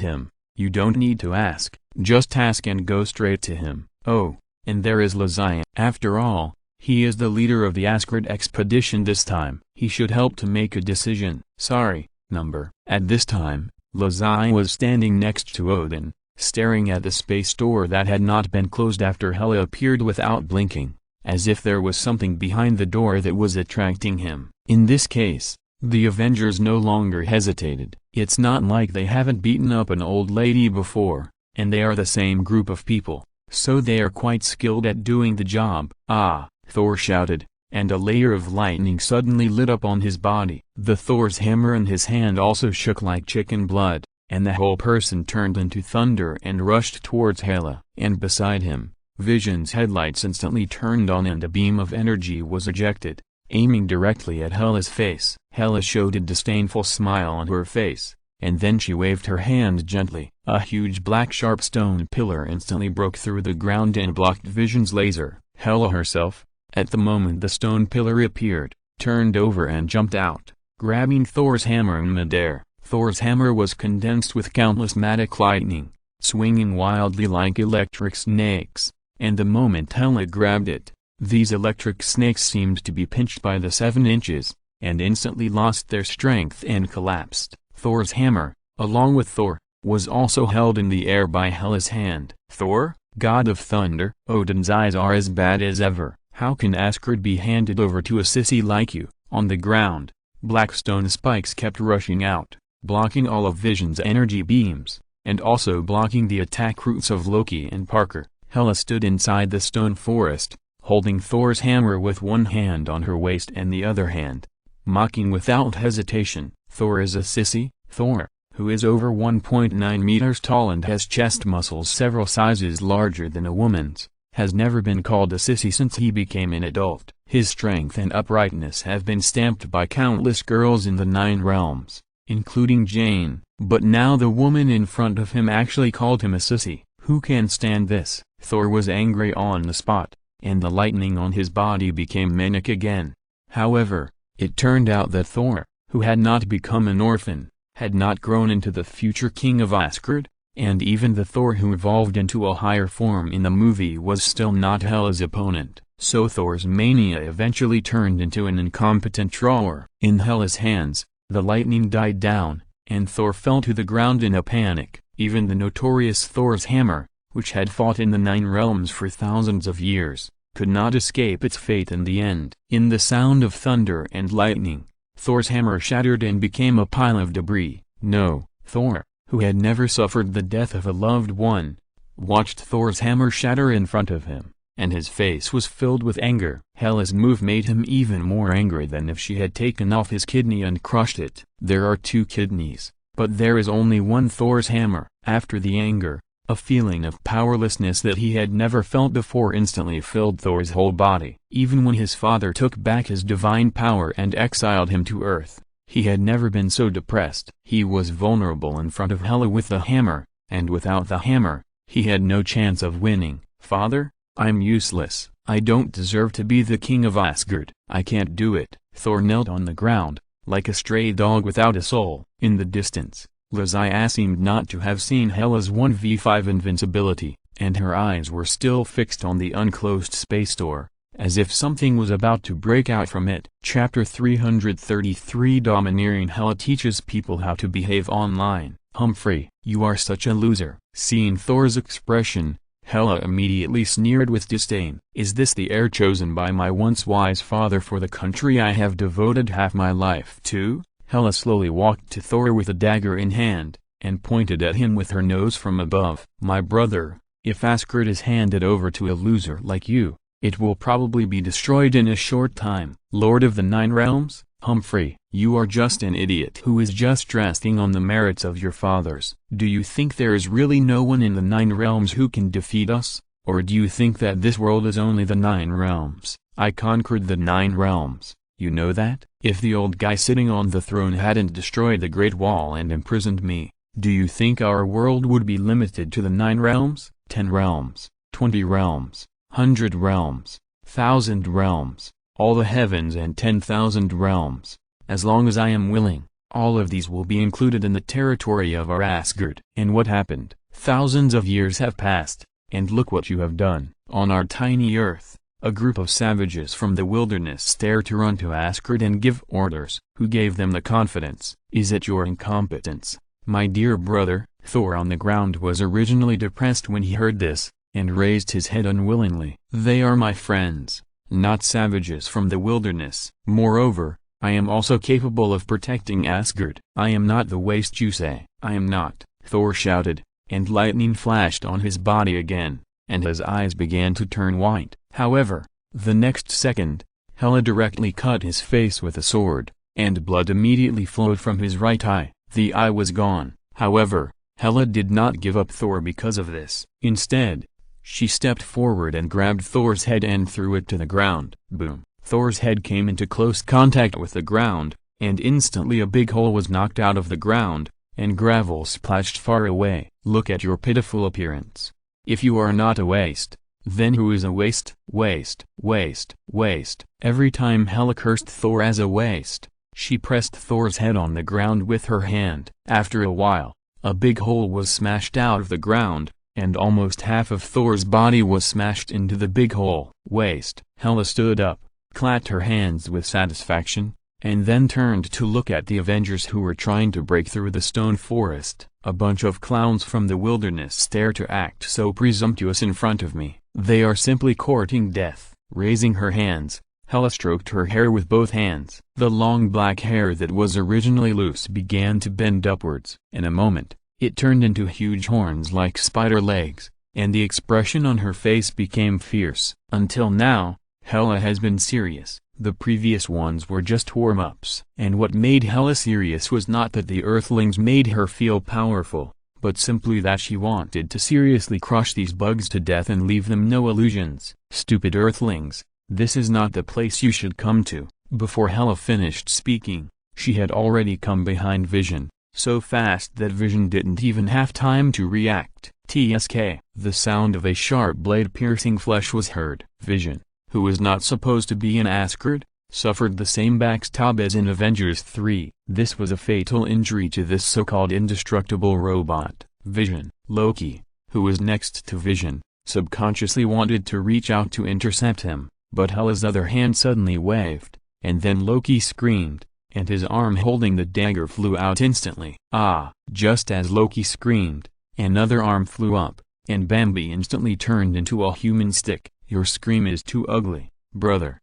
him, you don't need to ask, just ask and go straight to him. Oh, and there is Lazian. After all, he is the leader of the Asgard expedition this time. He should help to make a decision. Sorry, number. At this time, Lazian was standing next to Odin, staring at the space door that had not been closed after Hela appeared without blinking, as if there was something behind the door that was attracting him. In this case, the Avengers no longer hesitated. It's not like they haven't beaten up an old lady before, and they are the same group of people, so they are quite skilled at doing the job. Ah! Thor shouted, and a layer of lightning suddenly lit up on his body. The Thor's hammer in his hand also shook like chicken blood, and the whole person turned into thunder and rushed towards Hela. And beside him, Vision's headlights instantly turned on and a beam of energy was ejected, aiming directly at Hela's face. Hela showed a disdainful smile on her face, and then she waved her hand gently. A huge black sharp stone pillar instantly broke through the ground and blocked Vision's laser. Hela herself, at the moment the stone pillar appeared, turned over and jumped out, grabbing Thor's hammer in midair. Thor's hammer was condensed with countless magic lightning, swinging wildly like electric snakes, and the moment Hela grabbed it, these electric snakes seemed to be pinched by the 7 inches, and instantly lost their strength and collapsed. Thor's hammer, along with Thor, was also held in the air by Hela's hand. Thor, god of thunder, Odin's eyes are as bad as ever. How can Asgard be handed over to a sissy like you? On the ground, black stone spikes kept rushing out, blocking all of Vision's energy beams, and also blocking the attack routes of Loki and Parker. Hela stood inside the stone forest, holding Thor's hammer with one hand on her waist and the other hand, mocking without hesitation. Thor is a sissy? Thor, who is over 1.9 meters tall and has chest muscles several sizes larger than a woman's, has never been called a sissy since he became an adult. His strength and uprightness have been stamped by countless girls in the 9 realms, including Jane, but now the woman in front of him actually called him a sissy. Who can stand this? Thor was angry on the spot, and the lightning on his body became manic again. However, it turned out that Thor, who had not become an orphan, had not grown into the future king of Asgard, and even the Thor who evolved into a higher form in the movie was still not Hela's opponent. So Thor's mania eventually turned into an incompetent troller. In Hela's hands, the lightning died down, and Thor fell to the ground in a panic. Even the notorious Thor's hammer, which had fought in the 9 realms for thousands of years, could not escape its fate in the end. In the sound of thunder and lightning, Thor's hammer shattered and became a pile of debris. No, Thor, who had never suffered the death of a loved one, watched Thor's hammer shatter in front of him, and his face was filled with anger. Hela's move made him even more angry than if she had taken off his kidney and crushed it. There are 2 kidneys, but there is only one Thor's hammer. After the anger, a feeling of powerlessness that he had never felt before instantly filled Thor's whole body. Even when his father took back his divine power and exiled him to Earth, he had never been so depressed. He was vulnerable in front of Hela with the hammer, and without the hammer, he had no chance of winning. Father, I'm useless. I don't deserve to be the king of Asgard. I can't do it. Thor knelt on the ground, like a stray dog without a soul. In the distance, Lazia seemed not to have seen Hela's 1v5 invincibility, and her eyes were still fixed on the unclosed space door, as if something was about to break out from it. Chapter 333 Domineering Hela teaches people how to behave online. Humphrey, you are such a loser. Seeing Thor's expression, Hela immediately sneered with disdain. Is this the heir chosen by my once wise father for the country I have devoted half my life to? Hela slowly walked to Thor with a dagger in hand, and pointed at him with her nose from above. My brother, if Asgard is handed over to a loser like you, it will probably be destroyed in a short time. Lord of the Nine Realms, Humphrey, you are just an idiot who is just resting on the merits of your fathers. Do you think there is really no one in the Nine Realms who can defeat us? Or do you think that this world is only the Nine Realms? I conquered the Nine Realms, you know that? If the old guy sitting on the throne hadn't destroyed the Great Wall and imprisoned me, do you think our world would be limited to the 9 realms, 10 realms, 20 realms, 100 realms, 1,000 realms, all the heavens and 10,000 realms? As long as I am willing, all of these will be included in the territory of our Asgard. And what happened? Thousands of years have passed, and look what you have done. On our tiny earth, a group of savages from the wilderness dare to run to Asgard and give orders. Who gave them the confidence? Is it your incompetence? My dear brother, Thor on the ground was originally depressed when he heard this, and raised his head unwillingly. They are my friends, not savages from the wilderness. Moreover, I am also capable of protecting Asgard. I am not the waste you say. I am not, Thor shouted, and lightning flashed on his body again, and his eyes began to turn white. However, the next second, Hela directly cut his face with a sword, and blood immediately flowed from his right eye. The eye was gone. However, Hela did not give up Thor because of this. Instead, she stepped forward and grabbed Thor's head and threw it to the ground. Boom! Thor's head came into close contact with the ground, and instantly a big hole was knocked out of the ground, and gravel splashed far away. Look at your pitiful appearance. If you are not a waste, then who is a waste? Waste, waste, waste. Every time Hela cursed Thor as a waste, she pressed Thor's head on the ground with her hand. After a while, a big hole was smashed out of the ground, and almost half of Thor's body was smashed into the big hole. Waste. Hela stood up, clapped her hands with satisfaction, and then turned to look at the Avengers who were trying to break through the stone forest. A bunch of clowns from the wilderness dare to act so presumptuous in front of me. They are simply courting death. Raising her hands, Hela stroked her hair with both hands. The long black hair that was originally loose began to bend upwards. In a moment, it turned into huge horns like spider legs, and the expression on her face became fierce. Until now, Hela has been serious. The previous ones were just warm-ups. And what made Hela serious was not that the Earthlings made her feel powerful, but simply that she wanted to seriously crush these bugs to death and leave them no illusions. Stupid Earthlings, this is not the place you should come to. Before Hela finished speaking, she had already come behind Vision, so fast that Vision didn't even have time to react. TSK. The sound of a sharp blade piercing flesh was heard. Vision, who was not supposed to be in Asgard, suffered the same backstab as in Avengers 3. This was a fatal injury to this so-called indestructible robot. Vision. Loki, who was next to Vision, subconsciously wanted to reach out to intercept him, but Hela's other hand suddenly waved, and then Loki screamed, and his arm holding the dagger flew out instantly. Ah! Just as Loki screamed, another arm flew up, and Bambi instantly turned into a human stick. Your scream is too ugly, brother.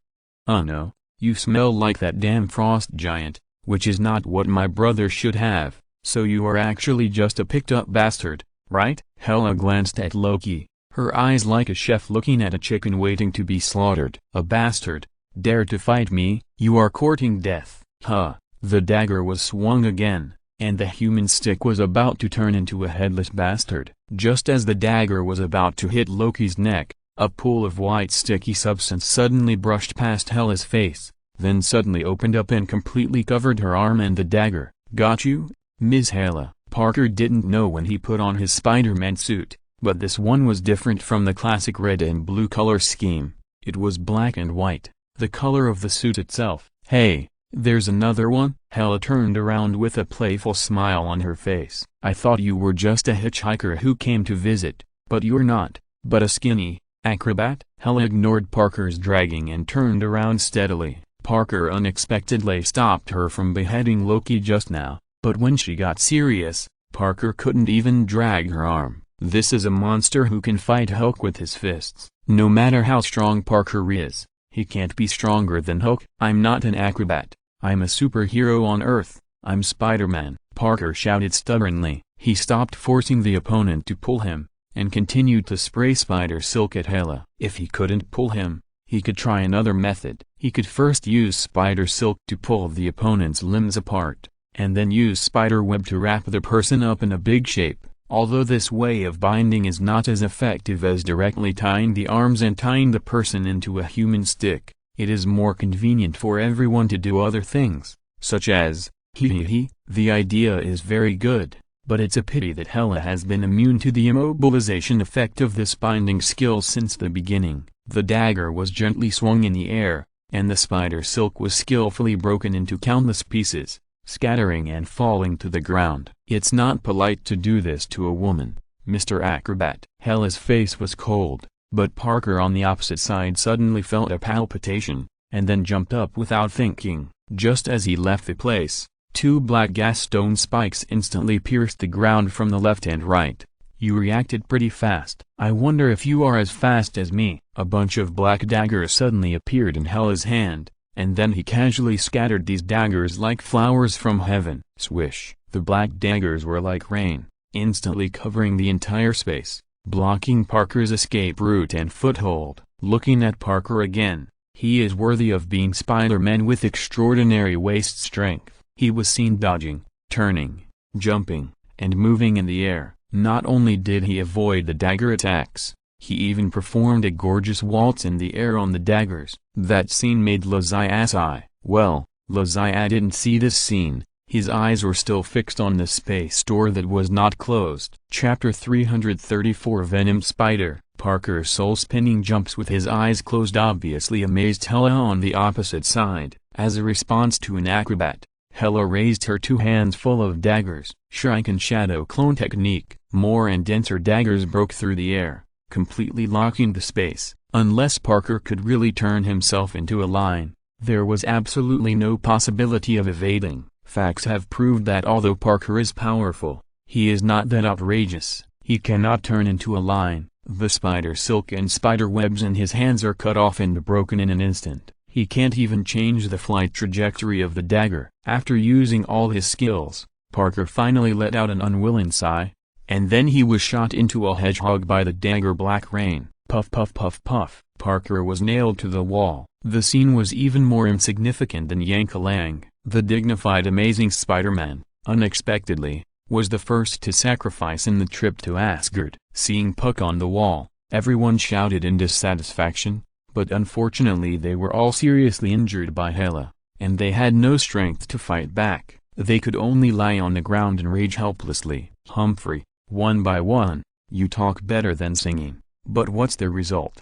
No, you smell like that damn frost giant, which is not what my brother should have, so you are actually just a picked-up bastard, right? Hela glanced at Loki, her eyes like a chef looking at a chicken waiting to be slaughtered. A bastard? Dare to fight me? You are courting death. Huh. The dagger was swung again, and the human stick was about to turn into a headless bastard. Just as the dagger was about to hit Loki's neck, a pool of white sticky substance suddenly brushed past Hela's face, then suddenly opened up and completely covered her arm and the dagger. Got you, Ms. Hela. Parker didn't know when he put on his Spider-Man suit, but this one was different from the classic red and blue color scheme. It was black and white, the color of the suit itself. Hey, there's another one? Hela turned around with a playful smile on her face. I thought you were just a hitchhiker who came to visit, but you're not, but a skinny, Acrobat? Hela ignored Parker's dragging and turned around steadily. Parker unexpectedly stopped her from beheading Loki just now, but when she got serious, Parker couldn't even drag her arm. This is a monster who can fight Hulk with his fists. No matter how strong Parker is, he can't be stronger than Hulk. I'm not an acrobat. I'm a superhero on Earth. I'm Spider-Man, Parker shouted stubbornly. He stopped forcing the opponent to pull him, and continued to spray spider silk at Hela. If he couldn't pull him, he could try another method. He could first use spider silk to pull the opponent's limbs apart, and then use spider web to wrap the person up in a big shape. Although this way of binding is not as effective as directly tying the arms and tying the person into a human stick, it is more convenient for everyone to do other things, such as, the idea is very good, but it's a pity that Hela has been immune to the immobilization effect of this binding skill since the beginning. The dagger was gently swung in the air, and the spider silk was skillfully broken into countless pieces, scattering and falling to the ground. It's not polite to do this to a woman, Mr. Acrobat. Hela's face was cold, but Parker on the opposite side suddenly felt a palpitation, and then jumped up without thinking. Just as he left the place, two black gas stone spikes instantly pierced the ground from the left and right. You reacted pretty fast. I wonder if you are as fast as me. A bunch of black daggers suddenly appeared in Hela's hand, and then he casually scattered these daggers like flowers from heaven. Swish! The black daggers were like rain, instantly covering the entire space, blocking Parker's escape route and foothold. Looking at Parker again, he is worthy of being Spider-Man with extraordinary waist strength. He was seen dodging, turning, jumping, and moving in the air. Not only did he avoid the dagger attacks, he even performed a gorgeous waltz in the air on the daggers. That scene made Lazia sigh. Well, Lazia didn't see this scene. His eyes were still fixed on the space door that was not closed. Chapter 334 Venom Spider. Parker's soul-spinning jumps with his eyes closed obviously amazed Hela on the opposite side. As a response to an acrobat, Hela raised her two hands full of daggers. Shrike and Shadow Clone Technique. More and denser daggers broke through the air, completely locking the space. Unless Parker could really turn himself into a line, there was absolutely no possibility of evading. Facts have proved that although Parker is powerful, he is not that outrageous. He cannot turn into a line. The spider silk and spider webs in his hands are cut off and broken in an instant. He can't even change the flight trajectory of the dagger. After using all his skills, Parker finally let out an unwilling sigh, and then he was shot into a hedgehog by the dagger black rain. Puff puff puff puff. Parker was nailed to the wall. The scene was even more insignificant than Yank-a-Lang. The dignified amazing Spider-Man, unexpectedly, was the first to sacrifice in the trip to Asgard. Seeing Puck on the wall, everyone shouted in dissatisfaction, but unfortunately they were all seriously injured by Hela, and they had no strength to fight back. They could only lie on the ground and rage helplessly. Humphrey, one by one, you talk better than singing. But what's the result?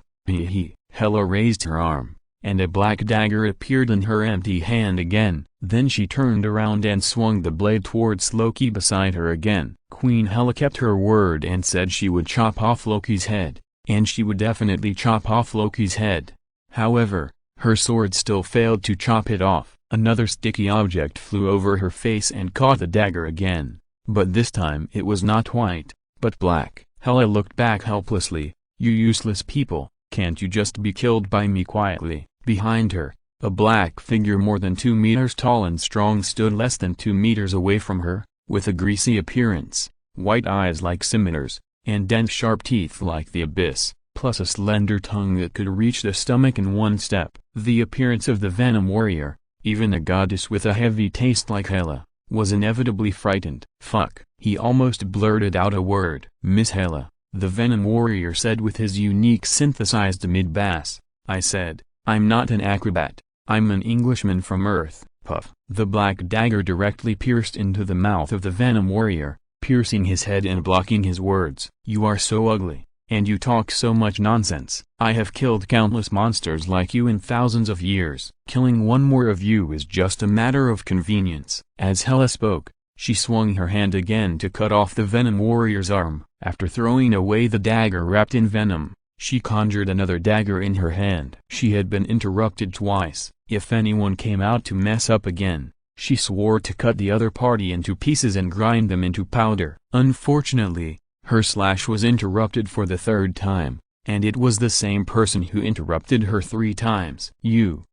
Hela raised her arm, and a black dagger appeared in her empty hand again. Then she turned around and swung the blade towards Loki beside her again. Queen Hela kept her word and said she would chop off Loki's head, and she would definitely chop off Loki's head. However, her sword still failed to chop it off. Another sticky object flew over her face and caught the dagger again, but this time it was not white, but black. Hela looked back helplessly. You useless people, can't you just be killed by me quietly? Behind her, a black figure more than 2 meters tall and strong stood less than 2 meters away from her, with a greasy appearance, white eyes like scimitars, and dense sharp teeth like the abyss, plus a slender tongue that could reach the stomach in one step. The appearance of the Venom Warrior, even a goddess with a heavy taste like Hela, was inevitably frightened. Fuck. He almost blurted out a word. Miss Hela, the Venom Warrior said with his unique synthesized mid-bass. I said, I'm not an acrobat. I'm an Englishman from Earth. Puff. The black dagger directly pierced into the mouth of the Venom Warrior, piercing his head and blocking his words. You are so ugly, and you talk so much nonsense. I have killed countless monsters like you in thousands of years. Killing one more of you is just a matter of convenience. As Hela spoke, she swung her hand again to cut off the Venom Warrior's arm. After throwing away the dagger wrapped in venom, She conjured another dagger in her hand. She had been interrupted twice. If anyone came out to mess up again, she swore to cut the other party into pieces and grind them into powder. Unfortunately, her slash was interrupted for the third time, and it was the same person who interrupted her 3 times.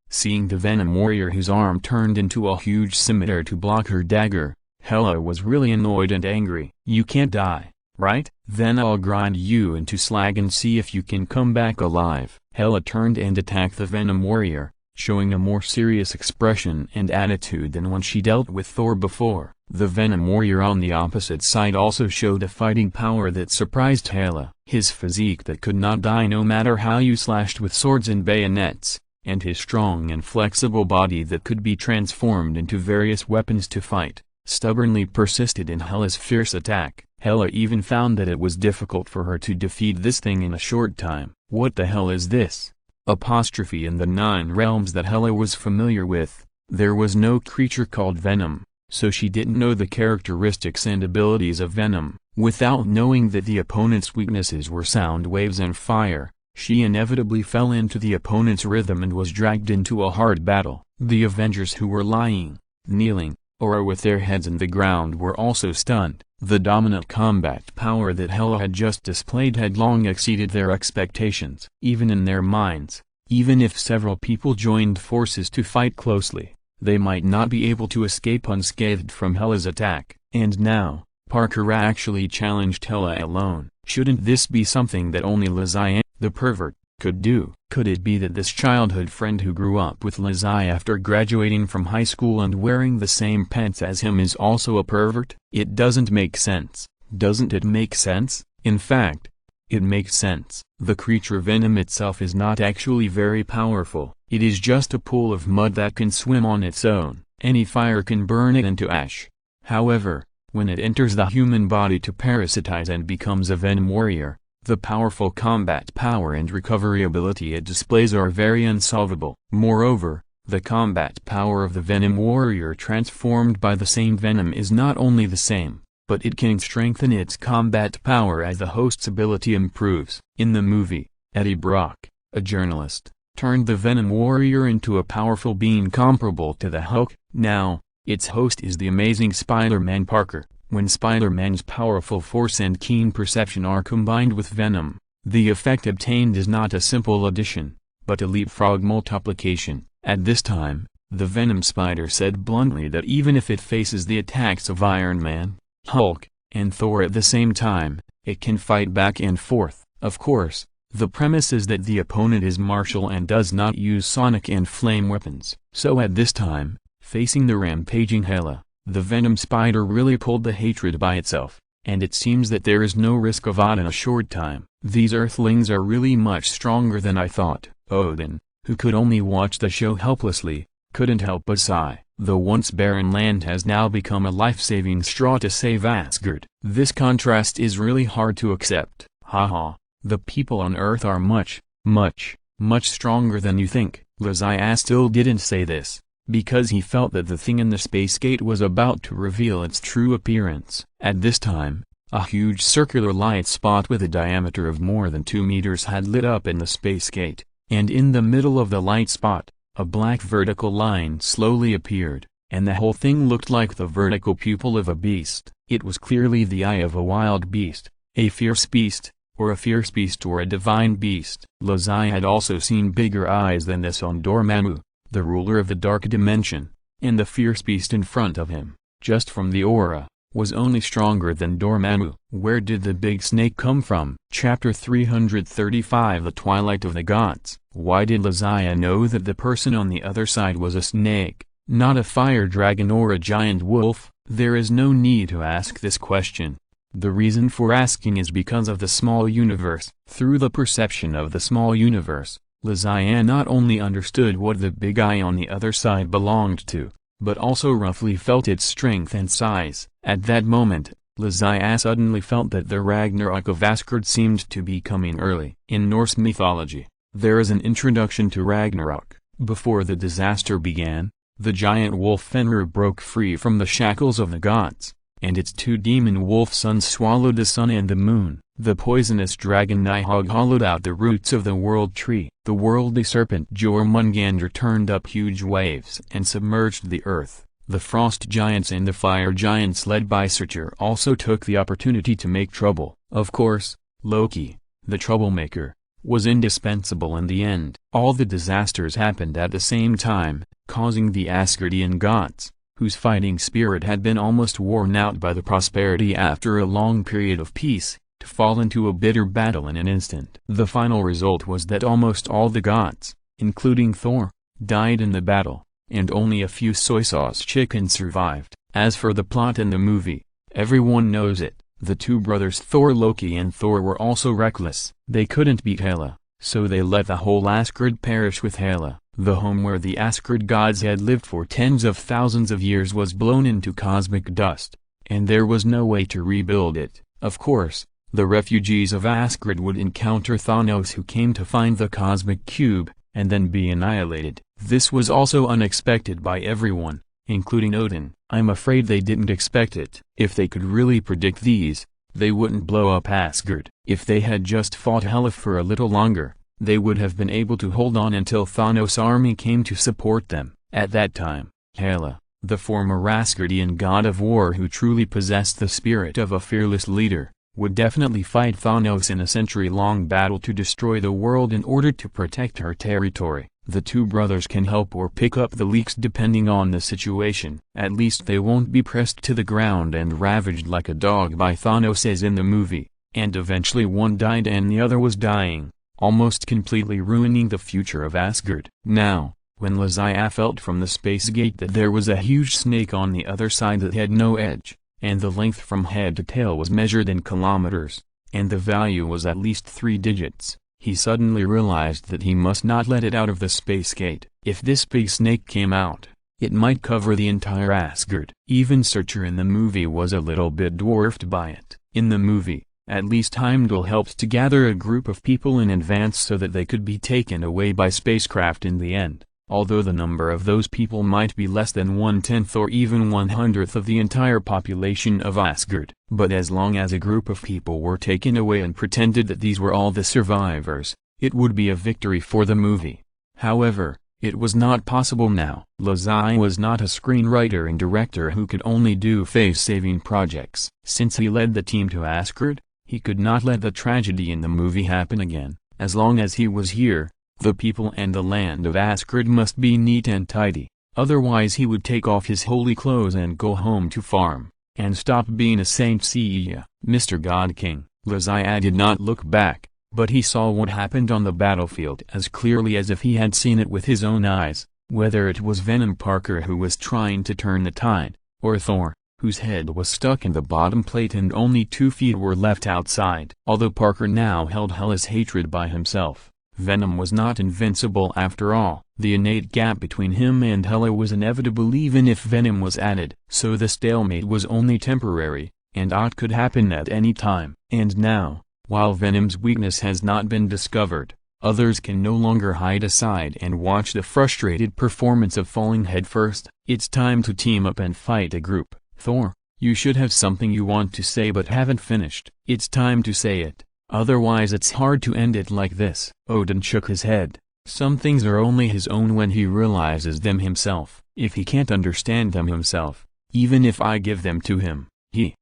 Seeing the Venom warrior whose arm turned into a huge scimitar to block her dagger, Hela was really annoyed and angry. "You can't die, right? Then I'll grind you into slag and see if you can come back alive." Hela turned and attacked the Venom warrior, showing a more serious expression and attitude than when she dealt with Thor before. The Venom warrior on the opposite side also showed a fighting power that surprised Hela. His physique that could not die no matter how you slashed with swords and bayonets, and his strong and flexible body that could be transformed into various weapons to fight, stubbornly persisted in Hela's fierce attack. Hela even found that it was difficult for her to defeat this thing in a short time. What the hell is this? Apostrophe in the 9 realms that Hela was familiar with, there was no creature called Venom, so she didn't know the characteristics and abilities of Venom. Without knowing that the opponent's weaknesses were sound waves and fire, she inevitably fell into the opponent's rhythm and was dragged into a hard battle. The Avengers who were lying, kneeling, or with their heads in the ground were also stunned. The dominant combat power that Hela had just displayed had long exceeded their expectations. Even in their minds, even if several people joined forces to fight closely, they might not be able to escape unscathed from Hela's attack. And now, Parker actually challenged Hela alone. Shouldn't this be something that only Lizzie, the pervert, could do? Could it be that this childhood friend who grew up with Lizzie after graduating from high school and wearing the same pants as him is also a pervert? It doesn't make sense. Doesn't it make sense? In fact, it makes sense. The creature Venom itself is not actually very powerful. It is just a pool of mud that can swim on its own. Any fire can burn it into ash. However, when it enters the human body to parasitize and becomes a Venom warrior, the powerful combat power and recovery ability it displays are very unsolvable. Moreover, the combat power of the Venom warrior transformed by the same Venom is not only the same, but it can strengthen its combat power as the host's ability improves. In the movie, Eddie Brock, a journalist, turned the Venom warrior into a powerful being comparable to the Hulk. Now, its host is the amazing Spider-Man Parker. When Spider-Man's powerful force and keen perception are combined with Venom, the effect obtained is not a simple addition, but a leapfrog multiplication. At this time, the Venom Spider said bluntly that even if it faces the attacks of Iron Man, Hulk, and Thor at the same time, it can fight back and forth. Of course, the premise is that the opponent is martial and does not use sonic and flame weapons. So at this time, facing the rampaging Hela, the Venom Spider really pulled the hatred by itself, and it seems that there is no risk of odd in a short time. These Earthlings are really much stronger than I thought. Odin, who could only watch the show helplessly, couldn't help but sigh. The once barren land has now become a life-saving straw to save Asgard. This contrast is really hard to accept. Haha, the people on Earth are much, much, much stronger than you think. Lizzie still didn't say this, because he felt that the thing in the space gate was about to reveal its true appearance. At this time, a huge circular light spot with a diameter of more than 2 meters had lit up in the space gate, and in the middle of the light spot, a black vertical line slowly appeared, and the whole thing looked like the vertical pupil of a beast. It was clearly the eye of a wild beast, a fierce beast, or a divine beast. Lizzie had also seen bigger eyes than this on Dormammu, the ruler of the dark dimension, and the fierce beast in front of him, just from the aura, was only stronger than Dormammu. Where did the big snake come from? Chapter 335 The Twilight of the Gods. Why did Lizzie know that the person on the other side was a snake, not a fire dragon or a giant wolf? There is no need to ask this question. The reason for asking is because of the small universe. Through the perception of the small universe, Lizzie not only understood what the big eye on the other side belonged to, but also roughly felt its strength and size. At that moment, Lizzie suddenly felt that the Ragnarok of Asgard seemed to be coming early. In Norse mythology, there is an introduction to Ragnarok. Before the disaster began, the giant wolf Fenrir broke free from the shackles of the gods, and its 2 demon wolf sons swallowed the sun and the moon. The poisonous dragon Nihog hollowed out the roots of the world tree. The worldly serpent Jormungandr turned up huge waves and submerged the earth. The frost giants and the fire giants led by Surtur also took the opportunity to make trouble. Of course, Loki, the troublemaker, was indispensable in the end. All the disasters happened at the same time, causing the Asgardian gods, whose fighting spirit had been almost worn out by the prosperity after a long period of peace, to fall into a bitter battle in an instant. The final result was that almost all the gods, including Thor, died in the battle, and only a few soy sauce chickens survived. As for the plot in the movie, everyone knows it. The two brothers Thor, Loki and Thor were also reckless. They couldn't beat Hela, so they let the whole Asgard perish with Hela. The home where the Asgard gods had lived for tens of thousands of years was blown into cosmic dust, and there was no way to rebuild it. Of course, the refugees of Asgard would encounter Thanos, who came to find the cosmic cube, and then be annihilated. This was also unexpected by everyone, including Odin. I'm afraid they didn't expect it. If they could really predict these, they wouldn't blow up Asgard. If they had just fought Hela for a little longer, they would have been able to hold on until Thanos' army came to support them. At that time, Hela, the former Asgardian god of war who truly possessed the spirit of a fearless leader, would definitely fight Thanos in a century-long battle to destroy the world in order to protect her territory. The two brothers can help or pick up the leaks depending on the situation. At least they won't be pressed to the ground and ravaged like a dog by Thanos as in the movie, and eventually one died and the other was dying, almost completely ruining the future of Asgard. Now, when Lizaya felt from the space gate that there was a huge snake on the other side that had no edge, and the length from head to tail was measured in kilometers, and the value was at least 3 digits, he suddenly realized that he must not let it out of the space gate. If this big snake came out, it might cover the entire Asgard. Even Surtur in the movie was a little bit dwarfed by it. In the movie, at least Heimdall helped to gather a group of people in advance so that they could be taken away by spacecraft in the end, although the number of those people might be less than 1/10 or even 1/100th of the entire population of Asgard. But as long as a group of people were taken away and pretended that these were all the survivors, it would be a victory for the movie. However, it was not possible now. Lizaya was not a screenwriter and director who could only do face-saving projects. Since he led the team to Asgard, he could not let the tragedy in the movie happen again. As long as he was here, the people and the land of Asgard must be neat and tidy, otherwise he would take off his holy clothes and go home to farm, and stop being a saint. See ya, Mr. God King. Lizaya did not look back, but he saw what happened on the battlefield as clearly as if he had seen it with his own eyes, whether it was Venom Parker who was trying to turn the tide, or Thor, whose head was stuck in the bottom plate and only 2 feet were left outside. Although Parker now held Hela's hatred by himself, Venom was not invincible after all. The innate gap between him and Hela was inevitable even if Venom was added. So the stalemate was only temporary, and aught could happen at any time. And now, while Venom's weakness has not been discovered, others can no longer hide aside and watch the frustrated performance of falling headfirst. It's time to team up and fight a group. Thor, you should have something you want to say but haven't finished. It's time to say it. Otherwise it's hard to end it like this. Odin shook his head. Some things are only his own when he realizes them himself. If he can't understand them himself, even if I give them to him,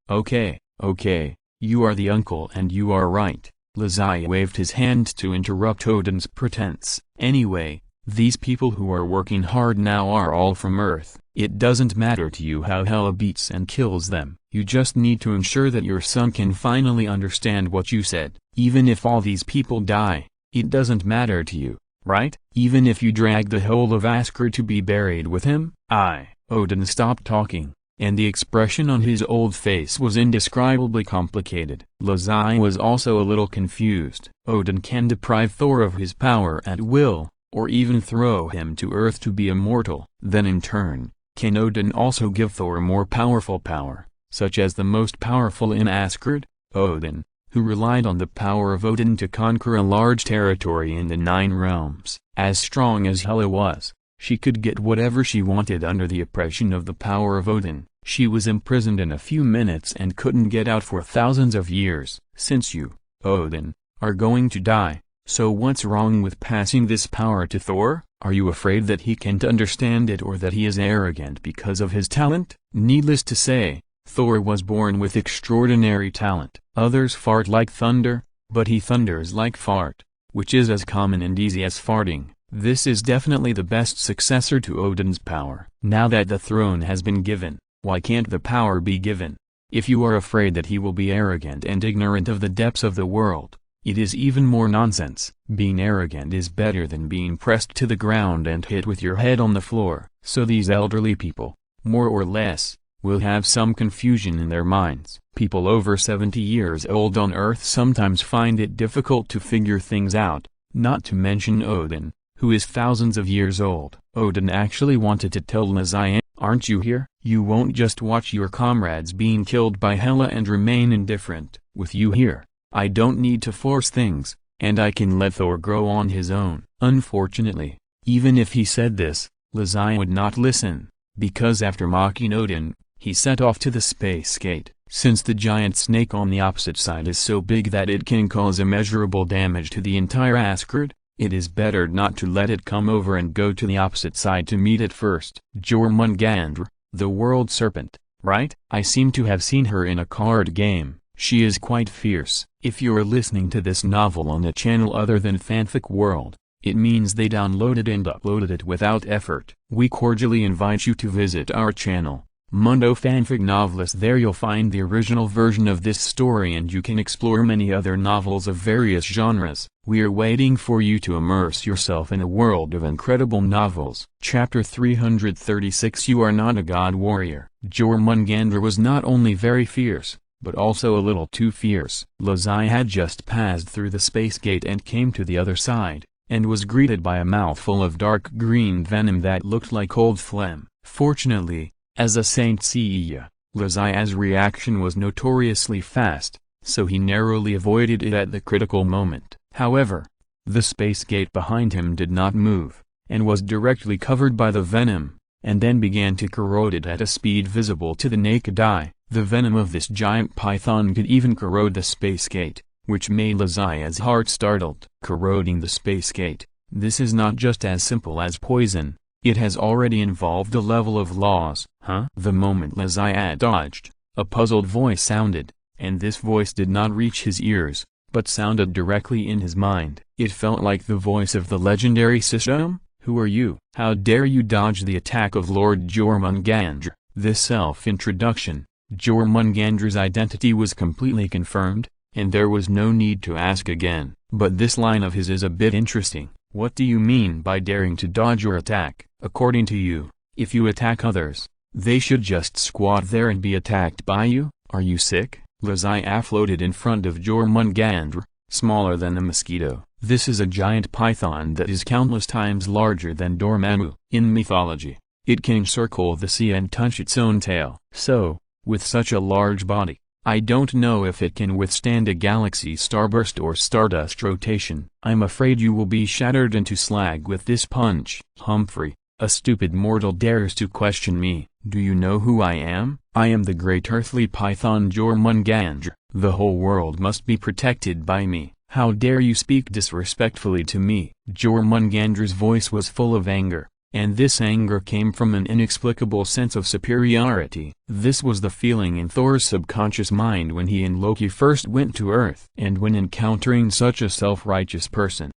Okay, you are the uncle and you are right. Lizaya waved his hand to interrupt Odin's pretense. Anyway, these people who are working hard now are all from Earth. It doesn't matter to you how Hela beats and kills them. You just need to ensure that your son can finally understand what you said. Even if all these people die, it doesn't matter to you, right? Even if you drag the whole of Asgard to be buried with him? Odin stopped talking, and the expression on his old face was indescribably complicated. Lizaya was also a little confused. Odin can deprive Thor of his power at will, or even throw him to Earth to be immortal. Then in turn, can Odin also give Thor more powerful power, such as the most powerful in Asgard? Odin, who relied on the power of Odin to conquer a large territory in the 9 realms. As strong as Hela was, she could get whatever she wanted under the oppression of the power of Odin. She was imprisoned in a few minutes and couldn't get out for thousands of years. Since you, Odin, are going to die, so what's wrong with passing this power to Thor? Are you afraid that he can't understand it or that he is arrogant because of his talent? Needless to say, Thor was born with extraordinary talent. Others fart like thunder, but he thunders like fart, which is as common and easy as farting. This is definitely the best successor to Odin's power. Now that the throne has been given, why can't the power be given? If you are afraid that he will be arrogant and ignorant of the depths of the world, it is even more nonsense. Being arrogant is better than being pressed to the ground and hit with your head on the floor. So these elderly people, more or less, will have some confusion in their minds. People over 70 years old on Earth sometimes find it difficult to figure things out, not to mention Odin, who is thousands of years old. Odin actually wanted to tell Lazian, aren't you here? You won't just watch your comrades being killed by Hela and remain indifferent. With you here, I don't need to force things, and I can let Thor grow on his own. Unfortunately, even if he said this, Lazian would not listen, because after mocking Odin, he set off to the space gate. Since the giant snake on the opposite side is so big that it can cause immeasurable damage to the entire Asgard, it is better not to let it come over and go to the opposite side to meet it first. Jormungandr, the world serpent, right? I seem to have seen her in a card game. She is quite fierce. If you're listening to this novel on a channel other than Fanfic World, it means they downloaded and uploaded it without effort. We cordially invite you to visit our channel, Mundo Fanfic Novelist. There you'll find the original version of this story and you can explore many other novels of various genres. We're waiting for you to immerse yourself in a world of incredible novels. Chapter 336. You are not a god warrior. Jormungandr was not only very fierce, but also a little too fierce. Lazian had just passed through the space gate and came to the other side, and was greeted by a mouthful of dark green venom that looked like cold phlegm. Fortunately, as a Saint Seiya, Lazia's reaction was notoriously fast, so he narrowly avoided it at the critical moment. However, the space gate behind him did not move, and was directly covered by the venom, and then began to corrode it at a speed visible to the naked eye. The venom of this giant python could even corrode the space gate, which made Lazia's heart startled. Corroding the space gate, this is not just as simple as poison. It has already involved a level of laws. Huh? The moment Lazian dodged, a puzzled voice sounded, and this voice did not reach his ears, but sounded directly in his mind. It felt like the voice of the legendary System. Who are you? How dare you dodge the attack of Lord Jormungandr? This self-introduction, Jormungandr's identity was completely confirmed, and there was no need to ask again. But this line of his is a bit interesting. What do you mean by daring to dodge your attack? According to you, if you attack others, they should just squat there and be attacked by you? Are you sick? Lazian floated in front of Jormungandr, smaller than a mosquito. This is a giant python that is countless times larger than Dormammu. In mythology, it can circle the sea and touch its own tail. So, with such a large body, I don't know if it can withstand a galaxy starburst or stardust rotation. I'm afraid you will be shattered into slag with this punch. Humphrey, a stupid mortal dares to question me. Do you know who I am? I am the great earthly python Jormungandr. The whole world must be protected by me. How dare you speak disrespectfully to me? Jormungandr's voice was full of anger, and this anger came from an inexplicable sense of superiority. This was the feeling in Thor's subconscious mind when he and Loki first went to Earth, and when encountering such a self-righteous person.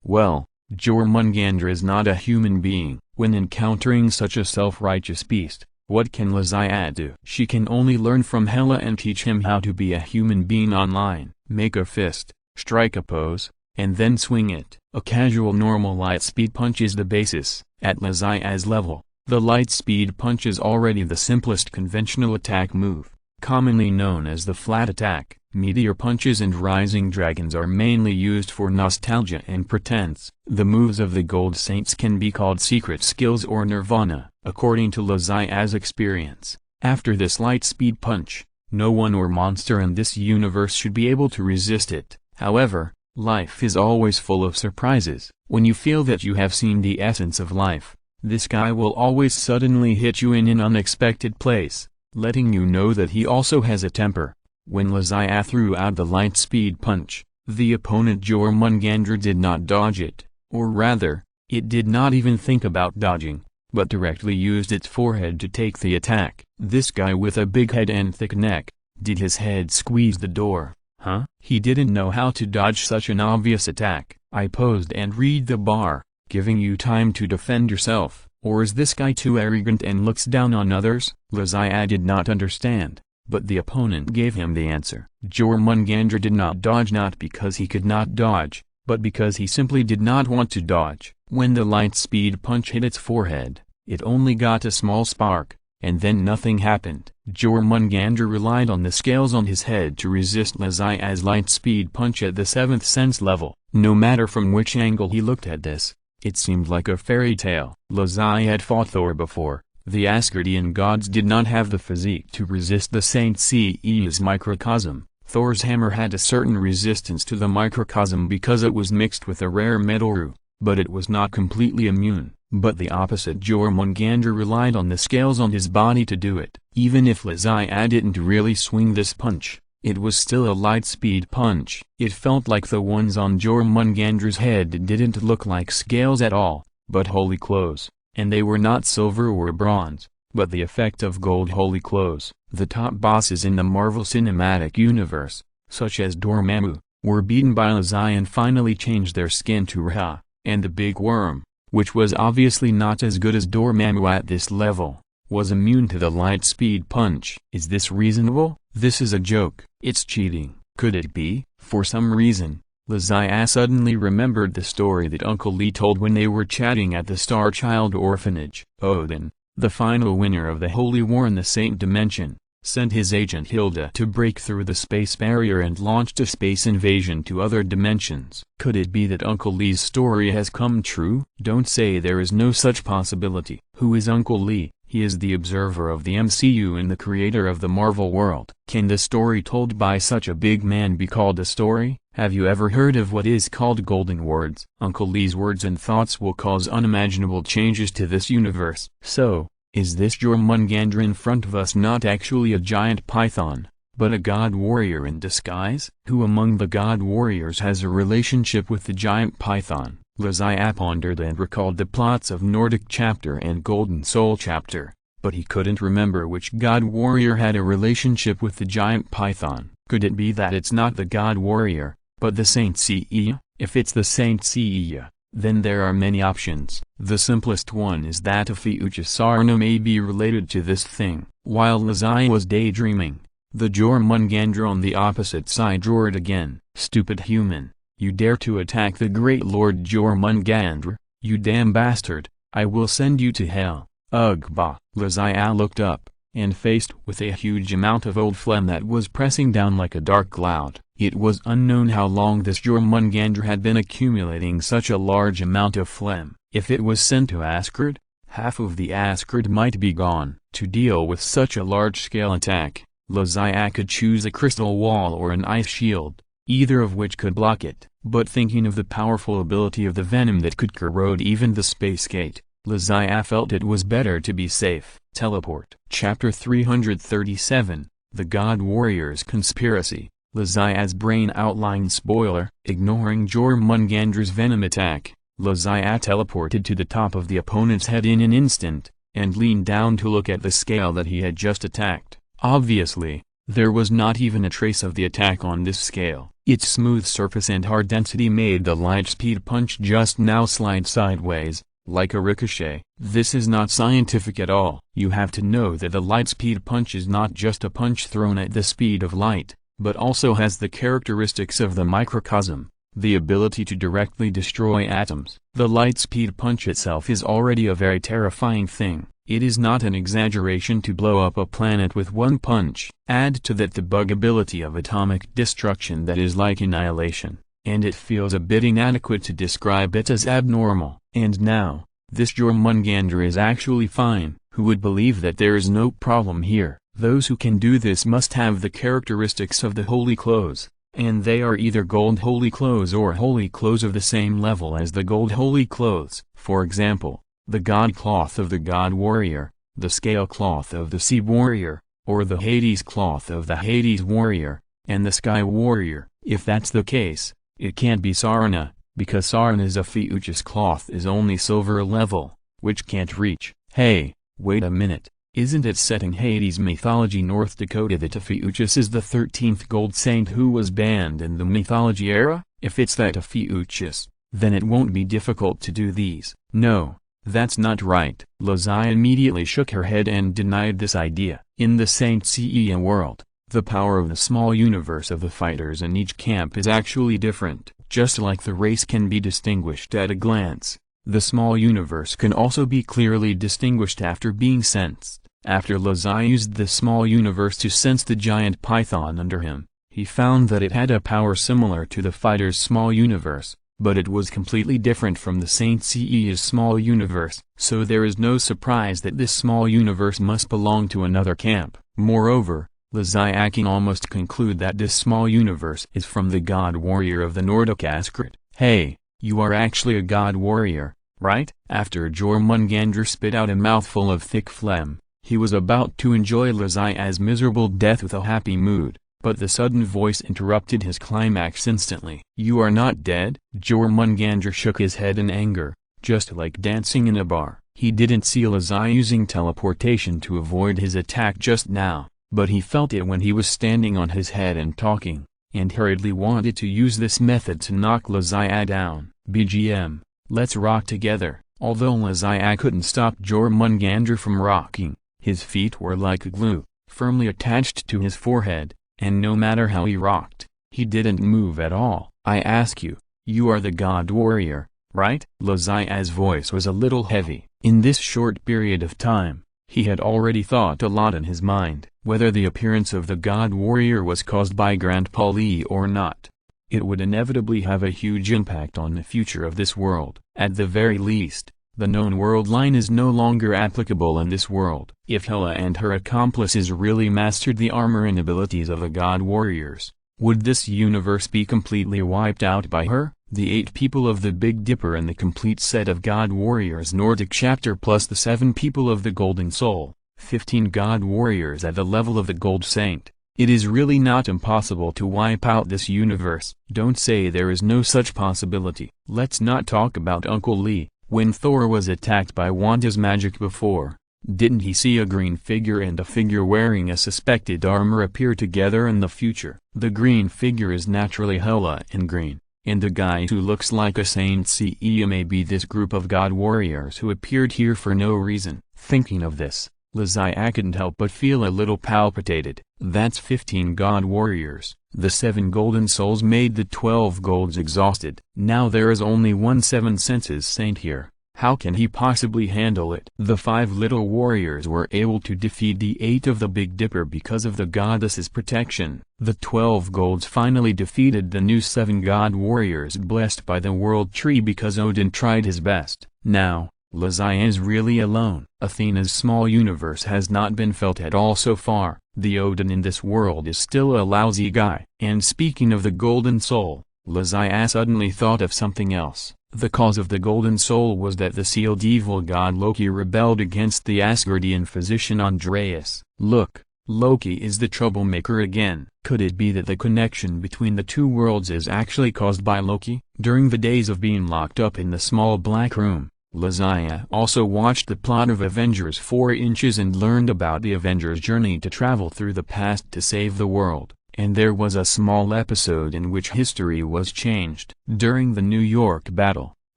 Well, Jormungandr is not a human being. When encountering such a self-righteous beast, what can Lazian do? She can only learn from Hela and teach him how to be a human being online. Make a fist, strike a pose, and then swing it. A casual normal light speed punch is the basis. At Lazia's level, the light speed punch is already the simplest conventional attack move, commonly known as the flat attack. Meteor punches and rising dragons are mainly used for nostalgia and pretense. The moves of the Gold Saints can be called secret skills or nirvana. According to Lazia's experience, after this light speed punch, no one or monster in this universe should be able to resist it. However, life is always full of surprises. When you feel that you have seen the essence of life, this guy will always suddenly hit you in an unexpected place, letting you know that he also has a temper. When Lazian threw out the light speed punch, The opponent Jormungandr did not dodge it, or rather, it did not even think about dodging, but directly used its forehead to take the attack. This guy with a big head and thick neck, did his head squeeze the door, huh? He didn't know how to dodge such an obvious attack. I posed and read the bar, giving you time to defend yourself. Or is this guy too arrogant and looks down on others? Lazia did not understand, but the opponent gave him the answer. Jormungandr did not dodge not because he could not dodge, but because he simply did not want to dodge. When the light speed punch hit its forehead, it only got a small spark, and then nothing happened. Jormungandr relied on the scales on his head to resist Lazia's light speed punch at the 7th sense level. No matter from which angle he looked at this, it seemed like a fairy tale. Lazia had fought Thor before. The Asgardian gods did not have the physique to resist the Saint Seiya's microcosm. Thor's hammer had a certain resistance to the microcosm because it was mixed with a rare metal rue, but it was not completely immune. But the opposite Jormungandr relied on the scales on his body to do it. Even if Lazia didn't really swing this punch, it was still a light speed punch. It felt like the ones on Jormungandr's head didn't look like scales at all, but holy clothes, and they were not silver or bronze, but the effect of gold holy clothes. The top bosses in the Marvel Cinematic Universe, such as Dormammu, were beaten by Lazia and finally changed their skin to Ra, and the Big Worm, which was obviously not as good as Dormammu at this level, was immune to the light speed punch. Is this reasonable? This is a joke. It's cheating. Could it be? For some reason, Lazia suddenly remembered the story that Uncle Lee told when they were chatting at the Star Child orphanage. Odin, the final winner of the Holy War in the Saint Dimension, sent his agent Hilda to break through the space barrier and launched a space invasion to other dimensions. Could it be that Uncle Lee's story has come true? Don't say there is no such possibility. Who is Uncle Lee? He is the observer of the MCU and the creator of the Marvel world. Can the story told by such a big man be called a story? Have you ever heard of what is called golden words? Uncle Lee's words and thoughts will cause unimaginable changes to this universe. So, is this Jormungandr in front of us not actually a giant python, but a god warrior in disguise? Who among the god warriors has a relationship with the giant python? Lazia pondered and recalled the plots of Nordic chapter and Golden Soul chapter, but he couldn't remember which god warrior had a relationship with the giant python. Could it be that it's not the god warrior, but the Saint Seiya? If it's the Saint Seiya, then there are many options. The simplest one is that Afiucha Sarna may be related to this thing. While Lazia was daydreaming, the Jormungandr on the opposite side roared again. Stupid human, you dare to attack the great Lord Jormungandr, you damn bastard, I will send you to hell. Ugh bah. Lazia looked up, and faced with a huge amount of old phlegm that was pressing down like a dark cloud. It was unknown how long this Jormungandr had been accumulating such a large amount of phlegm. If it was sent to Asgard, half of the Asgard might be gone. To deal with such a large-scale attack, Lazia could choose a crystal wall or an ice shield, either of which could block it. But thinking of the powerful ability of the venom that could corrode even the space gate, Lazia felt it was better to be safe. Teleport. Chapter 337, The God Warrior's Conspiracy. Lazia's brain outlined spoiler. Ignoring Jormungandr's venom attack, Lazia teleported to the top of the opponent's head in an instant, and leaned down to look at the scale that he had just attacked. Obviously, there was not even a trace of the attack on this scale. Its smooth surface and hard density made the light speed punch just now slide sideways, like a ricochet. This is not scientific at all. You have to know that the light speed punch is not just a punch thrown at the speed of light, but also has the characteristics of the microcosm, the ability to directly destroy atoms. The light speed punch itself is already a very terrifying thing. It is not an exaggeration to blow up a planet with one punch. Add to that the bug ability of atomic destruction that is like annihilation, and it feels a bit inadequate to describe it as abnormal. And now, this Jormungandr is actually fine. Who would believe that there is no problem here? Those who can do this must have the characteristics of the holy clothes, and they are either gold holy clothes or holy clothes of the same level as the gold holy clothes. For example, the god cloth of the god warrior, the scale cloth of the sea warrior, or the Hades cloth of the Hades warrior, and the sky warrior. If that's the case, it can't be Sarna, because Sarna's Ophiuchus cloth is only silver level, which can't reach. Hey, wait a minute, isn't it set in Hades mythology North Dakota that Ophiuchus is the 13th gold saint who was banned in the mythology era? If it's that Ophiuchus, then it won't be difficult to do these. No, that's not right. Lazai immediately shook her head and denied this idea. In the Saint Seiya world, the power of the small universe of the fighters in each camp is actually different. Just like the race can be distinguished at a glance, the small universe can also be clearly distinguished after being sensed. After Lazai used the small universe to sense the giant python under him, he found that it had a power similar to the fighter's small universe, but it was completely different from the Saint Seiya's small universe, so there is no surprise that this small universe must belong to another camp. Moreover, Lazai can almost conclude that this small universe is from the god warrior of the Nordic Asgard. Hey, you are actually a god warrior, right? After Jormungandr spit out a mouthful of thick phlegm, he was about to enjoy Lazai's miserable death with a happy mood, but the sudden voice interrupted his climax instantly. You are not dead? Jormungandr shook his head in anger, just like dancing in a bar. He didn't see Lazai using teleportation to avoid his attack just now, but he felt it when he was standing on his head and talking, and hurriedly wanted to use this method to knock Lazai down. BGM, let's rock together. Although Lazai couldn't stop Jormungandr from rocking, his feet were like glue, firmly attached to his forehead, and no matter how he rocked, he didn't move at all. I ask you, you are the god warrior, right? Lazai's voice was a little heavy. In this short period of time, he had already thought a lot in his mind. Whether the appearance of the god warrior was caused by Grandpa Lee or not, it would inevitably have a huge impact on the future of this world. At the very least, the known world line is no longer applicable in this world. If Hela and her accomplices really mastered the armor and abilities of the god warriors, would this universe be completely wiped out by her? The 8 people of the Big Dipper and the complete set of god warriors Nordic chapter plus the 7 people of the Golden Soul, 15 god warriors at the level of the Gold Saint. It is really not impossible to wipe out this universe. Don't say there is no such possibility. Let's not talk about Uncle Lee. When Thor was attacked by Wanda's magic before, didn't he see a green figure and a figure wearing a suspected armor appear together in the future? The green figure is naturally Hela in green, and the guy who looks like a Saint Seiya may be this group of god warriors who appeared here for no reason. Thinking of this, Lazai couldn't help but feel a little palpitated. That's 15 god warriors. The 7 golden souls made the 12 golds exhausted. Now there is only one 7 senses saint here. How can he possibly handle it? The 5 little warriors were able to defeat the 8 of the Big Dipper because of the goddess's protection. The 12 golds finally defeated the new 7 god warriors blessed by the world tree because Odin tried his best. Now, Lazai is really alone. Athena's small universe has not been felt at all so far. The Odin in this world is still a lousy guy. And speaking of the Golden Soul, Lazai suddenly thought of something else. The cause of the Golden Soul was that the sealed evil god Loki rebelled against the Asgardian physician Andreas. Look, Loki is the troublemaker again. Could it be that the connection between the two worlds is actually caused by Loki? During the days of being locked up in the small black room, Lazai also watched the plot of Avengers 4 Inches and learned about the Avengers' journey to travel through the past to save the world. And there was a small episode in which history was changed. During the New York battle,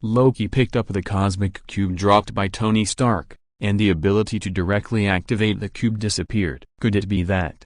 Loki picked up the cosmic cube dropped by Tony Stark, and the ability to directly activate the cube disappeared. Could it be that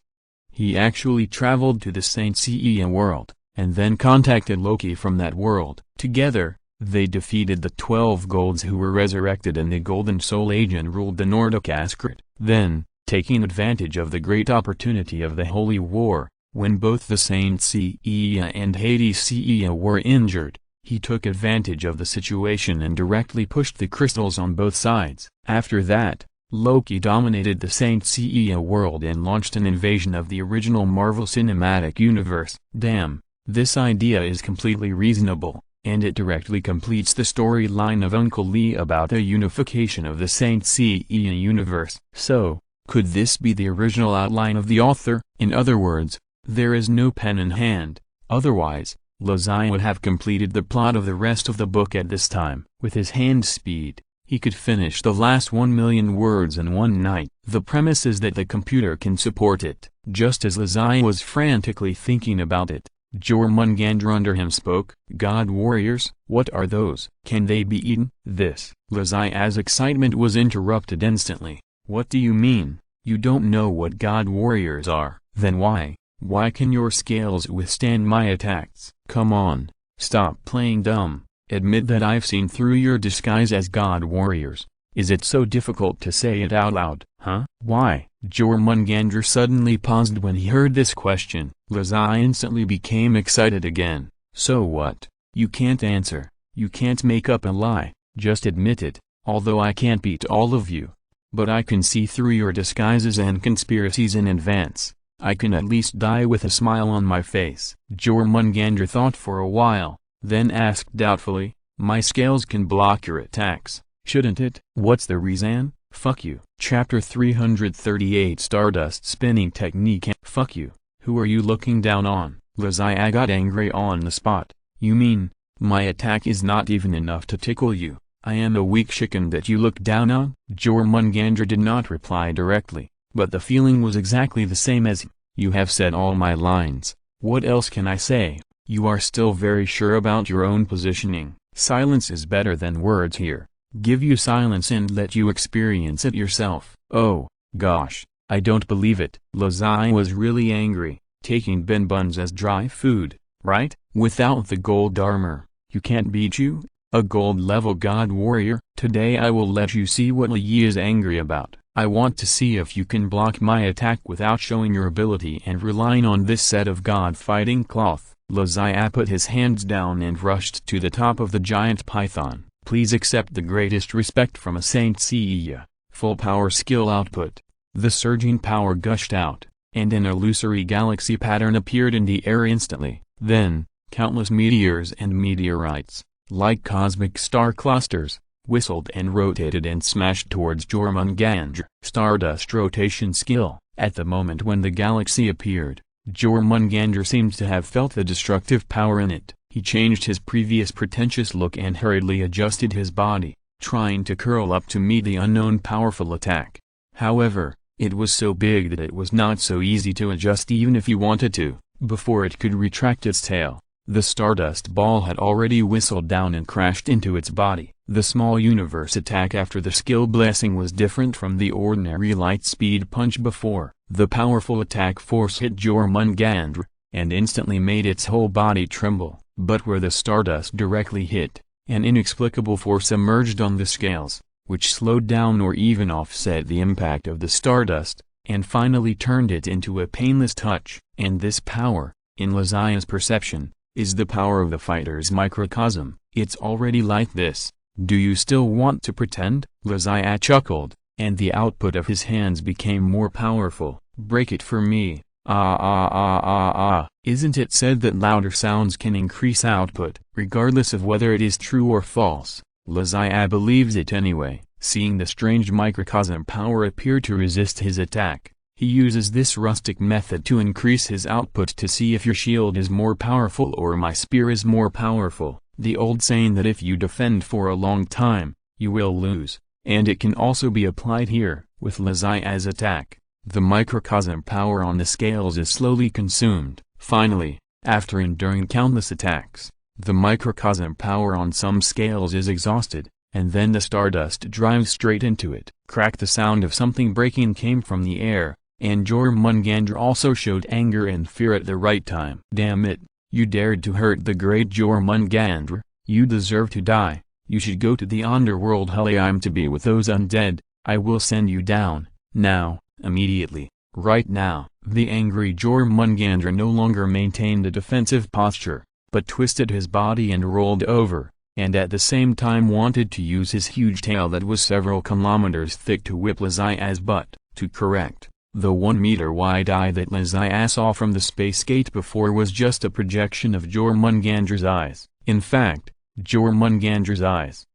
he actually traveled to the Saint Seiya world, and then contacted Loki from that world? Together, they defeated the 12 golds who were resurrected and the Golden Soul Age and ruled the Nordic Asgard. Then, taking advantage of the great opportunity of the Holy War, when both the Saint Seiya and Hades Seiya were injured, he took advantage of the situation and directly pushed the crystals on both sides. After that, Loki dominated the Saint Seiya world and launched an invasion of the original Marvel Cinematic Universe. Damn, this idea is completely reasonable, and it directly completes the storyline of Uncle Lee about the unification of the Saint Seiya universe. So, could this be the original outline of the author? In other words, there is no pen in hand, Otherwise, Lazai would have completed the plot of the rest of the book at this time. With his hand speed, he could finish the last 1,000,000 words in one night. The premise is that the computer can support it. Just as Lazai was frantically thinking about it, Jormungandr under him spoke. God warriors? What are those? Can they be eaten? Lazai's excitement was interrupted instantly. What do you mean? You don't know what God warriors are? Then why can your scales withstand my attacks? Come on, stop playing dumb. Admit that I've seen through your disguise as God warriors. Is it so difficult to say it out loud, huh? Why? Jormungandr suddenly paused when he heard this question. Lazai instantly became excited again. So what? You can't answer. You can't make up a lie. Just admit it. Although I can't beat all of you, but I can see through your disguises and conspiracies in advance. I can at least die with a smile on my face. Jormungandr thought for a while, then asked doubtfully, my scales can block your attacks, shouldn't it? What's the reason? Fuck you. Chapter 338 Stardust Spinning Technique. Fuck you. Who are you looking down on? Lazai got angry on the spot. You mean, my attack is not even enough to tickle you? I am a weak chicken that you look down on? Jormungandr did not reply directly, but the feeling was exactly the same as, you have said all my lines. What else can I say? You are still very sure about your own positioning. Silence is better than words here. Give you silence and let you experience it yourself. Oh, gosh, I don't believe it. Lazai was really angry, taking Ben Buns as dry food, right? Without the gold armor, you can't beat you? A gold-level god warrior? Today I will let you see what Yi is angry about. I want to see if you can block my attack without showing your ability and relying on this set of god fighting cloth. Lazai put his hands down and rushed to the top of the giant python. Please accept the greatest respect from a Saint Seiya. Full power skill output. The surging power gushed out, and an illusory galaxy pattern appeared in the air instantly. Then, countless meteors and meteorites, like cosmic star clusters, whistled and rotated and smashed towards Jormungandr. Stardust rotation skill. At the moment when the galaxy appeared, Jormungandr seemed to have felt the destructive power in it. He changed his previous pretentious look and hurriedly adjusted his body, trying to curl up to meet the unknown powerful attack. However, it was so big that it was not so easy to adjust even if he wanted to. Before it could retract its tail, the stardust ball had already whistled down and crashed into its body. The small universe attack after the skill blessing was different from the ordinary light speed punch before. The powerful attack force hit Jormungandr, and instantly made its whole body tremble. But where the stardust directly hit, an inexplicable force emerged on the scales, which slowed down or even offset the impact of the stardust, and finally turned it into a painless touch. And this power, in Lazai's perception, is the power of the fighter's microcosm. It's already like this. Do you still want to pretend? Lazai chuckled, and the output of his hands became more powerful. Break it for me. Isn't it said that louder sounds can increase output, regardless of whether it is true or false? Lazai believes it anyway. Seeing the strange microcosm power appear to resist his attack, he uses this rustic method to increase his output to see if your shield is more powerful or my spear is more powerful. The old saying that if you defend for a long time, you will lose, and it can also be applied here, with Lazai's attack. The microcosm power on the scales is slowly consumed. Finally, after enduring countless attacks, the microcosm power on some scales is exhausted, and then the stardust drives straight into it. Crack! The sound of something breaking came from the air, and Jormungandr also showed anger and fear at the right time. Damn it, you dared to hurt the great Jormungandr, you deserve to die. You should go to the underworld. I'm to be with those undead. I will send you down, now. Immediately, right now. The angry Jormungandr no longer maintained a defensive posture, but twisted his body and rolled over, and at the same time wanted to use his huge tail that was several kilometers thick to whip Lazai's butt. To correct, the 1-meter wide eye that Lazai saw from the space gate before was just a projection of Jormungandr's eyes. In fact, Jormungandr's eyes,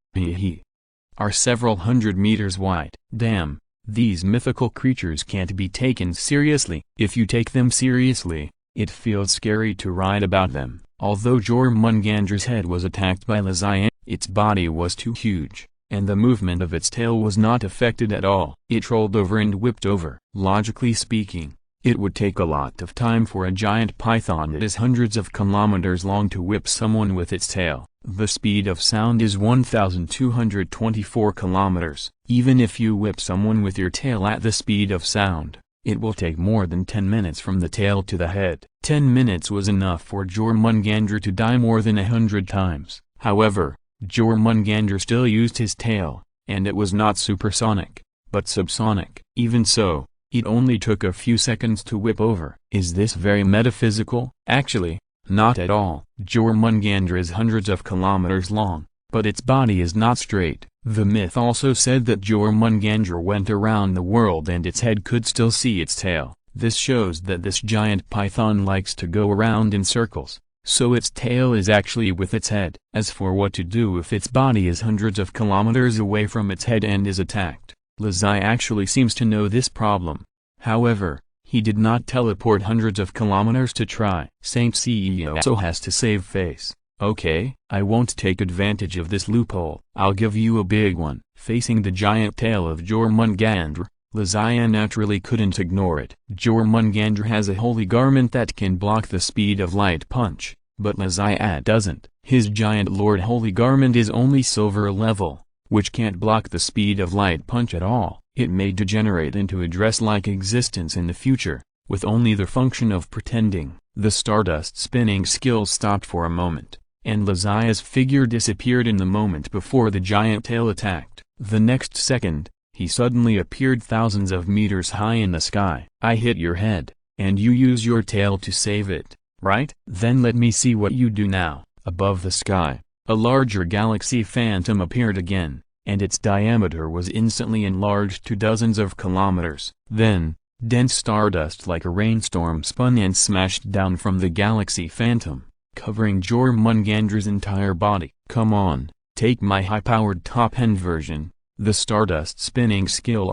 are several hundred meters wide. Damn. These mythical creatures can't be taken seriously. If you take them seriously, It feels scary to ride about them. Although Jormungandra's head was attacked by Lazian, its body was too huge, and the movement of its tail was not affected at all. It rolled over and whipped over. Logically speaking, it would take a lot of time for a giant python that is hundreds of kilometers long to whip someone with its tail. The speed of sound is 1,224 kilometers. Even if you whip someone with your tail at the speed of sound, it will take more than 10 minutes from the tail to the head. 10 minutes was enough for Jormungandr to die more than 100 times. However, Jormungandr still used his tail, and it was not supersonic, but subsonic. Even so, it only took a few seconds to whip over. Is this very metaphysical? Actually, not at all. Jormungandr is hundreds of kilometers long, but its body is not straight. The myth also said that Jormungandr went around the world and its head could still see its tail. This shows that this giant python likes to go around in circles, so its tail is actually with its head. As for what to do if its body is hundreds of kilometers away from its head and is attacked, Lazai actually seems to know this problem. However, he did not teleport hundreds of kilometers to try. Saint CEO also has to save face. Okay, I won't take advantage of this loophole. I'll give you a big one. Facing the giant tail of Jormungandr, Lazai naturally couldn't ignore it. Jormungandr has a holy garment that can block the speed of light punch, but Lazai doesn't. His giant lord holy garment is only silver level, which can't block the speed of light punch at all. It may degenerate into a dress-like existence in the future, with only the function of pretending. The stardust spinning skill stopped for a moment, and Lazai's figure disappeared in the moment before the giant tail attacked. The next second, he suddenly appeared thousands of meters high in the sky. I hit your head, and you use your tail to save it, right? Then let me see what you do now. Above the sky, a larger galaxy phantom appeared again, and its diameter was instantly enlarged to dozens of kilometers. Then, dense stardust like a rainstorm spun and smashed down from the galaxy phantom, covering Jormungandra's entire body. Come on, take my high-powered top-end version, the stardust spinning skill.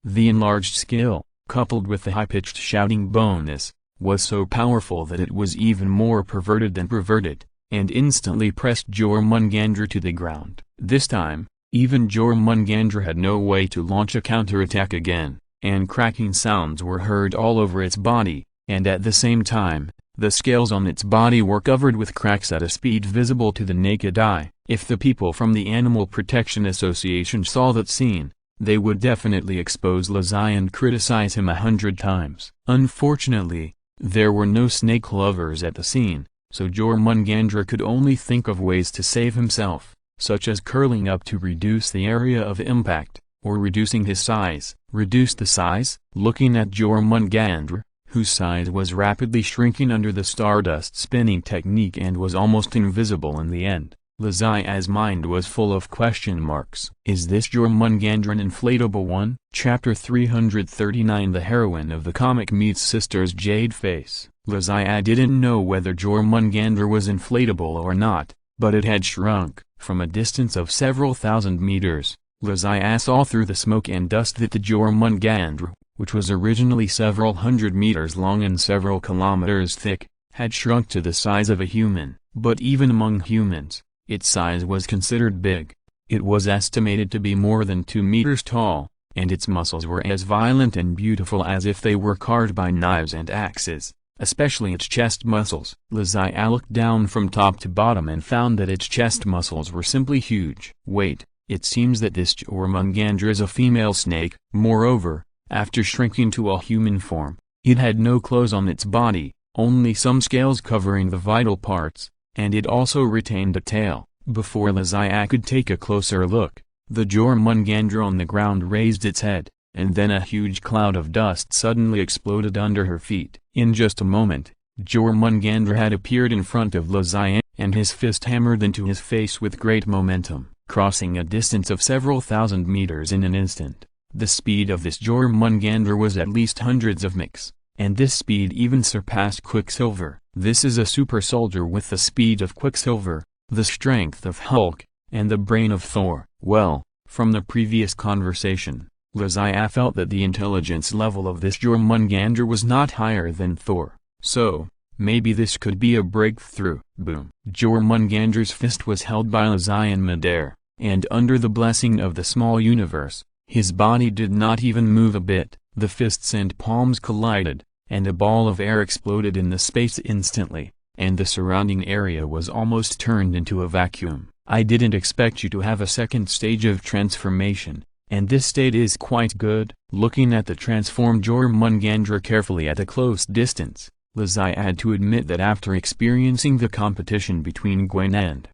The enlarged skill, coupled with the high-pitched shouting bonus, was so powerful that it was even more perverted than perverted, and instantly pressed Jormungandr to the ground. This time, even Jormungandr had no way to launch a counterattack again, and cracking sounds were heard all over its body, and at the same time, the scales on its body were covered with cracks at a speed visible to the naked eye. If the people from the Animal Protection Association saw that scene, they would definitely expose Lazai and criticize him 100 times. Unfortunately, there were no snake lovers at the scene, so Jormungandr could only think of ways to save himself, such as curling up to reduce the area of impact, or reducing his size. Reduce the size? Looking at Jormungandr, whose size was rapidly shrinking under the stardust spinning technique and was almost invisible in the end, Lazai's mind was full of question marks. Is this Jormungandr an inflatable one? Chapter 339. The heroine of the comic meets sister's jade face. Lazai didn't know whether Jormungandr was inflatable or not, but it had shrunk. From a distance of several thousand meters, Lazai saw through the smoke and dust that the Jormungandr, which was originally several hundred meters long and several kilometers thick, had shrunk to the size of a human. But even among humans, its size was considered big. It was estimated to be more than 2 meters tall, and its muscles were as violent and beautiful as if they were carved by knives and axes, especially its chest muscles. Lazai looked down from top to bottom and found that its chest muscles were simply huge. Wait, it seems that this Jormungandr is a female snake. Moreover, after shrinking to a human form, it had no clothes on its body, only some scales covering the vital parts, and it also retained a tail. Before Lazai could take a closer look, the Jormungandr on the ground raised its head, and then a huge cloud of dust suddenly exploded under her feet. In just a moment, Jormungandr had appeared in front of Lazai, and his fist hammered into his face with great momentum, crossing a distance of several thousand meters in an instant. The speed of this Jormungandr was at least hundreds of machs, and this speed even surpassed Quicksilver. This is a super soldier with the speed of Quicksilver, the strength of Hulk, and the brain of Thor. Well, from the previous conversation, Lizaya felt that the intelligence level of this Jormungandr was not higher than Thor, so maybe this could be a breakthrough. Boom. Jormungandr's fist was held by Lizaya in midair, and under the blessing of the small universe, his body did not even move a bit. The fists and palms collided, and a ball of air exploded in the space instantly, and the surrounding area was almost turned into a vacuum. I didn't expect you to have a second stage of transformation, and this state is quite good. Looking at the transformed Jormungandr carefully at a close distance, Lizaya had to admit that after experiencing the competition between Gwen and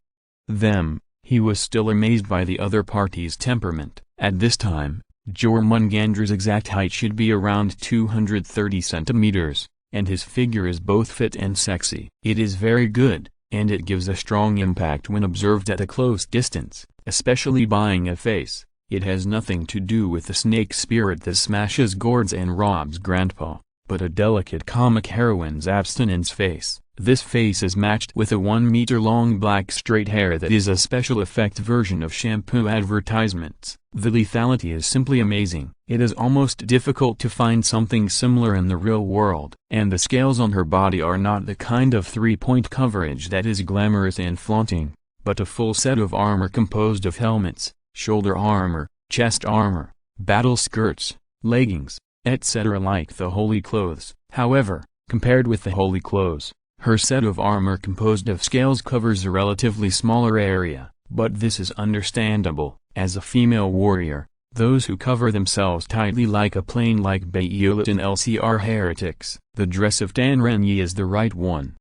them, he was still amazed by the other party's temperament. At this time, Jormungandra's exact height should be around 230 centimeters, and his figure is both fit and sexy. It is very good, and it gives a strong impact when observed at a close distance, especially buying a face. It has nothing to do with the snake spirit that smashes gourds and robs grandpa, but a delicate comic heroine's abstinence face. This face is matched with a 1-meter-long black straight hair that is a special effect version of shampoo advertisements. The lethality is simply amazing. It is almost difficult to find something similar in the real world. And the scales on her body are not the kind of 3-point coverage that is glamorous and flaunting, but a full set of armor composed of helmets, shoulder armor, chest armor, battle skirts, leggings, etc. like the holy clothes. However, compared with the holy clothes, her set of armor composed of scales covers a relatively smaller area, but this is understandable. As a female warrior, those who cover themselves tightly like a plane like Bayeolit and Elsie are heretics. The dress of Tan Renyi is the right one.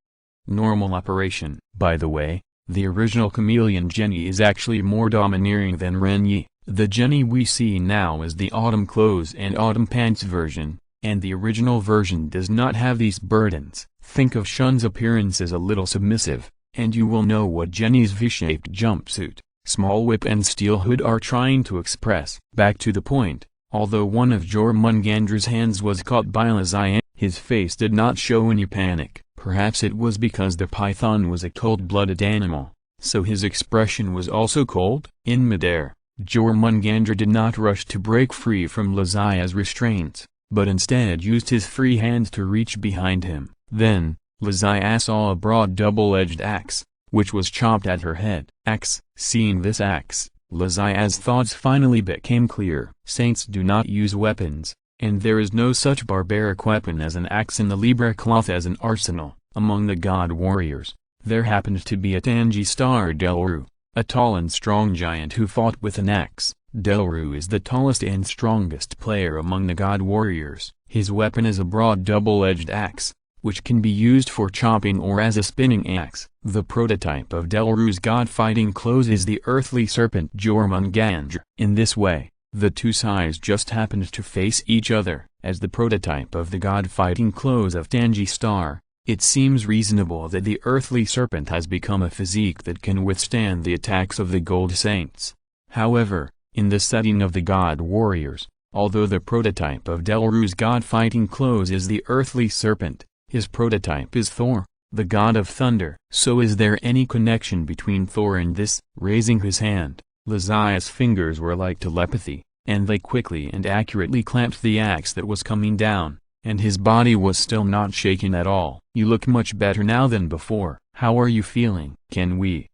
Normal operation. By the way, the original chameleon Jenny is actually more domineering than Renyi. The Jenny we see now is the autumn clothes and autumn pants version, and the original version does not have these burdens. Think of Shun's appearance as a little submissive, and you will know what Jenny's V-shaped jumpsuit, small whip and steel hood are trying to express. Back to the point, although one of Jormungandra's hands was caught by Lizaya, his face did not show any panic. Perhaps it was because the python was a cold-blooded animal, so his expression was also cold. In midair, Jormungandr did not rush to break free from Lizaya's restraints, but instead used his free hand to reach behind him. Then, Lizaya saw a broad double-edged axe, which was chopped at her head. Axe. Seeing this axe, Lizaya's thoughts finally became clear. Saints do not use weapons, and there is no such barbaric weapon as an axe in the Libra cloth as an arsenal. Among the god warriors, there happened to be a Tanji Star Delru, a tall and strong giant who fought with an axe. Delru is the tallest and strongest player among the god warriors. His weapon is a broad double-edged axe, which can be used for chopping or as a spinning axe. The prototype of Delru's god-fighting clothes is the earthly serpent Jormungandr. In this way, the two sides just happened to face each other. As the prototype of the god-fighting clothes of Tanji Star, it seems reasonable that the earthly serpent has become a physique that can withstand the attacks of the gold saints. However, in the setting of the god warriors, although the prototype of Delru's god-fighting clothes is the earthly serpent, his prototype is Thor, the god of thunder. So is there any connection between Thor and this? Raising his hand, Lizaya's fingers were like telepathy, and they quickly and accurately clamped the axe that was coming down, and his body was still not shaken at all. You look much better now than before. How are you feeling? Can we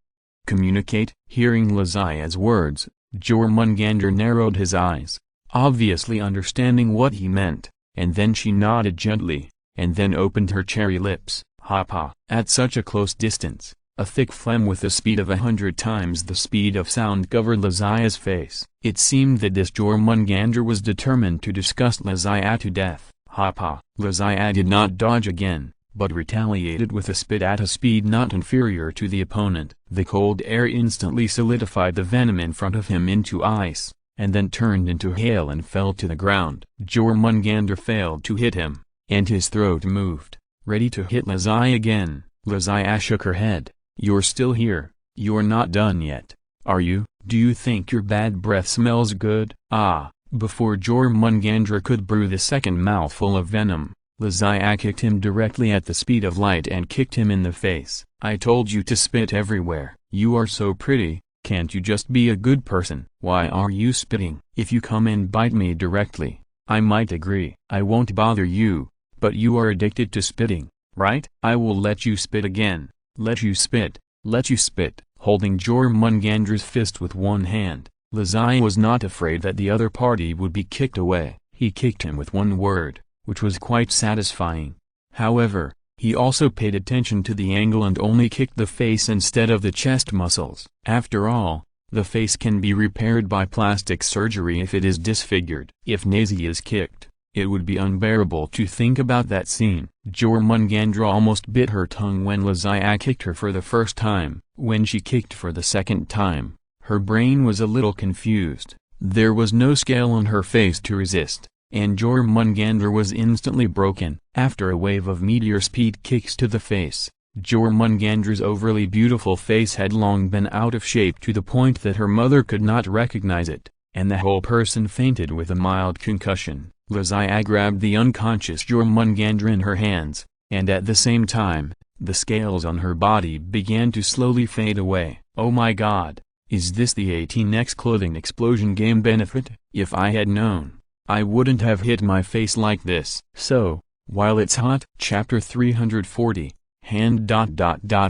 communicate? Hearing Lizaya's words, Jormungandr narrowed his eyes, obviously understanding what he meant, and then she nodded gently, and then opened her cherry lips. Ha. At such a close distance, a thick phlegm with the speed of 100 times the speed of sound covered Lizaya's face. It seemed that this Jormungandr was determined to disgust Lizaya to death. Ha. Lizaya did not dodge again, but retaliated with a spit at a speed not inferior to the opponent. The cold air instantly solidified the venom in front of him into ice, and then turned into hail and fell to the ground. Jormungandr failed to hit him, and his throat moved, ready to hit Lizaya again. Lizaya shook her head. You're still here. You're not done yet, are you? Do you think your bad breath smells good? Before Jormungandr could brew the second mouthful of venom, Lizaya kicked him directly at the speed of light and kicked him in the face. I told you to spit everywhere. You are so pretty, Can't you just be a good person? Why are you spitting? If you come and bite me directly, I might agree. I won't bother you, but you are addicted to spitting, right? I will let you spit again. Let you spit. Let you spit. Holding Jormungandr's fist with one hand, Lazai was not afraid that the other party would be kicked away. He kicked him with one word, which was quite satisfying. However, he also paid attention to the angle and only kicked the face instead of the chest muscles. After all, the face can be repaired by plastic surgery if it is disfigured. If Nazi is kicked, it would be unbearable to think about that scene. Jormungandr almost bit her tongue when Lazai kicked her for the first time. When she kicked for the second time, her brain was a little confused. There was no scale on her face to resist, and Jormungandr was instantly broken. After a wave of meteor-speed kicks to the face, Jormungandra's overly beautiful face had long been out of shape to the point that her mother could not recognize it, and the whole person fainted with a mild concussion. Lazai grabbed the unconscious Jormungandr in her hands, and at the same time, the scales on her body began to slowly fade away. Oh my god, is this the 18x clothing explosion game benefit? If I had known, I wouldn't have hit my face like this. So, while it's hot. Chapter 340, Hand.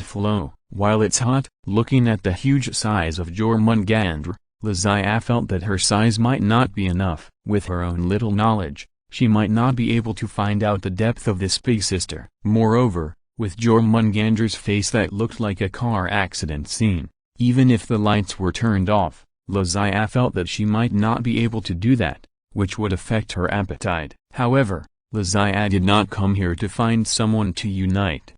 Flow. While it's hot, looking at the huge size of Jormungandr, Lazai felt that her size might not be enough. With her own little knowledge, she might not be able to find out the depth of this big sister. Moreover, with Jormungandr's face that looked like a car accident scene, even if the lights were turned off, Lazai felt that she might not be able to do that, which would affect her appetite. However, Lazai did not come here to find someone to unite,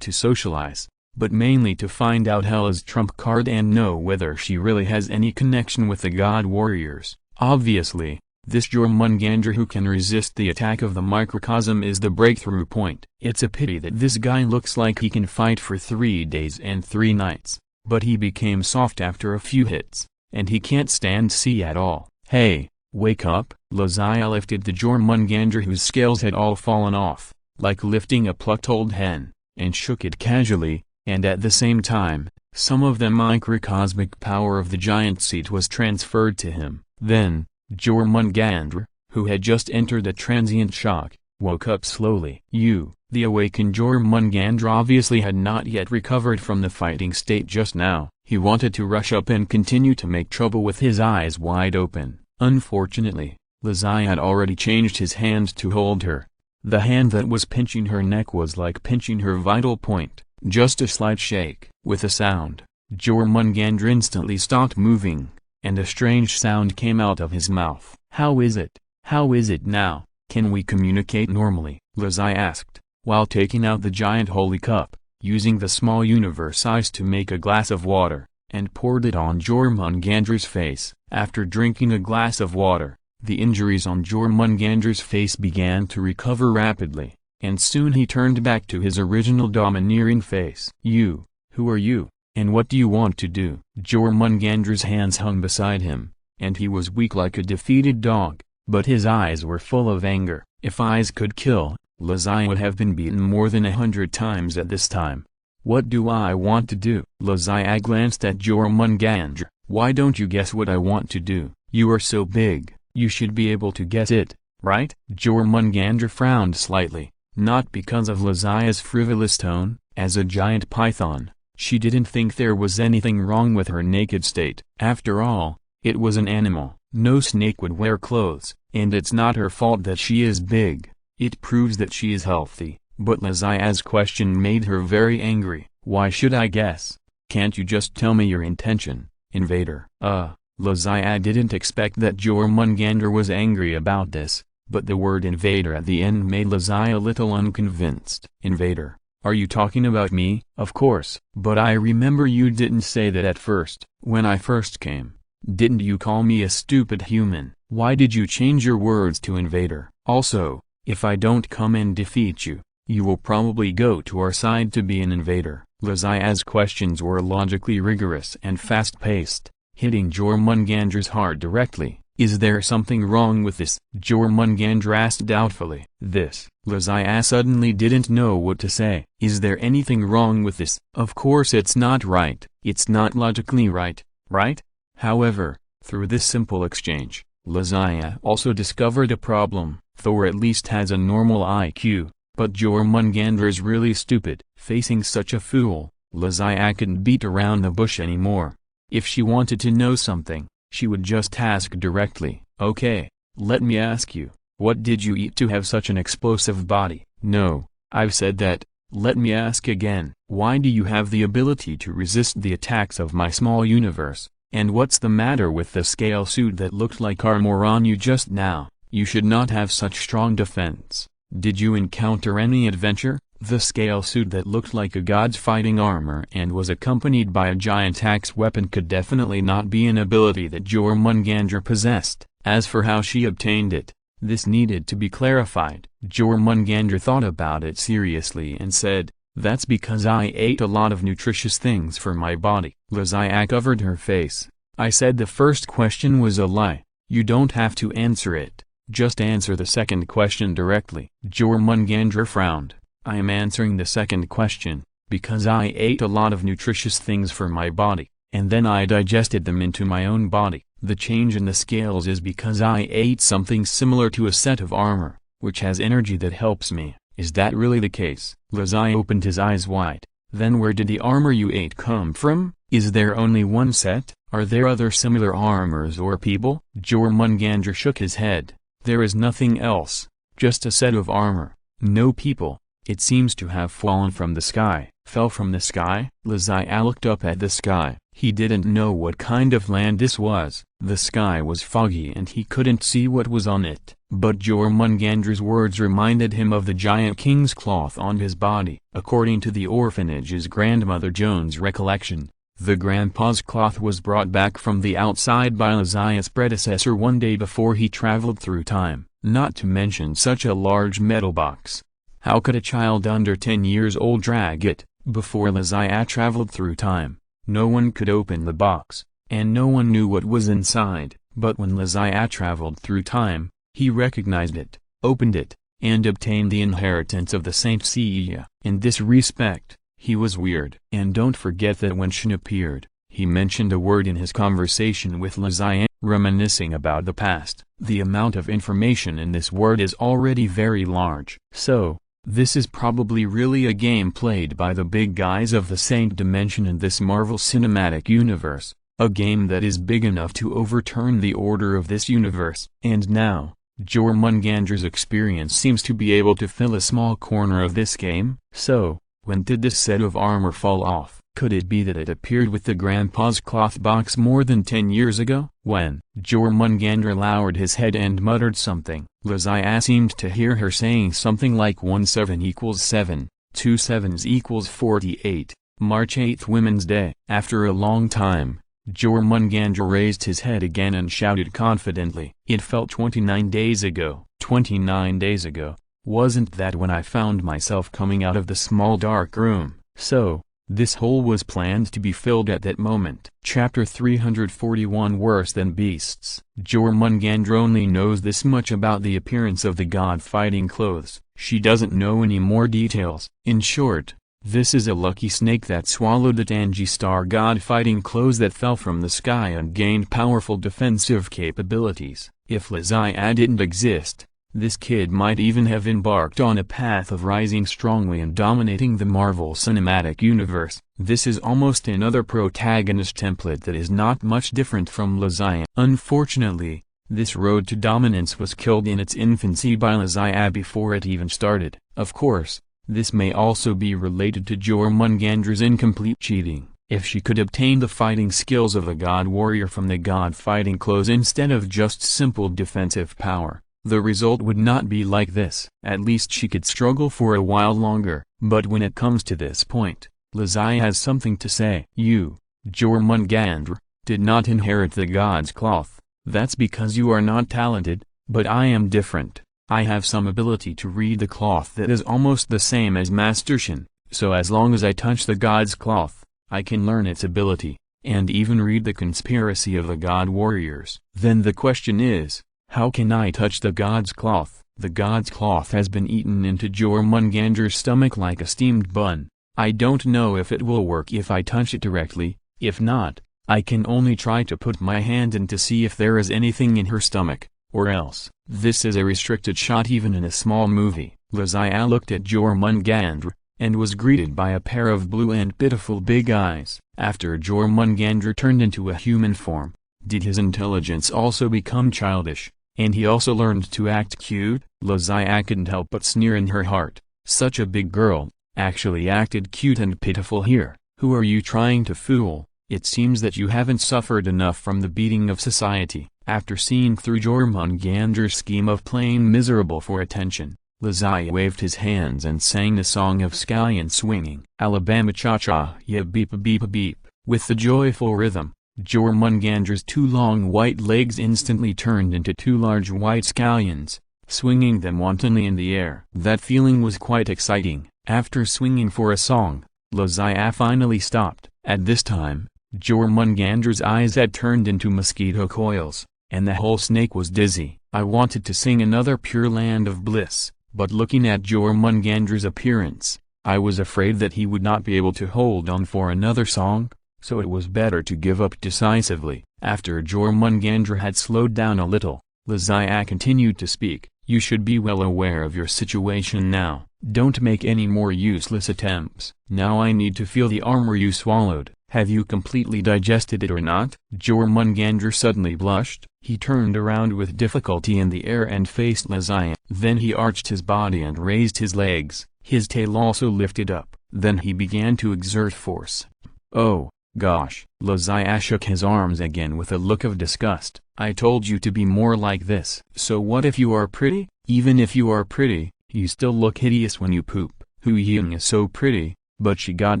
to socialize, but mainly to find out Hela's trump card and know whether she really has any connection with the god warriors. Obviously, this Jormungandr who can resist the attack of the microcosm is the breakthrough point. It's a pity that this guy looks like he can fight for 3 days and 3 nights, but he became soft after a few hits, and he can't stand sea at all. Hey, wake up! Lazai lifted the Jormungandr whose scales had all fallen off, like lifting a plucked old hen, and shook it casually, and at the same time, some of the microcosmic power of the giant seat was transferred to him. Then, Jormungandr, who had just entered a transient shock, woke up slowly. The awakened Jormungandr obviously had not yet recovered from the fighting state just now. He wanted to rush up and continue to make trouble with his eyes wide open. Unfortunately, Lazai had already changed his hand to hold her. The hand that was pinching her neck was like pinching her vital point, just a slight shake. With a sound, Jormungandr instantly stopped moving, and a strange sound came out of his mouth. How is it? How is it now? Can we communicate normally? Lazai asked, while taking out the giant holy cup, using the small universe ice to make a glass of water, and poured it on Jormungandra's face. After drinking a glass of water, the injuries on Jormungandra's face began to recover rapidly, and soon he turned back to his original domineering face. Who are you, and what do you want to do? Jormungandra's hands hung beside him, and he was weak like a defeated dog, but his eyes were full of anger. If eyes could kill, Lazai would have been beaten more than 100 times at this time. What do I want to do? Lazai glanced at Jormungandr. Why don't you guess what I want to do? You are so big, you should be able to guess it, right? Jormungandr frowned slightly, not because of Lazai's frivolous tone. As a giant python, she didn't think there was anything wrong with her naked state. After all, it was an animal. No snake would wear clothes, and it's not her fault that she is big. It proves that she is healthy. But Lazai's question made her very angry. Why should I guess? Can't you just tell me your intention, invader? Lazai didn't expect that Jormungandr was angry about this, but the word invader at the end made Lazai a little unconvinced. Invader? Are you talking about me? Of course. But I remember you didn't say that at first. When I first came, didn't you call me a stupid human? Why did you change your words to invader? Also, if I don't come and defeat you, you will probably go to our side to be an invader. Lazai's questions were logically rigorous and fast-paced, hitting Jormungandra's heart directly. Is there something wrong with this? Jormungandr asked doubtfully. Lazai suddenly didn't know what to say. Is there anything wrong with this? Of course it's not right. It's not logically right, right? However, through this simple exchange, Lysia also discovered a problem. Thor at least has a normal IQ, but Jormungandr's really stupid. Facing such a fool, Lysia couldn't beat around the bush anymore. If she wanted to know something, she would just ask directly. Okay, let me ask you, what did you eat to have such an explosive body? No, I've said that. Let me ask again, why do you have the ability to resist the attacks of my small universe? And what's the matter with the scale suit that looked like armor on you just now? You should not have such strong defense. Did you encounter any adventure? The scale suit that looked like a god's fighting armor and was accompanied by a giant axe weapon could definitely not be an ability that Jormungandr possessed. As for how she obtained it, this needed to be clarified. Jormungandr thought about it seriously and said, "That's because I ate a lot of nutritious things for my body." Lysia covered her face. "I said the first question was a lie. You don't have to answer it. Just answer the second question directly." Jormungandr frowned. "I am answering the second question, because I ate a lot of nutritious things for my body, and then I digested them into my own body. The change in the scales is because I ate something similar to a set of armor, which has energy that helps me." "Is that really the case?" Lysia opened his eyes wide. "Then where did the armor you ate come from? Is there only one set? Are there other similar armors or people?" Jormungandr shook his head. "There is nothing else, just a set of armor, no people. It seems to have fallen from the sky." "Fell from the sky?" Lysia looked up at the sky. He didn't know what kind of land this was. The sky was foggy and he couldn't see what was on it. But Jormungandr's words reminded him of the giant king's cloth on his body. According to the orphanage's grandmother Joan's recollection, the grandpa's cloth was brought back from the outside by Lysia's predecessor one day before he traveled through time. Not to mention such a large metal box. How could a child under 10 years old drag it? Before Lysia traveled through time, no one could open the box, and no one knew what was inside. But when Lysia traveled through time, he recognized it, opened it, and obtained the inheritance of the Saint Seiya. In this respect, he was weird. And don't forget that when Shin appeared, he mentioned a word in his conversation with Lysia, reminiscing about the past. The amount of information in this word is already very large. So, this is probably really a game played by the big guys of the Saint Dimension in this Marvel Cinematic Universe, a game that is big enough to overturn the order of this universe. And now, Jormungandr's experience seems to be able to fill a small corner of this game. So, when did this set of armor fall off? Could it be that it appeared with the grandpa's cloth box more than 10 years ago? When? Jormungandr lowered his head and muttered something. Lysia seemed to hear her saying something like 1 7 equals 7, 2 7s equals 48, March 8th Women's Day. After a long time, Jormungandr raised his head again and shouted confidently, "It felt 29 days ago." 29 days ago, wasn't that when I found myself coming out of the small dark room? So, this hole was planned to be filled at that moment. Chapter 341 Worse than Beasts. Jormungandr only knows this much about the appearance of the god fighting clothes. She doesn't know any more details. In short, this is a lucky snake that swallowed the Tangi star god fighting clothes that fell from the sky and gained powerful defensive capabilities. If Lysia didn't exist, this kid might even have embarked on a path of rising strongly and dominating the Marvel Cinematic Universe. This is almost another protagonist template that is not much different from Lysia. Unfortunately, this road to dominance was killed in its infancy by Lysia before it even started. Of course, this may also be related to Jormungandr's incomplete cheating. If she could obtain the fighting skills of a god warrior from the god fighting clothes instead of just simple defensive power, the result would not be like this. At least she could struggle for a while longer. But when it comes to this point, Lysia has something to say. "You, Jormungandr, did not inherit the god's cloth. That's because you are not talented, but I am different. I have some ability to read the cloth that is almost the same as Master Shin, so as long as I touch the god's cloth, I can learn its ability, and even read the conspiracy of the god warriors." Then the question is, how can I touch the god's cloth? The god's cloth has been eaten into Jormungandr's stomach like a steamed bun. I don't know if it will work if I touch it directly. If not, I can only try to put my hand in to see if there is anything in her stomach, or else. This is a restricted shot even in a small movie. Lazia looked at Jormungandr, and was greeted by a pair of blue and pitiful big eyes. After Jormungandr turned into a human form, did his intelligence also become childish, and he also learned to act cute? Lazia couldn't help but sneer in her heart. Such a big girl, actually acted cute and pitiful here. Who are you trying to fool? It seems that you haven't suffered enough from the beating of society. After seeing through Jormungandr's scheme of playing miserable for attention, Lazia waved his hands and sang the song of scallion swinging. Alabama cha-cha, yeah beep beep beep. With the joyful rhythm, Jormungandra's two long white legs instantly turned into two large white scallions, swinging them wantonly in the air. That feeling was quite exciting. After swinging for a song, Lazia finally stopped. At this time, Jormungandra's eyes had turned into mosquito coils, and the whole snake was dizzy. I wanted to sing another Pure Land of Bliss, but looking at Jormungandra's appearance, I was afraid that he would not be able to hold on for another song, so it was better to give up decisively. After Jormungandra had slowed down a little, Lazia continued to speak. You should be well aware of your situation now. Don't make any more useless attempts. Now I need to feel the armor you swallowed. Have you completely digested it or not? Jormungandr suddenly blushed. He turned around with difficulty in the air and faced Lazia. Then he arched his body and raised his legs. His tail also lifted up. Then he began to exert force. Oh, gosh. Lazia shook his arms again with a look of disgust. I told you to be more like this. So what if you are pretty? Even if you are pretty, you still look hideous when you poop. Hu Ying is so pretty, but she got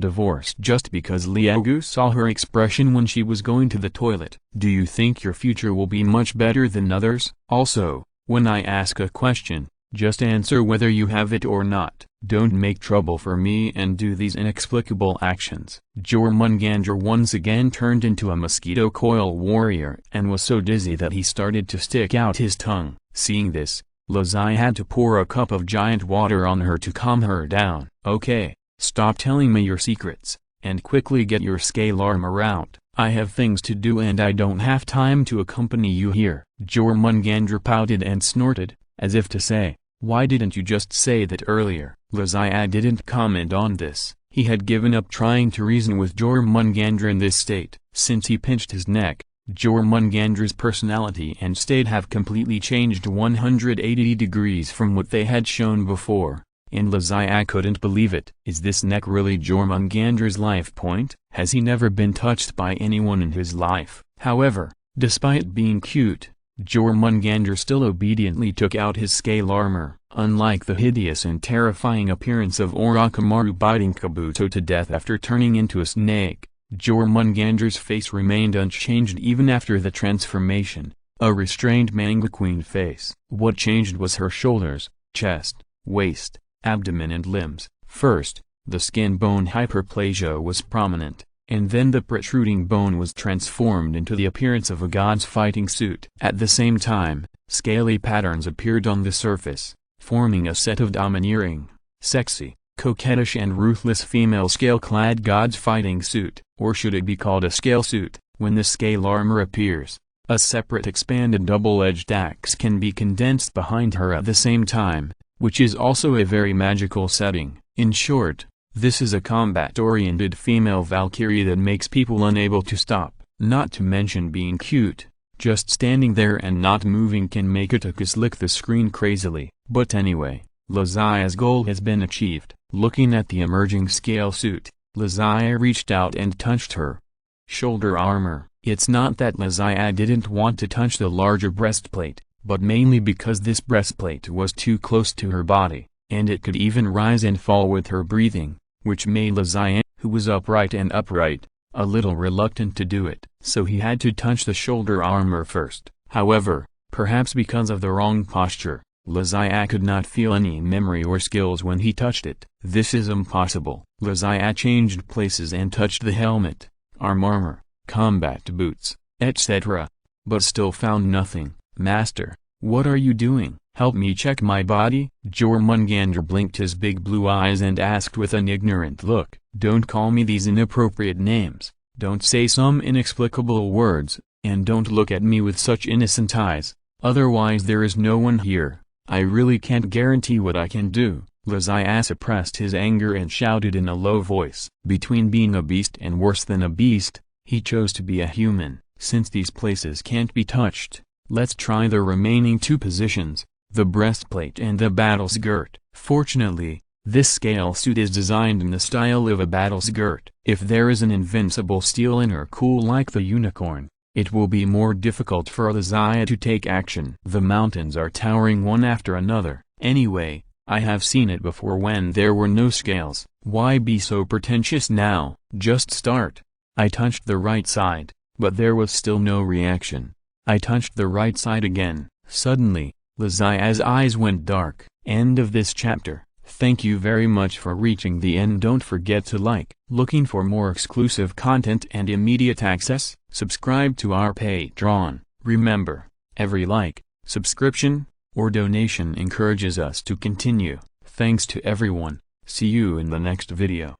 divorced just because Liaogu saw her expression when she was going to the toilet. Do you think your future will be much better than others? Also, when I ask a question, just answer whether you have it or not. Don't make trouble for me and do these inexplicable actions. Jormungandr once again turned into a mosquito coil warrior and was so dizzy that he started to stick out his tongue. Seeing this, Lazia had to pour a cup of giant water on her to calm her down. Okay, stop telling me your secrets, and quickly get your scale armor out. I have things to do and I don't have time to accompany you here. Jormungandr pouted and snorted, as if to say, why didn't you just say that earlier? Lazia didn't comment on this. He had given up trying to reason with Jormungandr in this state. Since he pinched his neck, Jormungandra's personality and state have completely changed 180 degrees from what they had shown before, and Lazia couldn't believe it. Is this neck really Jormungandra's life point? Has he never been touched by anyone in his life? However, despite being cute, Jormungandr still obediently took out his scale armor. Unlike the hideous and terrifying appearance of Orochimaru biting Kabuto to death after turning into a snake, Jormungandra's face remained unchanged even after the transformation, a restrained Mangaqueen face. What changed was her shoulders, chest, waist, abdomen and limbs. First, the skin bone hyperplasia was prominent, and then the protruding bone was transformed into the appearance of a god's fighting suit. At the same time, scaly patterns appeared on the surface, forming a set of domineering, sexy, coquettish and ruthless female scale-clad god's fighting suit. Or should it be called a scale suit? When the scale armor appears, a separate expanded double-edged axe can be condensed behind her at the same time, which is also a very magical setting. In short, this is a combat-oriented female Valkyrie that makes people unable to stop. Not to mention being cute, just standing there and not moving can make Otakus lick the screen crazily. But anyway, Lazia's goal has been achieved. Looking at the emerging scale suit, Lazia reached out and touched her shoulder armor. It's not that Lazia didn't want to touch the larger breastplate, but mainly because this breastplate was too close to her body, and it could even rise and fall with her breathing, which made Lazia, who was upright, a little reluctant to do it. So he had to touch the shoulder armor first. However, perhaps because of the wrong posture, Lazia could not feel any memory or skills when he touched it. This is impossible. Lazia changed places and touched the helmet, armor, combat boots, etc., but still found nothing. Master, what are you doing? Help me check my body? Jormungandr blinked his big blue eyes and asked with an ignorant look. Don't call me these inappropriate names. Don't say some inexplicable words, and don't look at me with such innocent eyes, otherwise there is no one here. I really can't guarantee what I can do." Lizzie suppressed his anger and shouted in a low voice. Between being a beast and worse than a beast, he chose to be a human. Since these places can't be touched, let's try the remaining two positions, the breastplate and the battle skirt. Fortunately, this scale suit is designed in the style of a battle skirt. If there is an invincible steel inner cool like the unicorn, it will be more difficult for Lizzie to take action. The mountains are towering one after another. Anyway, I have seen it before when there were no scales. Why be so pretentious now? Just start. I touched the right side, but there was still no reaction. I touched the right side again. Suddenly, Lizzie's eyes went dark. End of this chapter. Thank you very much for reaching the end. Don't forget to like. Looking for more exclusive content and immediate access? Subscribe to our Patreon. Remember, every like, subscription, or donation encourages us to continue. Thanks to everyone. See you in the next video.